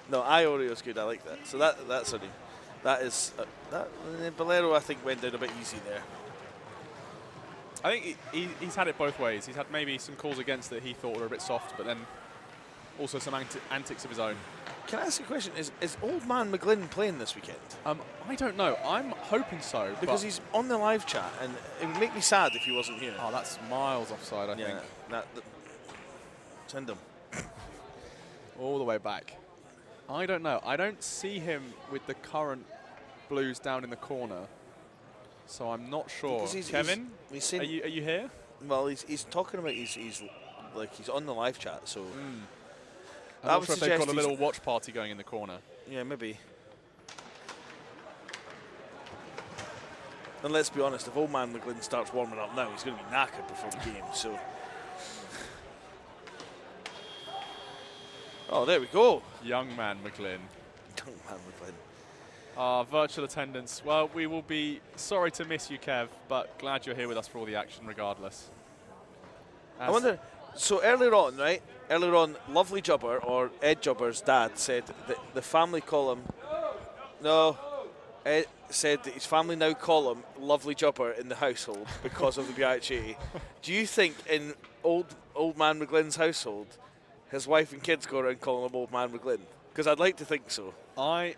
Speaker 1: No, Oreo is good. I like that. So that's a name. That is Bolero. I think went down a bit easy there.
Speaker 2: I think he's had it both ways. He's had maybe some calls against that he thought were a bit soft, but then also some antics of his own.
Speaker 1: Can I ask you a question? Is Old Man McGlynn playing this weekend?
Speaker 2: I don't know. I'm hoping so.
Speaker 1: Because he's on the live chat, and it would make me sad if he wasn't here.
Speaker 2: Oh, that's miles offside, I think.
Speaker 1: Send him.
Speaker 2: All the way back. I don't know. I don't see him with the current Blues down in the corner, so I'm not sure. Kevin, are you here?
Speaker 1: Well, he's talking about he's on the live chat, so.
Speaker 2: I'm not sure if they've got a little watch party going in the corner.
Speaker 1: Yeah, maybe. And let's be honest, if Old Man McGlynn starts warming up now, he's going to be knackered before the game. So. Oh, there we go.
Speaker 2: Young Man McGlynn.
Speaker 1: Young Man McGlynn.
Speaker 2: Virtual attendance. Well, we will be sorry to miss you, Kev, but glad you're here with us for all the action regardless.
Speaker 1: I wonder, so earlier on, Lovely Jubber or Ed Jubber's dad said that the family call him, no, said that his family now call him Lovely Jubber in the household because of the BUIHA. Do you think in old man McGlynn's household, his wife and kids go around calling him Old Man McGlynn? Because I'd like to think so.
Speaker 2: I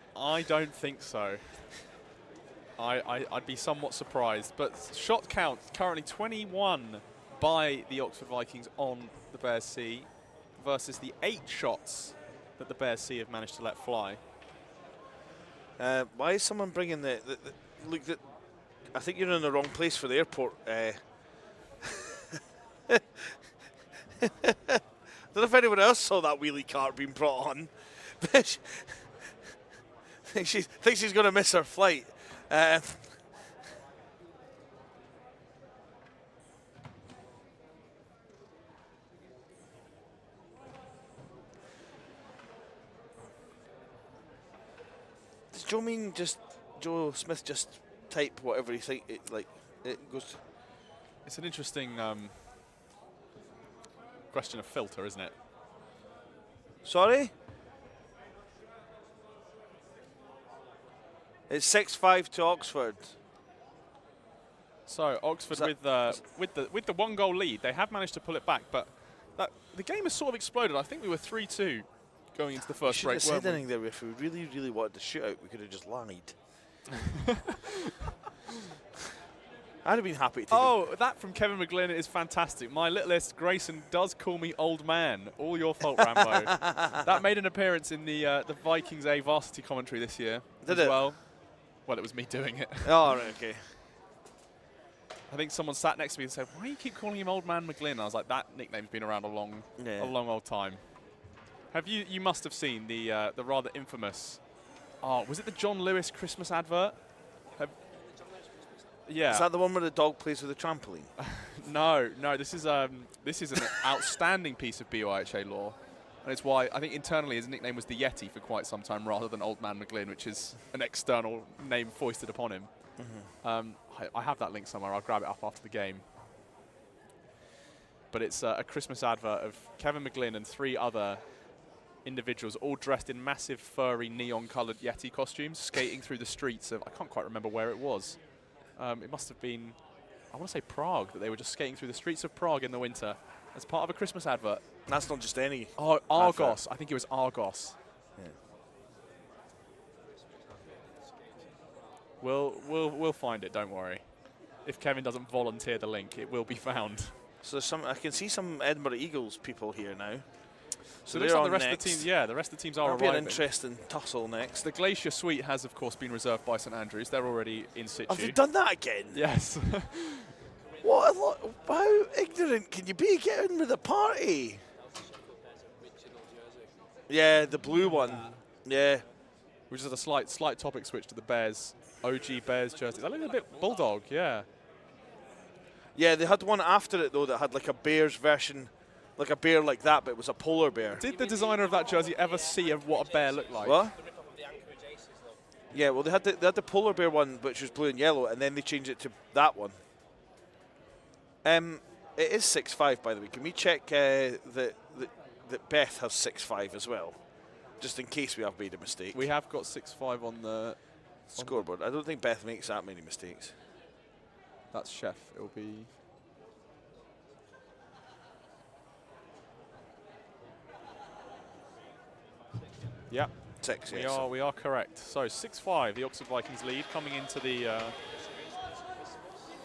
Speaker 2: don't think so. I'd be somewhat surprised. But shot count currently 21 by the Oxford Vikings on the Bears C versus the 8 shots that the Bears C have managed to let fly.
Speaker 1: Why is someone bringing the look? I think you're in the wrong place for the airport. I don't know if anyone else saw that wheelie cart being brought on. She thinks she's going to miss her flight. Does Joe Smith just type whatever he think it goes?
Speaker 2: It's an interesting question of filter, isn't it?
Speaker 1: Sorry? It's 6-5 to Oxford.
Speaker 2: So Oxford with the 1-goal lead, they have managed to pull it back, but the game has sort of exploded. I think we were 3-2 going into the first break.
Speaker 1: We should have said anything there. If we really, really wanted to shoot out, we could have just lied. I'd have been happy to.
Speaker 2: That from Kevin McGlynn is fantastic. My littlest Grayson does call me old man. All your fault, Rambo. That made an appearance in the Vikings A varsity commentary this year.
Speaker 1: Did
Speaker 2: as
Speaker 1: it?
Speaker 2: Well, it was me doing it.
Speaker 1: Oh, right, okay.
Speaker 2: I think someone sat next to me and said, "Why do you keep calling him Old Man McGlynn?" I was like, "That nickname's been around a long old time." Have you must have seen the rather infamous? Was it the John Lewis Christmas advert? Yeah.
Speaker 1: Is that the one where the dog plays with a trampoline?
Speaker 2: No. This is an outstanding piece of BUIHA law, and it's why I think internally his nickname was the Yeti for quite some time, rather than Old Man McGlynn, which is an external name foisted upon him. Mm-hmm. I have that link somewhere. I'll grab it up after the game. But it's a Christmas advert of Kevin McGlynn and 3 other individuals all dressed in massive furry neon-coloured Yeti costumes, skating through the streets of, I can't quite remember where it was. It must have been, I want to say Prague, that they were just skating through the streets of Prague in the winter as part of a Christmas advert.
Speaker 1: That's not just any.
Speaker 2: Oh, Argos.
Speaker 1: Advert.
Speaker 2: I think it was Argos.
Speaker 1: Yeah.
Speaker 2: We'll find it, don't worry. If Kevin doesn't volunteer the link, it will be found.
Speaker 1: So I can see some Edinburgh Eagles people here now.
Speaker 2: So it looks like the rest of the teams, the rest of the teams are arriving.
Speaker 1: That'll be an interesting tussle next.
Speaker 2: The Glacier Suite has, of course, been reserved by St Andrews. They're already in situ.
Speaker 1: Have they done that again?
Speaker 2: Yes.
Speaker 1: What a lot! How ignorant can you be? Get in with the party. Yeah, the blue one. Yeah.
Speaker 2: Which is a slight topic switch to the Bears, OG Bears jerseys. I look a bit bulldog, yeah.
Speaker 1: Yeah, they had one after it, though, that had like a Bears version, like a bear like that, but it was a polar bear.
Speaker 2: Did the designer of that jersey ever see what a bear looked like?
Speaker 1: What? Yeah, well, they had the polar bear one, which was blue and yellow, and then they changed it to that one. It is 6-5, by the way. Can we check that Beth has 6-5 as well, just in case we have made a mistake?
Speaker 2: We have got 6-5 on the
Speaker 1: scoreboard. I don't think Beth makes that many mistakes.
Speaker 2: That's Chef. It'll be. Yeah.
Speaker 1: 6.
Speaker 2: We are correct. So 6-5, the Oxford Vikings lead coming into the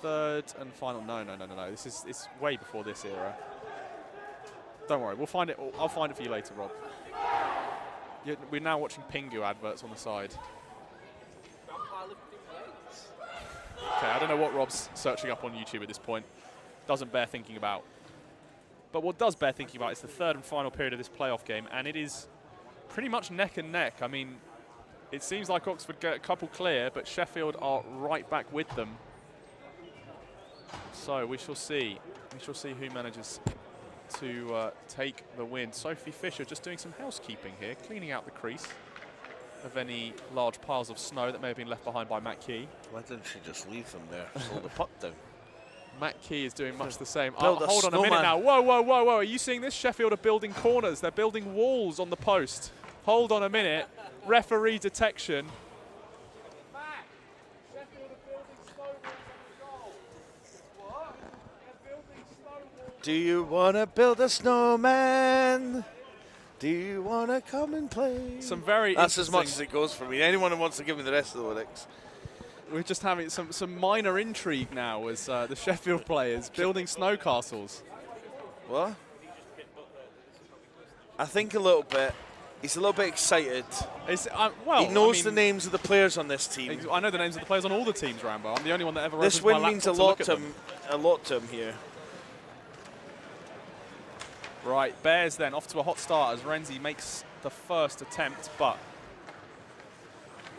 Speaker 2: third and final. No. It's way before this era. Don't worry, we'll find it. I'll find it for you later, Rob. We're now watching Pingu adverts on the side. Okay, I don't know what Rob's searching up on YouTube at this point. Doesn't bear thinking about. But what does bear thinking about is the third and final period of this playoff game, and it is pretty much neck and neck. I mean, it seems like Oxford get a couple clear, but Sheffield are right back with them. So we shall see. We shall see who manages to take the win. Sophie Fisher just doing some housekeeping here, cleaning out the crease of any large piles of snow that may have been left behind by Matt Key.
Speaker 1: Why didn't she just leave them there? Slow the puck down.
Speaker 2: Matt Key is doing much the same.
Speaker 1: Hold
Speaker 2: on a minute now. Whoa. Are you seeing this? Sheffield are building corners. They're building walls on the post. Hold on a minute. Referee detection.
Speaker 1: Do you want to build a snowman? Do you want to come and play?
Speaker 2: Some very
Speaker 1: That's as much as it goes for me. Anyone who wants to give me the rest of the lyrics.
Speaker 2: We're just having some minor intrigue now as the Sheffield players building snow castles.
Speaker 1: What? I think a little bit. He's a little bit excited.
Speaker 2: Well,
Speaker 1: he knows the names of the players on this team.
Speaker 2: I know the names of the players on all the teams, Rambo. I'm the only one that ever
Speaker 1: This
Speaker 2: opens my
Speaker 1: win means a
Speaker 2: laptop
Speaker 1: lot
Speaker 2: to
Speaker 1: to
Speaker 2: look at
Speaker 1: him. A lot to him here.
Speaker 2: Right, Bears then off to a hot start as Renzi makes the first attempt, but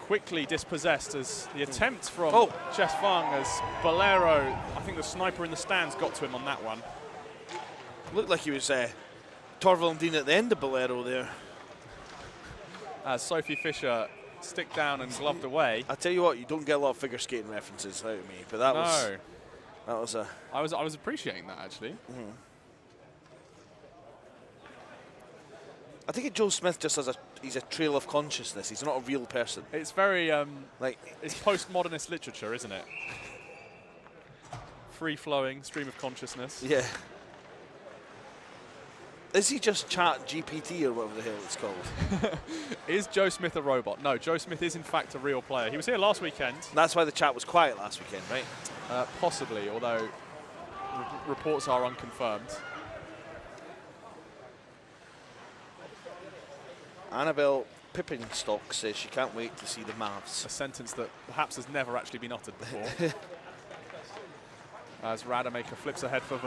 Speaker 2: quickly dispossessed as the attempt from Chess Fung as Bolero, I think the sniper in the stands got to him on that one.
Speaker 1: Looked like he was Torval and Dean at the end of Bolero there.
Speaker 2: As Sophie Fisher stick down and gloved away.
Speaker 1: I tell you what, you don't get a lot of figure skating references out of me, but that was a.
Speaker 2: I was appreciating that actually.
Speaker 1: Mm-hmm. I think Joe Smith just has he's a trail of consciousness. He's not a real person.
Speaker 2: It's very it's postmodernist literature, isn't it? Free flowing stream of consciousness.
Speaker 1: Yeah. Is he just Chat GPT or whatever the hell it's called?
Speaker 2: Is Joe Smith a robot? No, Joe Smith is in fact a real player. He was here last weekend.
Speaker 1: That's why the chat was quiet last weekend, right?
Speaker 2: Possibly, although reports are unconfirmed.
Speaker 1: Annabelle Pippinstock says she can't wait to see the Mavs.
Speaker 2: A sentence that perhaps has never actually been uttered before. As Rademacher flips ahead for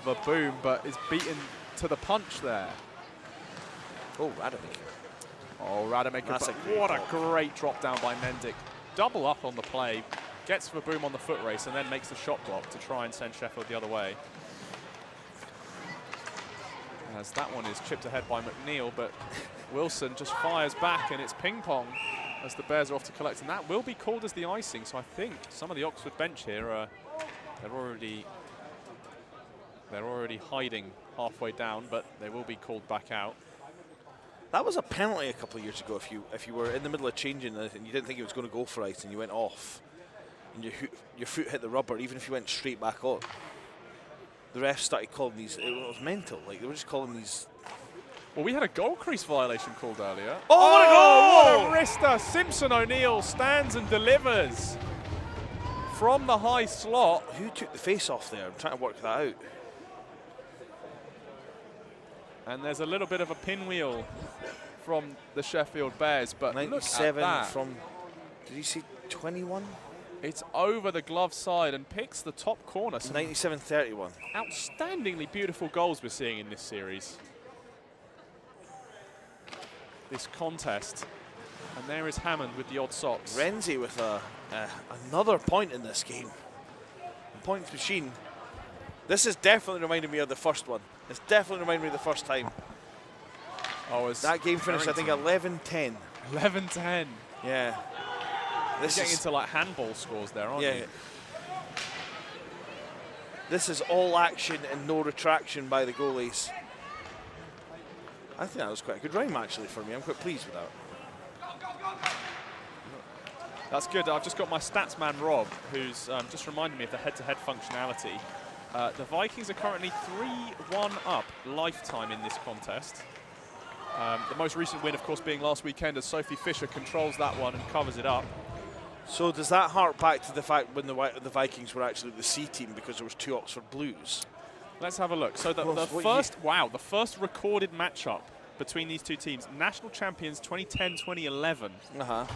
Speaker 2: the boom, but is beaten to the punch there.
Speaker 1: Oh, Rademacher.
Speaker 2: Oh, Rademacher. What a great drop down by Mendick. Double up on the play, gets the boom on the foot race, and then makes the shot block to try and send Sheffield the other way. As that one is chipped ahead by McNeil, but Wilson just fires back, and it's ping pong as the Bears are off to collect, and that will be called as the icing. So I think some of the Oxford bench here they're already hiding halfway down, but they will be called back out.
Speaker 1: That was a penalty a couple of years ago. If you were in the middle of changing and you didn't think it was going to go for ice and you went off, and your foot hit the rubber, even if you went straight back on. The refs started calling these. It was mental. Like they were just calling these.
Speaker 2: Well, we had a goal crease violation called earlier.
Speaker 1: Oh,
Speaker 2: what a wrister! Simpson O'Neill stands and delivers from the high slot.
Speaker 1: Who took the face off there? I'm trying to work that out.
Speaker 2: And there's a little bit of a pinwheel from the Sheffield Bears, but
Speaker 1: 97
Speaker 2: look at that.
Speaker 1: From. Did you see 21?
Speaker 2: It's over the glove side and picks the top corner.
Speaker 1: 97-31.
Speaker 2: Outstandingly beautiful goals we're seeing in this series. This contest. And there is Hammond with the odd socks.
Speaker 1: Renzi with another point in this game. Points machine. This is definitely reminding me of the first one. It's definitely reminding me of the first time.
Speaker 2: Oh,
Speaker 1: that game finished, I think, 11-10.
Speaker 2: 11-10.
Speaker 1: Yeah.
Speaker 2: This is getting into like handball scores there, aren't you?
Speaker 1: This is all action and no retraction by the goalies. I think that was quite a good rhyme actually for me. I'm quite pleased with that.
Speaker 2: That's good. I've just got my stats man Rob, who's just reminded me of the head-to-head functionality. The Vikings are currently 3-1 up lifetime in this contest. The most recent win, of course, being last weekend as Sophie Fisher controls that one and covers it up.
Speaker 1: So does that hark back to the fact when the Vikings were actually the C team because there was 2 Oxford Blues?
Speaker 2: Let's have a look. So the first recorded matchup between these two teams, national champions 2010-2011,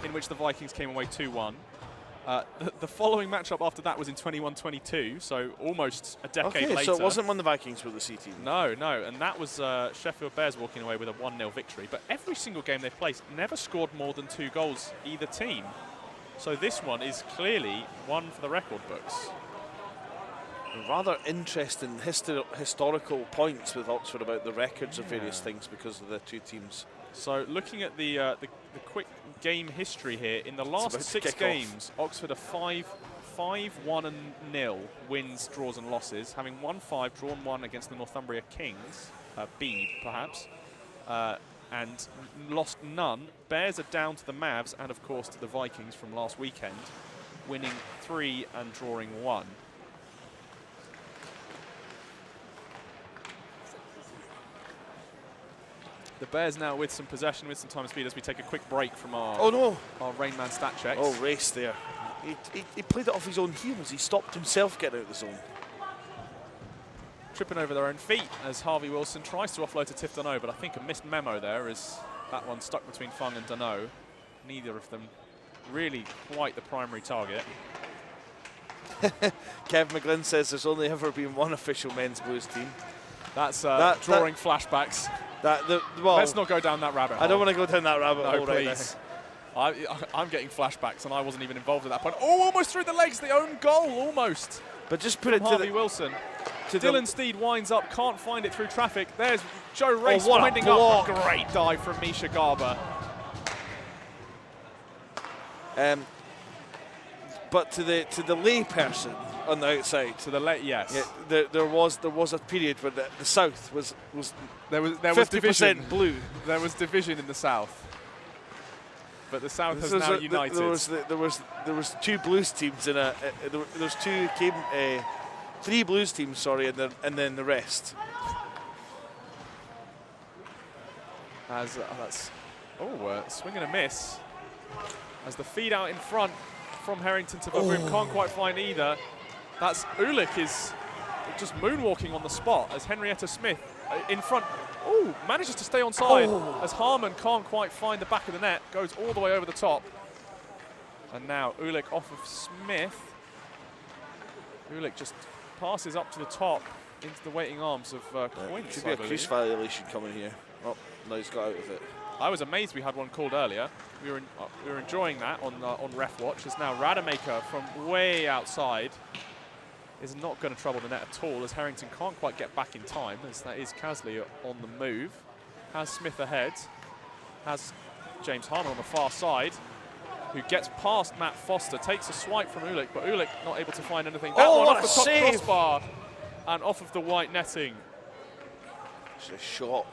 Speaker 2: in which the Vikings came away 2-1. The following matchup after that was in 21-22, so almost a decade later.
Speaker 1: So it wasn't when the Vikings were the C team?
Speaker 2: No, and that was Sheffield Bears walking away with a 1-0 victory. But every single game they've played never scored more than 2 goals either team. So this one is clearly one for the record books.
Speaker 1: Rather interesting historical points with Oxford about the records of various things because of the 2 teams.
Speaker 2: So looking at the quick game history here, in the last 6 games, Oxford are 5-1-0 wins, draws and losses, having won 5, drawn 1 against the Northumbria Kings, Bede perhaps, and lost none. Bears are down to the Mavs and of course to the Vikings from last weekend, winning 3 and drawing 1. The Bears now with some possession, with some time and speed as we take a quick break from our,
Speaker 1: Oh no!
Speaker 2: our Rain Man stat checks.
Speaker 1: Oh, race there. He played it off his own heels. He stopped himself getting out of the zone.
Speaker 2: Tripping over their own feet as Harvey Wilson tries to offload to Tiff Dunno, but I think a missed memo there as that one stuck between Fung and Dunno. Neither of them really quite the primary target.
Speaker 1: Kev McGlynn says there's only ever been one official men's Blues team.
Speaker 2: That's drawing flashbacks.
Speaker 1: Well,
Speaker 2: let's not go down that rabbit hole.
Speaker 1: I don't want to go down that rabbit hole right now.
Speaker 2: Please. I'm getting flashbacks, and I wasn't even involved at that point. Oh, almost through the legs, the own goal, almost.
Speaker 1: But just put it to
Speaker 2: Harvey Wilson. Dylan Steed winds up, can't find it through traffic. There's Joe Race winding up. A great dive from Misha Garber.
Speaker 1: But to the lay person on the outside,
Speaker 2: yes,
Speaker 1: yeah, there was a period where the South was
Speaker 2: there was
Speaker 1: 50%
Speaker 2: division.
Speaker 1: blue.
Speaker 2: There was division in the South, but the South has now united.
Speaker 1: There was two Blues teams in a. There's three Blues teams, sorry, and then the rest.
Speaker 2: As swing and a miss. As the feed out in front from Harrington to Baboon, can't quite find either. That's Ulick is just moonwalking on the spot as Henrietta Smith in front. Oh, manages to stay on side as Harmon can't quite find the back of the net, goes all the way over the top. And now Ulick off of Smith. Ulick just passes up to the top into the waiting arms of Quince.
Speaker 1: Should be a crease violation coming here. Oh, no, he's got out of it.
Speaker 2: I was amazed we had one called earlier. We were enjoying that on ref watch. As now Rademacher from way outside is not going to trouble the net at all, as Harrington can't quite get back in time, as that is Casley on the move. Has Smith ahead, has James Harmon on the far side, who gets past Matt Foster, takes a swipe from Ulick, but Ulick not able to find anything. That one off the top crossbar and off of the white netting.
Speaker 1: It's a shot.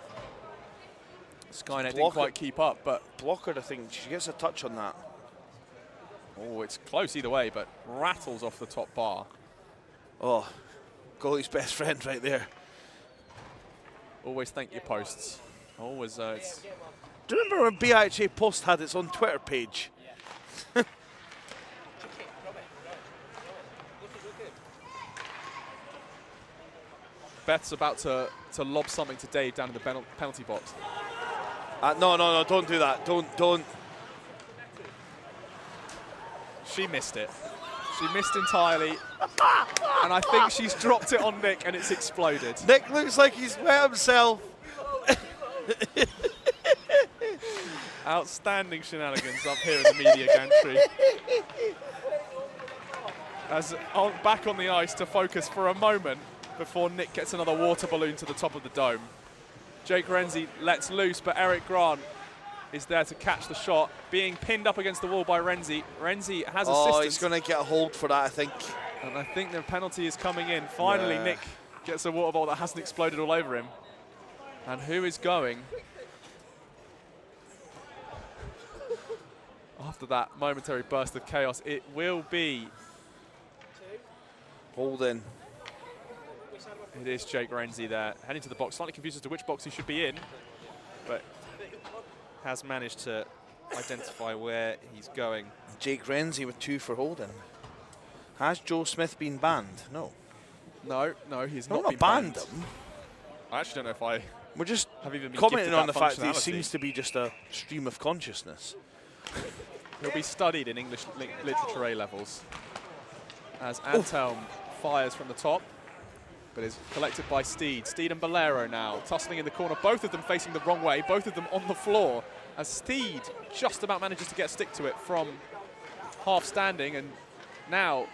Speaker 2: Skynet didn't quite keep up, but
Speaker 1: Blocker, I think she gets a touch on that.
Speaker 2: Oh, it's close either way, but rattles off the top bar.
Speaker 1: Oh, goalie's best friend right there.
Speaker 2: Always thank your posts. Always.
Speaker 1: Do you remember when BUIHA Post had its own Twitter page?
Speaker 2: Beth's about to lob something to Dave down in the penalty box.
Speaker 1: No, don't do that. Don't.
Speaker 2: She missed it. She missed entirely. And I think she's dropped it on Nick and it's exploded.
Speaker 1: Nick looks like he's wet himself.
Speaker 2: Outstanding shenanigans up here in the media gantry. As back on the ice to focus for a moment before Nick gets another water balloon to the top of the dome. Jake Renzi lets loose, but Eric Grant is there to catch the shot, being pinned up against the wall by Renzi. Renzi has assistance.
Speaker 1: Oh, he's going to get a hold for that, I think.
Speaker 2: And I think the penalty is coming in. Finally, Nick gets a water ball that hasn't exploded all over him. And who is going? After that momentary burst of chaos, it will be
Speaker 1: Holden.
Speaker 2: It is Jake Renzi there, heading to the box, slightly confused as to which box he should be in, but has managed to identify where he's going.
Speaker 1: Jake Renzi with 2 for Holden. Has Joe Smith been banned? No.
Speaker 2: No, he's not been
Speaker 1: banned.
Speaker 2: Him. I actually don't know if I
Speaker 1: We're just
Speaker 2: have even been
Speaker 1: commenting on the fact that he
Speaker 2: functionality.
Speaker 1: seems to be just a stream of consciousness.
Speaker 2: He'll be studied in English literature A levels. As Antelm fires from the top, but is collected by Steed. Steed and Bolero now tussling in the corner, both of them facing the wrong way, both of them on the floor, as Steed just about manages to get a stick to it from half standing, and now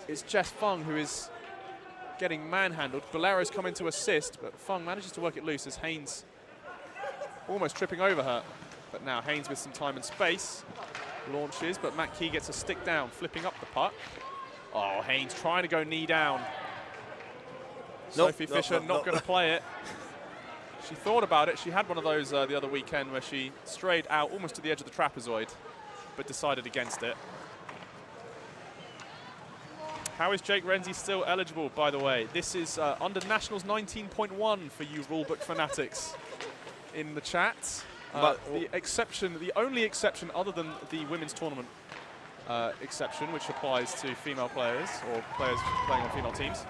Speaker 2: it's Jess Fung who is getting manhandled. Bolero's come in to assist, but Fung manages to work it loose as Haynes almost tripping over her. But now Haynes with some time and space launches, but Matt Key gets a stick down, flipping up the puck. Oh, Haynes trying to go knee down. Sophie Fisher not going to play it. She thought about it. She had one of those the other weekend where she strayed out almost to the edge of the trapezoid, but decided against it. How is Jake Renzi still eligible, by the way? This is under Nationals 19.1 for you rulebook fanatics. in the chat.
Speaker 1: But
Speaker 2: The only exception other than the women's tournament exception, which applies to female players or players playing on female teams.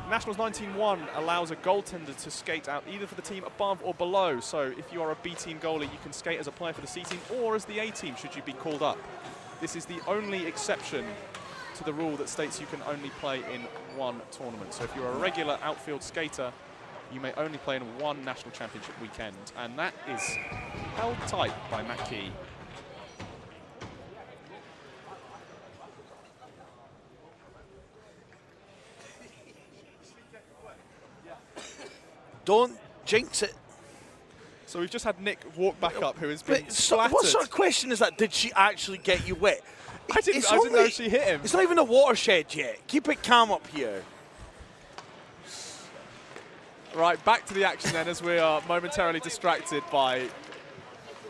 Speaker 2: Nationals 19-1 allows a goaltender to skate out either for the team above or below. So if you are a B team goalie, you can skate as a player for the C team or as the A team should you be called up. This is the only exception to the rule that states you can only play in one tournament. So if you're a regular outfield skater, you may only play in one national championship weekend. And that is held tight by Matt Key.
Speaker 1: Don't jinx it.
Speaker 2: So we've just had Nick walk back up, who has been splattered.
Speaker 1: What sort of question is that? Did she actually get you wet?
Speaker 2: I didn't know she hit him.
Speaker 1: It's not even a watershed yet. Keep it calm up here.
Speaker 2: Right, back to the action then, as we are momentarily distracted by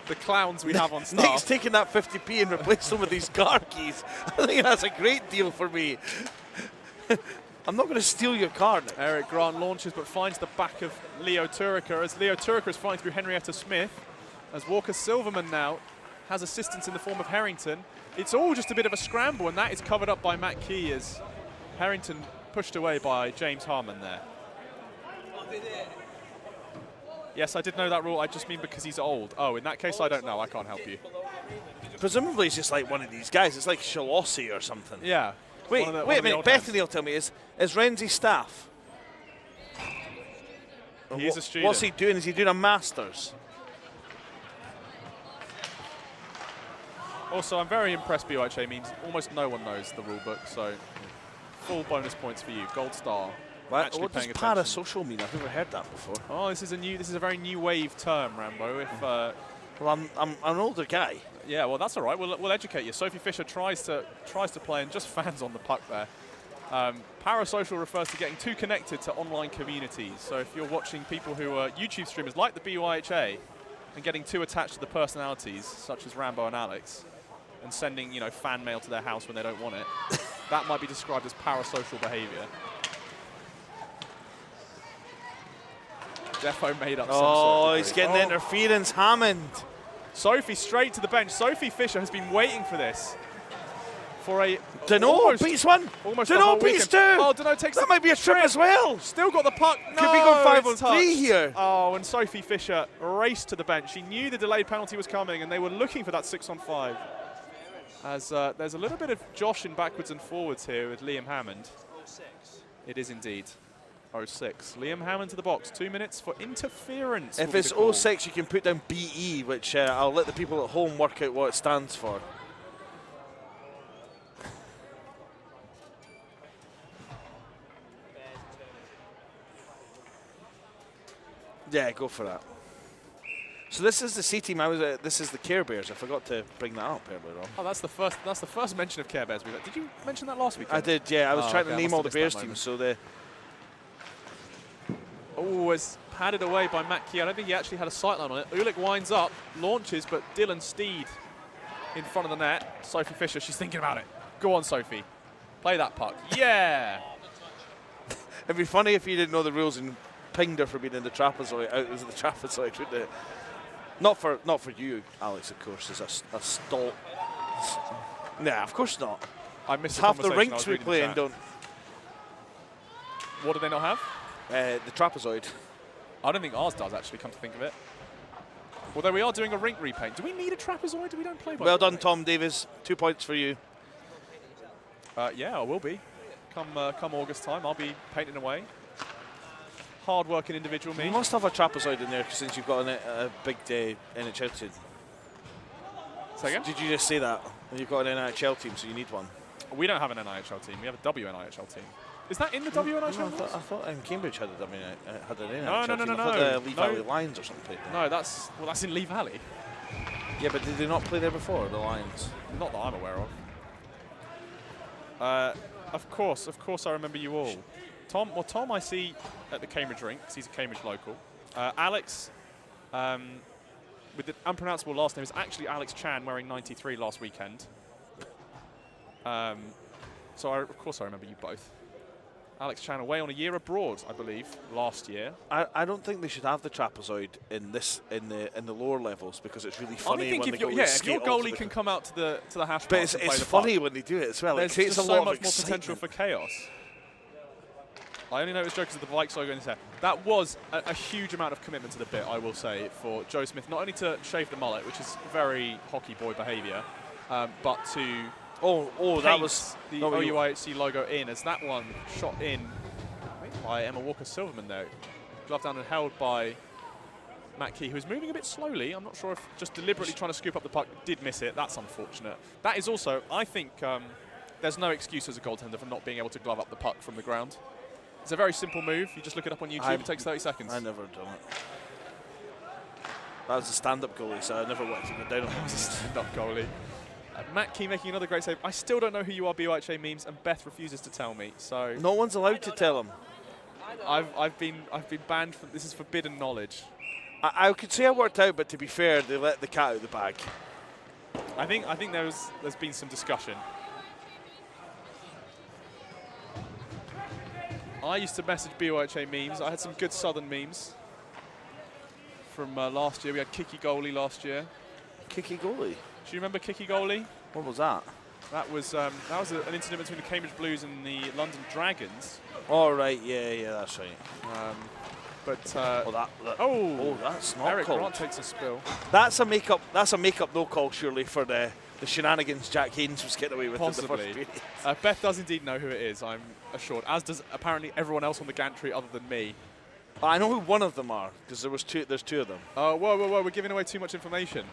Speaker 2: the clowns we have on staff.
Speaker 1: Nick's taking that 50p and replaced them with these car keys. I think that's a great deal for me. I'm not going to steal your car now.
Speaker 2: Eric Grant launches but finds the back of Leo Turica as Leo Turica is flying through Henrietta Smith. As Walker Silverman now has assistance in the form of Harrington. It's all just a bit of a scramble, and that is covered up by Matt Key as Harrington pushed away by James Harmon there. Yes, I did know that rule. I just mean because he's old. Oh, in that case, I don't know. I can't help you.
Speaker 1: Presumably it's just like one of these guys. It's like Shalossi or something.
Speaker 2: Yeah.
Speaker 1: Wait a minute. Bethany will tell me, is Renzi staff?
Speaker 2: He is a student.
Speaker 1: What's he doing? Is he doing a master's?
Speaker 2: Also, I'm very impressed BUIHA means almost no one knows the rule book, so full bonus points for you. Gold star.
Speaker 1: What does parasocial mean? I've never heard that before.
Speaker 2: Oh, this is a very new wave term, Rambo. If
Speaker 1: well, I'm an older guy.
Speaker 2: Yeah, well, that's all right. We'll educate you. Sophie Fisher tries to play and just fans on the puck there. Parasocial refers to getting too connected to online communities. So if you're watching people who are YouTube streamers like the BUIHA and getting too attached to the personalities, such as Rambo and Alex, and sending fan mail to their house when they don't want it, that might be described as parasocial behaviour. Defo made up some sort of
Speaker 1: Oh, he's getting the interference. Hammond.
Speaker 2: Sophie straight to the bench. Sophie Fisher has been waiting for this. For a
Speaker 1: Dunno beats one. Dunno beats two.
Speaker 2: Oh, Dunno takes
Speaker 1: that might be a trip as well.
Speaker 2: Still got the puck. No,
Speaker 1: could be going 5-on-3 here.
Speaker 2: Oh, and Sophie Fisher raced to the bench. She knew the delayed penalty was coming, and they were looking for that 6-on-5. As there's a little bit of joshing backwards and forwards here with Liam Hammond. It is indeed. 06. Liam Hammond to the box. 2 minutes for interference.
Speaker 1: If it's 06, you can put down BE, which I'll let the people at home work out what it stands for. Yeah, go for that. So this is the C team. This is the Care Bears. I forgot to bring that up earlier on.
Speaker 2: Oh, that's the first mention of Care Bears we've had. Did you mention that last week?
Speaker 1: I did. Yeah, I was trying to name all the Bears teams. So the.
Speaker 2: Oh, it's padded away by Matt Key. I don't think he actually had a sightline on it. Ulick winds up, launches, but Dylan Steed in front of the net. Sophie Fisher, she's thinking about it. Go on, Sophie. Play that puck. Yeah!
Speaker 1: It'd be funny if you didn't know the rules and pinged her for being in the trapezoid, out of the trapezoid, wouldn't it? Not for you, Alex, of course, as a stall. Nah, of course not.
Speaker 2: I missed
Speaker 1: half the rinks we play and don't.
Speaker 2: What do they not have?
Speaker 1: The trapezoid.
Speaker 2: I don't think ours does, actually, come to think of it. Although we are doing a rink repaint. Do we need a trapezoid? We don't play by.
Speaker 1: Well done, Tom Davies. 2 points for you.
Speaker 2: Yeah, I will be. Come August time, I'll be painting away. Hard-working individual me.
Speaker 1: You must have a trapezoid in there since you've got a big day NHL team.
Speaker 2: Say again?
Speaker 1: Did you just say that? You've got an NHL team, so you need one.
Speaker 2: We don't have an NIHL team. We have a WNIHL team. Is that in the WNIHL?
Speaker 1: No, I thought Cambridge had an NHL team.
Speaker 2: No.
Speaker 1: I thought Lee Valley Lions or something.
Speaker 2: No, that's in Lee Valley.
Speaker 1: Yeah, but did they not play there before, the Lions?
Speaker 2: Not that I'm aware of. Of course I remember you all. Tom I see at the Cambridge rink, because he's a Cambridge local. Alex, with the unpronounceable last name, is actually Alex Chan, wearing 93 last weekend. So of course I remember you both. Alex Chan away on a year abroad, I believe, last year.
Speaker 1: I don't think they should have the trapezoid in the lower levels because it's really funny
Speaker 2: think
Speaker 1: when
Speaker 2: if
Speaker 1: they
Speaker 2: your,
Speaker 1: go
Speaker 2: if your goalie can come out to the hash
Speaker 1: But
Speaker 2: marks and
Speaker 1: it's
Speaker 2: play the
Speaker 1: funny
Speaker 2: puck,
Speaker 1: when they do it as well.
Speaker 2: there's
Speaker 1: It creates
Speaker 2: just
Speaker 1: a lot
Speaker 2: so
Speaker 1: of
Speaker 2: much more potential for chaos. I only know it was because of the Vikes logo in his hair. That was a huge amount of commitment to the bit, I will say, for Joe Smith, not only to shave the mullet, which is very hockey boy behaviour, but to
Speaker 1: that was
Speaker 2: the OUIHC logo in, as that one shot in by Emma Walker-Silverman there. Glove down and held by Matt Key, who was moving a bit slowly. I'm not sure if just deliberately trying to scoop up the puck, did miss it. That's unfortunate. That is also, I think, there's no excuse as a goaltender for not being able to glove up the puck from the ground. It's a very simple move. You just look it up on YouTube. It takes 30 seconds.
Speaker 1: I never done it. That was a stand-up goalie, so I never wanted to go down on him.
Speaker 2: Stand-up goalie. Matt Key making another great save. I still don't know who you are, BUIHA memes, and Beth refuses to tell me. So
Speaker 1: no one's allowed to tell him.
Speaker 2: I've been banned from. This is forbidden knowledge.
Speaker 1: I could say I worked out, but to be fair, they let the cat out of the bag.
Speaker 2: I think there's been some discussion. I used to message BUIHA memes. I had some good Southern memes from last year. We had Kiki Goalie last year.
Speaker 1: Kiki Goalie?
Speaker 2: Do you remember Kiki Goalie?
Speaker 1: What was that?
Speaker 2: That was an incident between the Cambridge Blues and the London Dragons.
Speaker 1: Oh, right, yeah, that's right.
Speaker 2: That's
Speaker 1: not
Speaker 2: Eric
Speaker 1: called.
Speaker 2: Grant takes a spill.
Speaker 1: That's a makeup no call, surely, for the shenanigans Jack Haynes was getting away with
Speaker 2: Possibly.
Speaker 1: in the first period.
Speaker 2: Beth does indeed know who it is, I'm assured, as does apparently everyone else on the gantry other than me.
Speaker 1: I know who one of them are, because there's two of them.
Speaker 2: Oh, whoa, we're giving away too much information.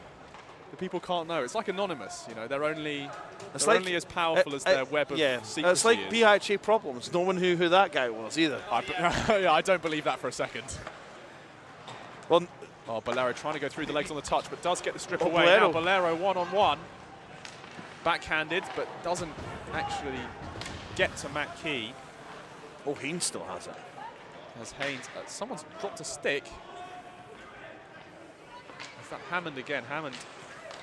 Speaker 2: The people can't know. It's like Anonymous, you know, they're only as powerful as their web of secrecy
Speaker 1: it's like
Speaker 2: is.
Speaker 1: BUIHA problems. No one knew who that guy was either.
Speaker 2: I don't believe that for a second.
Speaker 1: Well,
Speaker 2: Bolero trying to go through the legs on the touch, but does get the strip away. Now Bolero one-on-one. Backhanded, but doesn't actually get to Matt Key.
Speaker 1: Oh, Haynes still has it.
Speaker 2: As Haynes, someone's dropped a stick. Is that Hammond again? Hammond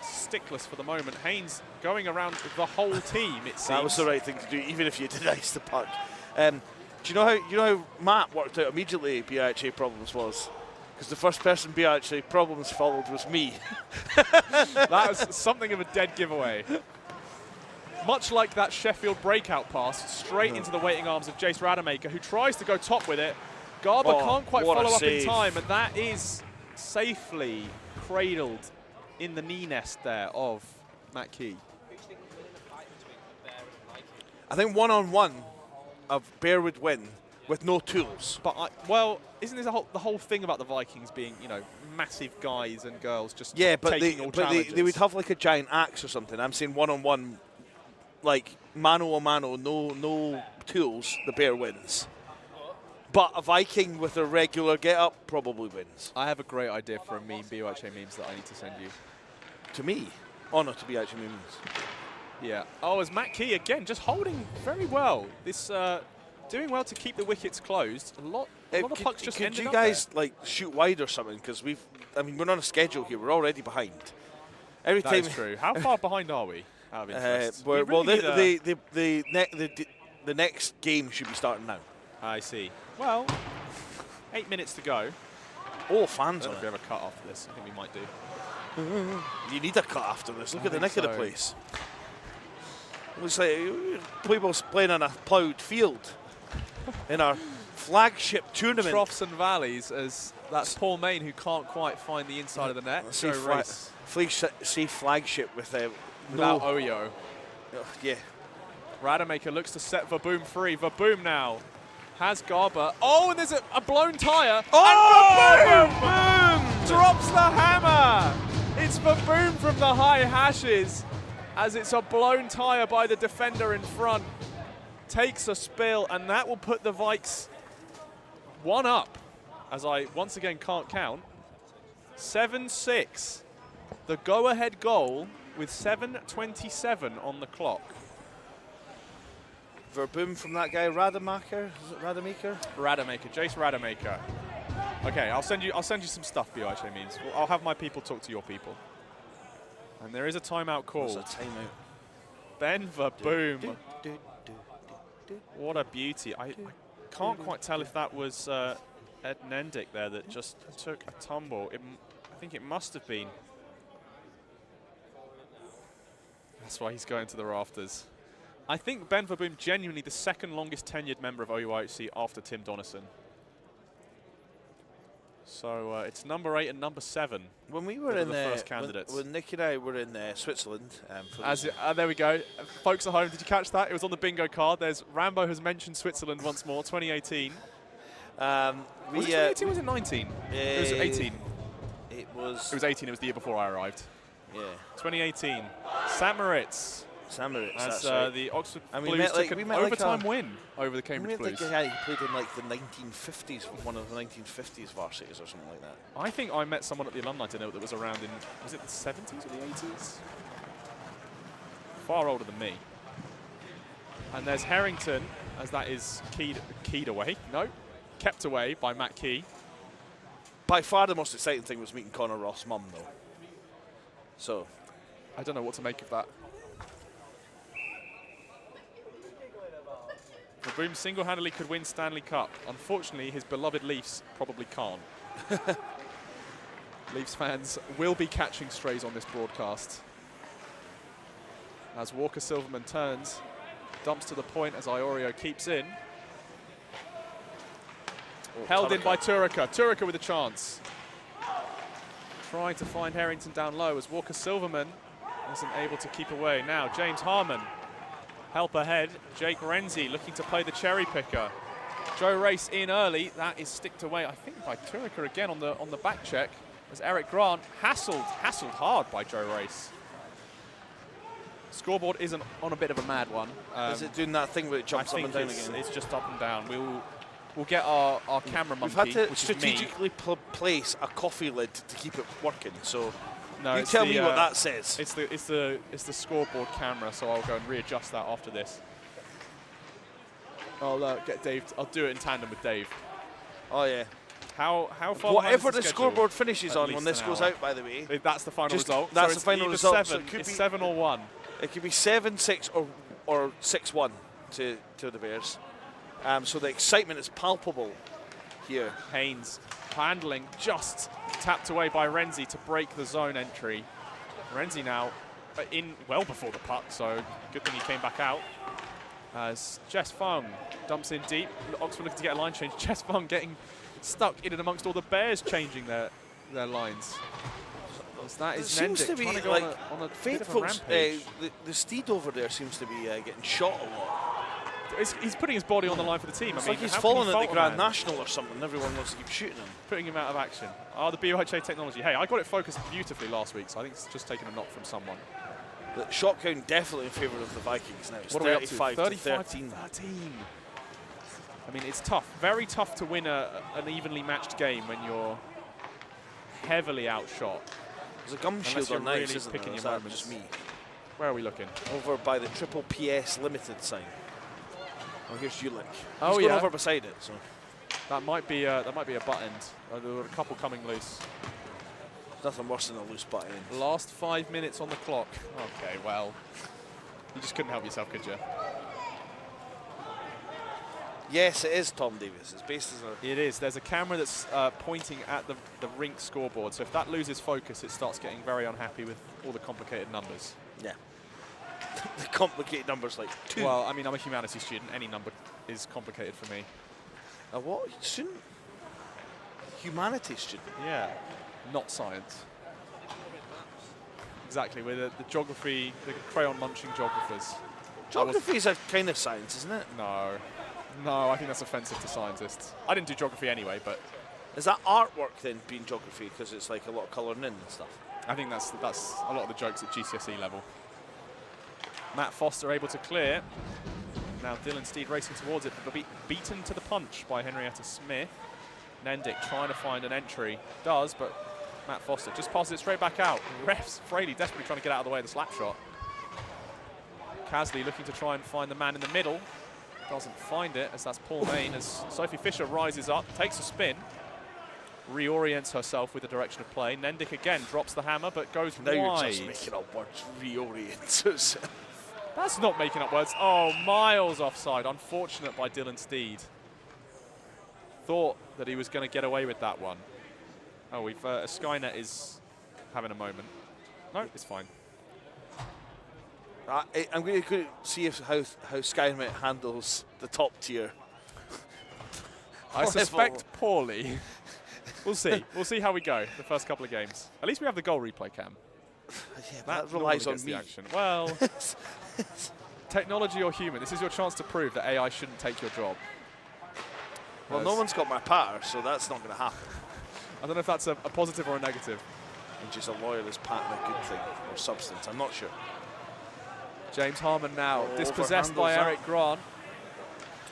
Speaker 2: stickless for the moment. Haynes going around the whole team, it seems.
Speaker 1: That was the right thing to do, even if you did ice the puck. Do you know how Matt worked out immediately BUIHA problems was? Because the first person BUIHA problems followed was me.
Speaker 2: That was something of a dead giveaway. Much like that Sheffield breakout pass, straight into the waiting arms of Jace Rademacher, who tries to go top with it. Garber can't quite follow up in time, and that is safely cradled in the knee nest there of Matt Key.
Speaker 1: I think one-on-one of Bear would win with no tools.
Speaker 2: But isn't this the whole thing about the Vikings being, you know, massive guys and girls just taking all challenges?
Speaker 1: They would have like a giant axe or something. I'm saying one-on-one, like mano a mano, no tools. The Bear wins. But a Viking with a regular get-up probably wins.
Speaker 2: I have a great idea for a meme, BUIHA memes, that I need to send you.
Speaker 1: To me? Oh, no, to BUIHA memes.
Speaker 2: Yeah. Oh, as Matt Key again, just holding very well. This doing well to keep the wickets closed. A lot of pucks just ended up there. Could you guys
Speaker 1: like shoot wide or something? Because we're on a schedule here. We're already behind.
Speaker 2: That is true. How far behind are we? Out of interest.
Speaker 1: The next game should be starting now.
Speaker 2: I see. Well, 8 minutes to go.
Speaker 1: Oh, fans
Speaker 2: I don't
Speaker 1: on
Speaker 2: know if we have a cut after this. I think we might do.
Speaker 1: You need a cut after this. Look at the neck of the place. It looks like people playing on a ploughed field in our flagship tournament.
Speaker 2: Troughs and valleys, as that's Paul Main who can't quite find the inside of the net.
Speaker 1: See flagship with
Speaker 2: without Oyo.
Speaker 1: Yeah.
Speaker 2: Rademacher looks to set Verboom free. Verboom now has Garber. Oh, and there's a blown tyre.
Speaker 1: Oh!
Speaker 2: And Verboom drops the hammer. It's Verboom from the high hashes, as it's a blown tyre by the defender in front. Takes a spill, and that will put the Vikes one up, as I once again can't count. 7-6. The go-ahead goal with 7:27 on the clock.
Speaker 1: Verboom from that guy Rademacher. Is it Rademacher?
Speaker 2: Rademacher, Jace Rademacher. Okay, I'll send you some stuff, BUIHA means. I'll have my people talk to your people. And there is a timeout called.
Speaker 1: What's a timeout?
Speaker 2: Ben Verboom. What a beauty. can't quite tell if that was Ed Nendick there that just took a tumble. I think it must have been. That's why he's going to the rafters. I think Ben Verboom genuinely the second longest tenured member of OUIHC after Tim Donison. So it's number 8 and number 7.
Speaker 1: When we were
Speaker 2: in
Speaker 1: the
Speaker 2: first candidates.
Speaker 1: when Nick and I were in Switzerland.
Speaker 2: There we go. Folks at home, did you catch that? It was on the bingo card. There's Rambo has mentioned Switzerland once more, 2018. Was it 2018 or was it 19? It was 18.
Speaker 1: It was
Speaker 2: 18. It was the year before I arrived.
Speaker 1: Yeah.
Speaker 2: 2018. St. Moritz.
Speaker 1: St. Moritz,
Speaker 2: as
Speaker 1: that's right.
Speaker 2: The Oxford
Speaker 1: And we
Speaker 2: Blues
Speaker 1: met, like,
Speaker 2: took
Speaker 1: we
Speaker 2: an
Speaker 1: met, like,
Speaker 2: overtime win over the
Speaker 1: We
Speaker 2: Cambridge
Speaker 1: had like
Speaker 2: Blues.
Speaker 1: a guy who played in like the 1950s, one of the 1950s varsities or something like that.
Speaker 2: I think I met someone at the alumni dinner that was around in, was it the 70s or the 80s? Far older than me. And there's Harrington, as that is keyed away. No, kept away by Matt Key.
Speaker 1: By far the most exciting thing was meeting Conor Ross' mum, though. So,
Speaker 2: I don't know what to make of that. The Boom single-handedly could win Stanley Cup. Unfortunately, his beloved Leafs probably can't. Leafs fans will be catching strays on this broadcast. As Walker Silverman turns, dumps to the point as Iorio keeps in. Held in by Turika. Turika with a chance. Trying to find Harrington down low as Walker Silverman isn't able to keep away. Now James Harmon, help ahead. Jake Renzi looking to play the cherry picker. Joe Race in early. That is sticked away, I think, by Turika again on the back check. As Eric Grant hassled hard by Joe Race. Scoreboard isn't on a bit of a mad one.
Speaker 1: is it doing that thing where it jumps up and down again?
Speaker 2: It's just up and down. We'll get our camera monkey,
Speaker 1: We've had to
Speaker 2: which
Speaker 1: strategically place a coffee lid to keep it working. So
Speaker 2: no,
Speaker 1: you tell me what that says.
Speaker 2: It's the scoreboard camera, so I'll go and readjust that after this. I'll get Dave. I'll do it in tandem with Dave.
Speaker 1: Oh yeah.
Speaker 2: How far?
Speaker 1: Whatever
Speaker 2: the
Speaker 1: scoreboard finishes on when this goes
Speaker 2: hour.
Speaker 1: out, by the way.
Speaker 2: That's the final result.
Speaker 1: That's
Speaker 2: so
Speaker 1: the final
Speaker 2: either
Speaker 1: result.
Speaker 2: 7,
Speaker 1: So it could
Speaker 2: it's
Speaker 1: be
Speaker 2: 7 or 1.
Speaker 1: It could be 7-6 or 6-1 to the Bears. So the excitement is palpable here.
Speaker 2: Haynes handling just tapped away by Renzi to break the zone entry. Renzi now in well before the puck, so good thing he came back out. As Jess Fung dumps in deep. Oxford looking to get a line change. Jess Fung getting stuck in and amongst all the Bears changing their lines. As that is
Speaker 1: seems
Speaker 2: Nendick
Speaker 1: to be
Speaker 2: trying to go
Speaker 1: like
Speaker 2: on a bit
Speaker 1: Faith
Speaker 2: of a
Speaker 1: folks.
Speaker 2: rampage.
Speaker 1: The Steed over there seems to be getting shot a lot.
Speaker 2: He's putting his body on the line for the team.
Speaker 1: It's
Speaker 2: I mean,
Speaker 1: like he's
Speaker 2: how can you
Speaker 1: fallen at
Speaker 2: fault
Speaker 1: the
Speaker 2: a
Speaker 1: Grand
Speaker 2: man?
Speaker 1: National or something. Everyone wants to keep shooting him.
Speaker 2: Putting him out of action. The BUIHA technology. Hey, I got it focused beautifully last week, so I think it's just taken a knock from someone.
Speaker 1: The shot count definitely in favour of the Vikings now. It's
Speaker 2: What are we up to?
Speaker 1: 35 to 13.
Speaker 2: I mean, it's tough. Very tough to win an evenly matched game when you're heavily outshot.
Speaker 1: There's a gum
Speaker 2: Unless
Speaker 1: shield
Speaker 2: you're
Speaker 1: on nice,
Speaker 2: really
Speaker 1: isn't there?
Speaker 2: picking
Speaker 1: Is
Speaker 2: your
Speaker 1: that
Speaker 2: moments.
Speaker 1: just me?
Speaker 2: Where are we looking?
Speaker 1: Over by the triple PS limited sign. Oh, here's Ulick.
Speaker 2: Oh,
Speaker 1: He's going
Speaker 2: yeah.
Speaker 1: over beside it. So
Speaker 2: That might be a butt end. There were a couple coming loose.
Speaker 1: there's nothing worse than a loose butt end.
Speaker 2: Last 5 minutes on the clock. Okay, well, you just couldn't help yourself, could you?
Speaker 1: Yes, it is Tom Davis. It's based as a...
Speaker 2: It is. There's a camera that's pointing at the rink scoreboard. So if that loses focus, it starts getting very unhappy with all the complicated numbers.
Speaker 1: Yeah. The complicated numbers like 2.
Speaker 2: Well, I mean, I'm a humanities student. Any number is complicated for me.
Speaker 1: A what? Student? Humanities student?
Speaker 2: Yeah, not science. Exactly, we're the geography, the crayon munching geographers.
Speaker 1: Geography is a kind of science, isn't it?
Speaker 2: No, I think that's offensive to scientists. I didn't do geography anyway, but
Speaker 1: Is that artwork then being geography because it's like a lot of colouring in and stuff?
Speaker 2: I think that's a lot of the jokes at GCSE level. Matt Foster able to clear. Now Dylan Steed racing towards it, but beaten to the punch by Henrietta Smith. Nendick trying to find an entry. Does, but Matt Foster just passes it straight back out. Refs Fraley desperately trying to get out of the way of the slap shot. Casley looking to try and find the man in the middle. Doesn't find it, as that's Paul Main, as Sophie Fisher rises up, takes a spin, reorients herself with the direction of play. Nendick again drops the hammer, but goes
Speaker 1: Now
Speaker 2: wide.
Speaker 1: you're just making up words. Reorients herself.
Speaker 2: That's not making up words. Oh, miles offside. Unfortunate by Dylan Steed. thought that he was going to get away with that one. Oh, we've Skynet is having a moment. No, it's fine.
Speaker 1: I'm going to see how Skynet handles the top tier.
Speaker 2: I suspect poorly. We'll see. We'll see how we go the first couple of games. At least we have the goal replay cam.
Speaker 1: Yeah, that relies on
Speaker 2: the
Speaker 1: me.
Speaker 2: action. Well, technology or human, this is your chance to prove that AI shouldn't take your job.
Speaker 1: Well, no one's got my patter, so that's not going to happen.
Speaker 2: I don't know if that's a positive or a negative.
Speaker 1: And just a loyalist pattern a good thing or substance, I'm not sure.
Speaker 2: James Harmon now dispossessed by Eric Grant.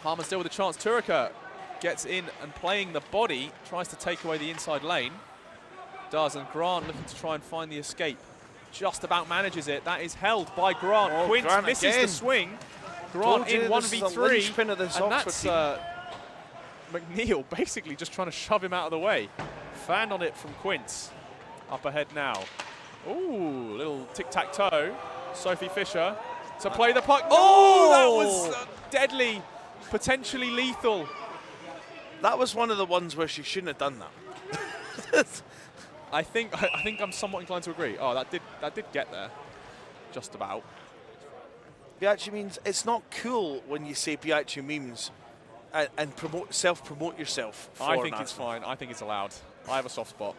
Speaker 2: Harmon still with a chance. Turika gets in and playing the body, tries to take away the inside lane. Does, and Grant looking to try and find the escape. Just about manages it. That is held by Grant.
Speaker 1: Oh,
Speaker 2: Quint
Speaker 1: Grant
Speaker 2: misses
Speaker 1: again.
Speaker 2: the swing. Grant in 1v3. And that's McNeil basically just trying to shove him out of the way. Fanned on it from Quint. Up ahead now. Ooh, little tic-tac-toe. Sophie Fisher to play the puck. Oh, that was deadly, potentially lethal.
Speaker 1: That was one of the ones where she shouldn't have done that.
Speaker 2: I think I'm somewhat inclined to agree. Oh, that did get there, just about.
Speaker 1: BUIHA means it's not cool when you say BUIHA memes and self-promote yourself.
Speaker 2: I think it's fine. I think it's allowed. I have a soft spot.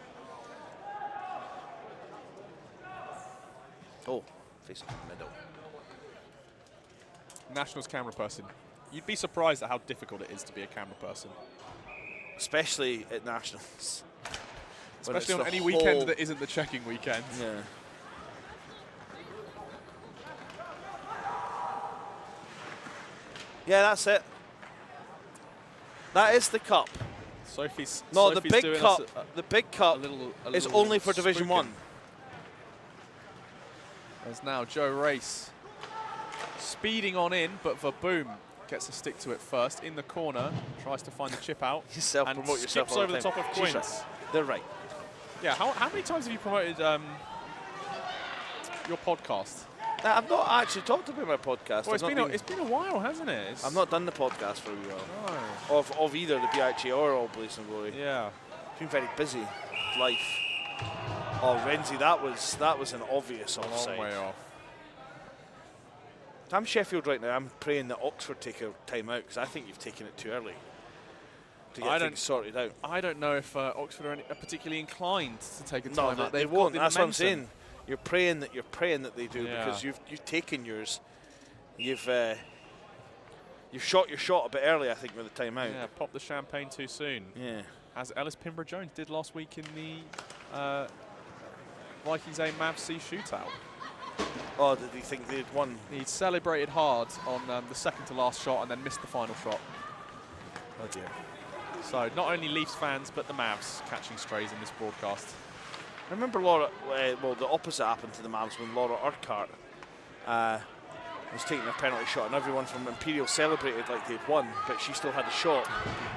Speaker 1: Oh, facing the middle.
Speaker 2: Nationals camera person. You'd be surprised at how difficult it is to be a camera person.
Speaker 1: Especially at Nationals.
Speaker 2: Especially on any weekend that isn't the checking weekend.
Speaker 1: Yeah. Yeah, that's it. That is the cup.
Speaker 2: Sophie's
Speaker 1: the big cup. The big cup is only for Division 1.
Speaker 2: There's now Joe Race speeding on in, but Verboom gets a stick to it first in the corner, tries to find the chip out,
Speaker 1: You self-promote
Speaker 2: and
Speaker 1: yourself
Speaker 2: skips
Speaker 1: all
Speaker 2: over the top of
Speaker 1: She's
Speaker 2: Quint.
Speaker 1: right. They're right.
Speaker 2: Yeah, how many times have you promoted your podcast?
Speaker 1: Now, I've not actually talked about my podcast.
Speaker 2: Well, it's been a while, hasn't it?
Speaker 1: I've not done the podcast for a while.
Speaker 2: No.
Speaker 1: Of either the BUIHA or All Blaze and Glory.
Speaker 2: Yeah.
Speaker 1: It's been very busy. Life. Oh, Renzi, that was an obvious
Speaker 2: A
Speaker 1: offside.
Speaker 2: long way off.
Speaker 1: I'm Sheffield right now. I'm praying that Oxford take a time out because I think you've taken it too early to get things sorted out.
Speaker 2: I don't know if Oxford are particularly inclined to take a
Speaker 1: No,
Speaker 2: time out.
Speaker 1: they
Speaker 2: They've
Speaker 1: won't.
Speaker 2: got the
Speaker 1: That's what I'm
Speaker 2: momentum.
Speaker 1: saying. You're praying that they do because you've taken yours. You've shot your shot a bit early, I think, with the time out.
Speaker 2: Yeah, pop the champagne too soon.
Speaker 1: Yeah.
Speaker 2: As Ellis Pimbrough-Jones did last week in the Vikings A Mavs C shootout.
Speaker 1: Oh, did he think they'd won?
Speaker 2: He celebrated hard on the second to last shot and then missed the final shot.
Speaker 1: Oh dear.
Speaker 2: So not only Leafs fans, but the Mavs catching strays in this broadcast.
Speaker 1: I remember Laura, well, the opposite happened to the Mavs when Laura Urquhart was taking a penalty shot and everyone from Imperial celebrated like they'd won, but she still had a shot.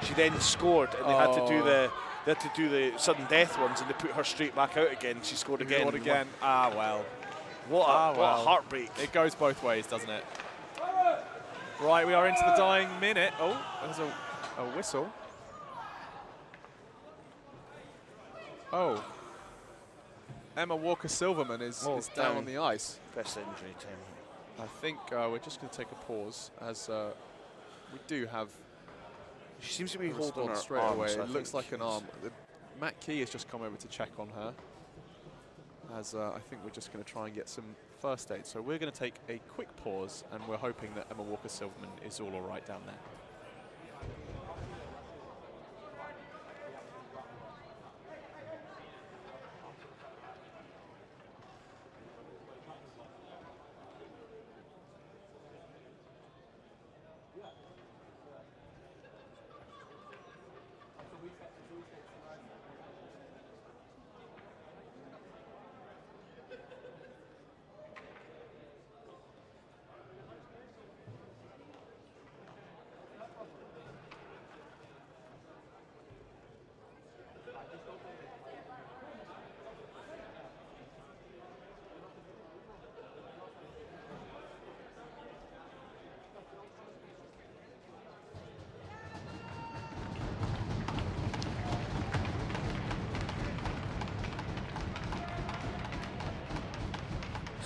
Speaker 1: She then scored and they had to do the sudden death ones and they put her straight back out again. She scored again.
Speaker 2: Scored again. Ah, well.
Speaker 1: What a heartbreak.
Speaker 2: It goes both ways, doesn't it? Right, we are into the dying minute. Oh, there's a whistle. Oh. Emma Walker-Silverman is down on the ice.
Speaker 1: Best injury time.
Speaker 2: I think we're just going to take a pause as we do have.
Speaker 1: She seems to be
Speaker 2: a
Speaker 1: holding her
Speaker 2: straight
Speaker 1: arm,
Speaker 2: away.
Speaker 1: so
Speaker 2: It looks like an arm. Matt Key has just come over to check on her. As I think we're just going to try and get some first aid. So we're going to take a quick pause, and we're hoping that Emma Walker-Silverman is all right down there.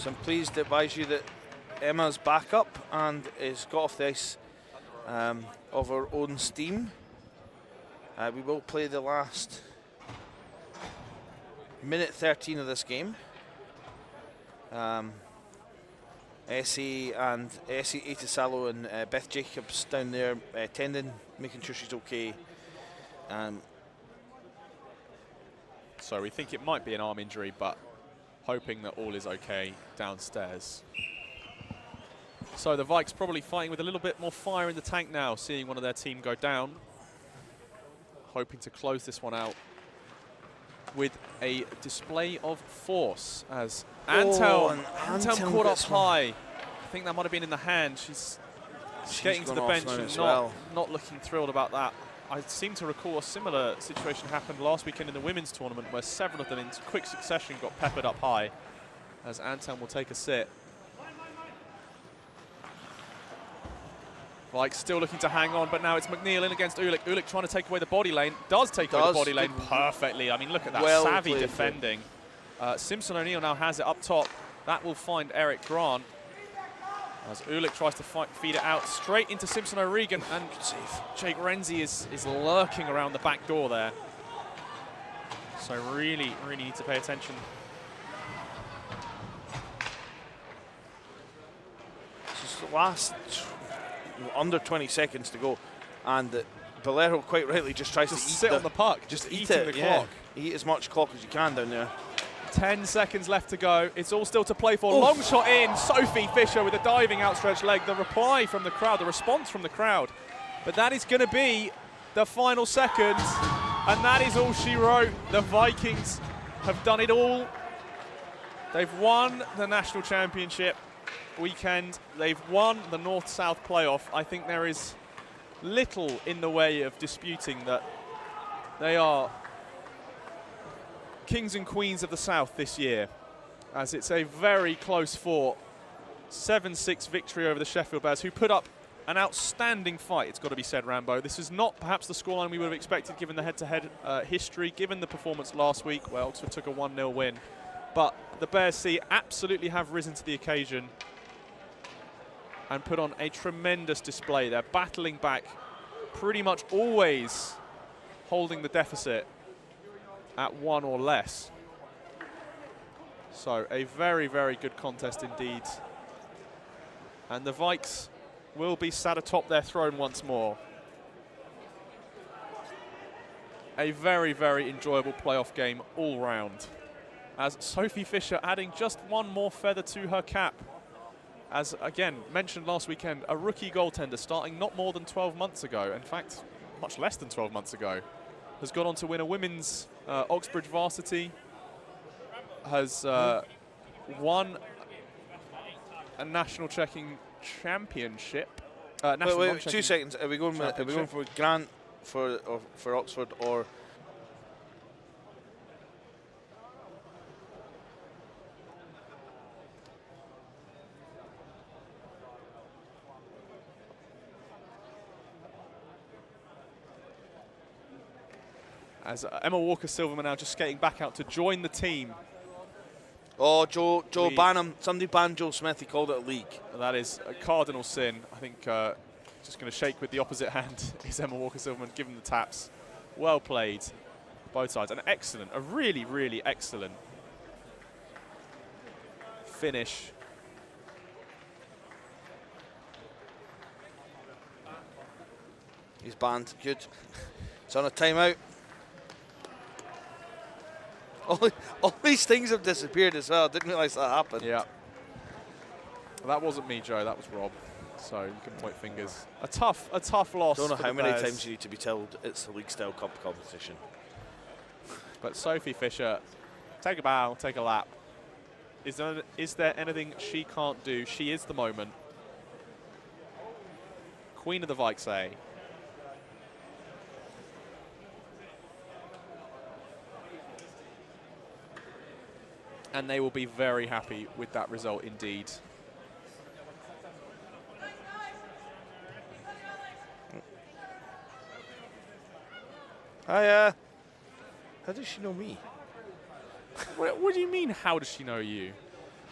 Speaker 1: So I'm pleased to advise you that Emma's back up and is got off the ice of her own steam. We will play the last minute 13 of this game. Essie Itisalo and Beth Jacobs down there tending, making sure she's okay.
Speaker 2: So we think it might be an arm injury, but hoping that all is okay downstairs. So the Vikes probably fighting with a little bit more fire in the tank now, seeing one of their team go down. Hoping to close this one out with a display of force as Antelm caught up high. I think that might have been in the hand. She's skating to the bench and not looking thrilled about that. I seem to recall a similar situation happened last weekend in the women's tournament where several of them in quick succession got peppered up high, as Antelm will take a sit. Vikes still looking to hang on, but now it's McNeil in against Ulick. Ulick trying to take away the body lane. Does take away the body lane perfectly. I mean, look at that savvy defending. Simpson O'Neill now has it up top. That will find Eric Grant. As Ulick tries to feed it out straight into Simpson O'Regan, and Jake Renzi is lurking around the back door there. So really need to pay attention.
Speaker 1: This is the last under 20 seconds to go, and Bolero quite rightly just tries to
Speaker 2: sit on the puck,
Speaker 1: just
Speaker 2: eat
Speaker 1: it,
Speaker 2: the clock.
Speaker 1: Eat as much clock as you can down there.
Speaker 2: 10 seconds left to go. It's all still to play for. Long shot in. Sophie Fisher with a diving outstretched leg. The reply from the crowd, the response from the crowd. But that is going to be the final seconds, and that is all she wrote. The Vikings have done it all. They've won the national championship weekend. They've won the North-South playoff. I think there is little in the way of disputing that they are kings and queens of the South this year, as it's a very close fought 7-6 victory over the Sheffield Bears, who put up an outstanding fight, it's got to be said, Rambo. This is not perhaps the scoreline we would have expected given the head-to-head history, given the performance last week where Oxford took a 1-0 win. But the Bears C absolutely have risen to the occasion and put on a tremendous display. They're battling back, pretty much always holding the deficit at 1 or less. So a very good contest indeed. And the Vikes will be sat atop their throne once more. A very enjoyable playoff game all round, as Sophie Fisher adding just one more feather to her cap. As again mentioned last weekend, a rookie goaltender starting not more than 12 months ago, in fact much less than 12 months ago, has gone on to win a women's Oxbridge varsity, has won a national checking championship.
Speaker 1: Wait, 2 seconds. Are we going for Grant for Oxford or?
Speaker 2: As Emma Walker-Silverman now just skating back out to join the team.
Speaker 1: Oh, Joe Banham. Somebody banned Joel Smith. He called it a league.
Speaker 2: That is a cardinal sin. I think just going to shake with the opposite hand is Emma Walker-Silverman, giving the taps. Well played, both sides. An excellent, a really excellent finish.
Speaker 1: He's banned. Good. It's on a timeout. All these things have disappeared as well. Didn't realise that happened.
Speaker 2: Yeah. That wasn't me, Joe. That was Rob. So you can point fingers. A tough loss.
Speaker 1: Don't know how many
Speaker 2: Bears.
Speaker 1: times you need to be told it's a league-style cup competition.
Speaker 2: But Sophie Fisher, take a bow, take a lap. Is there anything she can't do? She is the moment. Queen of the Vikes, eh? And they will be very happy with that result indeed.
Speaker 1: Hiya. How does she know me?
Speaker 2: What do you mean, how does she know you?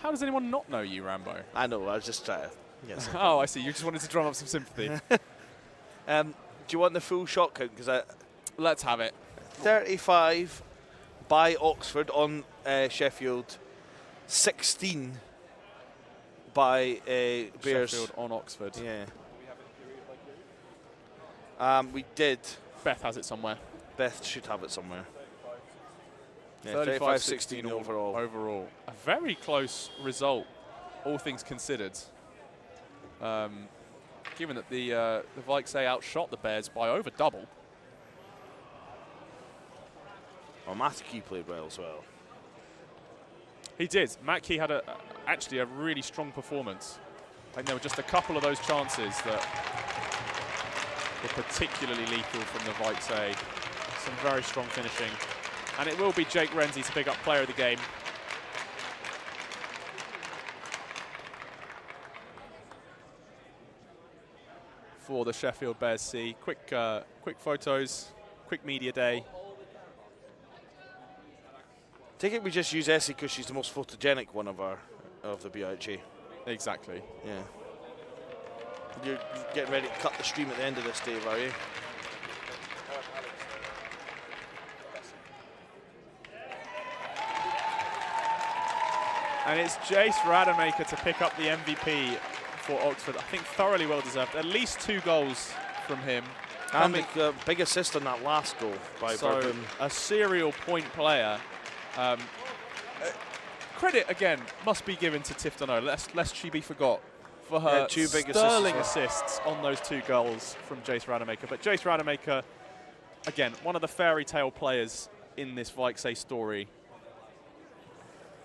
Speaker 2: How does anyone not know you, Rambo?
Speaker 1: I know, I was just trying to. Yes.
Speaker 2: Oh, I see. You just wanted to drum up some sympathy.
Speaker 1: Do you want the full shot count? Because
Speaker 2: Let's have it.
Speaker 1: 35 by Oxford on Sheffield, 16 by Bears.
Speaker 2: Sheffield on Oxford.
Speaker 1: Yeah. We did.
Speaker 2: Beth has it somewhere.
Speaker 1: Beth should have it somewhere. Yeah,
Speaker 2: 35-16
Speaker 1: overall.
Speaker 2: Overall. A very close result, all things considered. Given that the Vikes outshot the Bears by over double.
Speaker 1: Oh, Matthew played well as well.
Speaker 2: He did. Matt Key had actually a really strong performance. And there were just a couple of those chances that were particularly lethal from the Vikes. Some very strong finishing. And it will be Jake Renzi to pick up player of the game. For the Sheffield Bears C. Quick photos, quick media day.
Speaker 1: Take it we just use Essie because she's the most photogenic one of the BUIHA.
Speaker 2: Exactly.
Speaker 1: Yeah. You're getting ready to cut the stream at the end of this, Dave, are you?
Speaker 2: And it's Jace Rademacher to pick up the MVP for Oxford. I think thoroughly well deserved. At least 2 goals from him.
Speaker 1: And a big assist on that last goal by Bourbon.
Speaker 2: A serial point player. Credit, again, must be given to Tiftono, lest she be forgot, for her
Speaker 1: 2 big
Speaker 2: sterling assists on those 2 goals from Jace Rademacher. But Jace Rademacher, again, one of the fairy tale players in this Vikes story.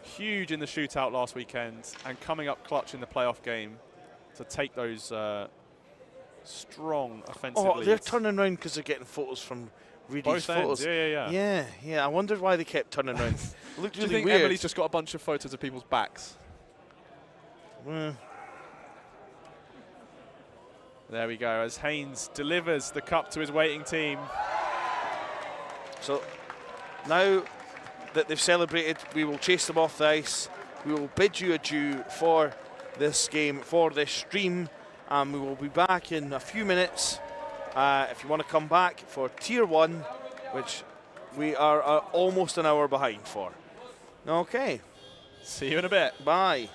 Speaker 2: Huge in the shootout last weekend and coming up clutch in the playoff game to take those strong offensive leads.
Speaker 1: They're turning around because they're getting photos from Reedy's photos. Yeah. I wondered why they kept turning around. Looked
Speaker 2: Do you
Speaker 1: really
Speaker 2: think
Speaker 1: weird.
Speaker 2: Emily's just got a bunch of photos of people's backs? There we go, as Haynes delivers the cup to his waiting team.
Speaker 1: So now that they've celebrated, we will chase them off the ice. We will bid you adieu for this game, for this stream. We will be back in a few minutes. If you want to come back for Tier 1, which we are almost an hour behind for. Okay.
Speaker 2: See you in a bit.
Speaker 1: Bye.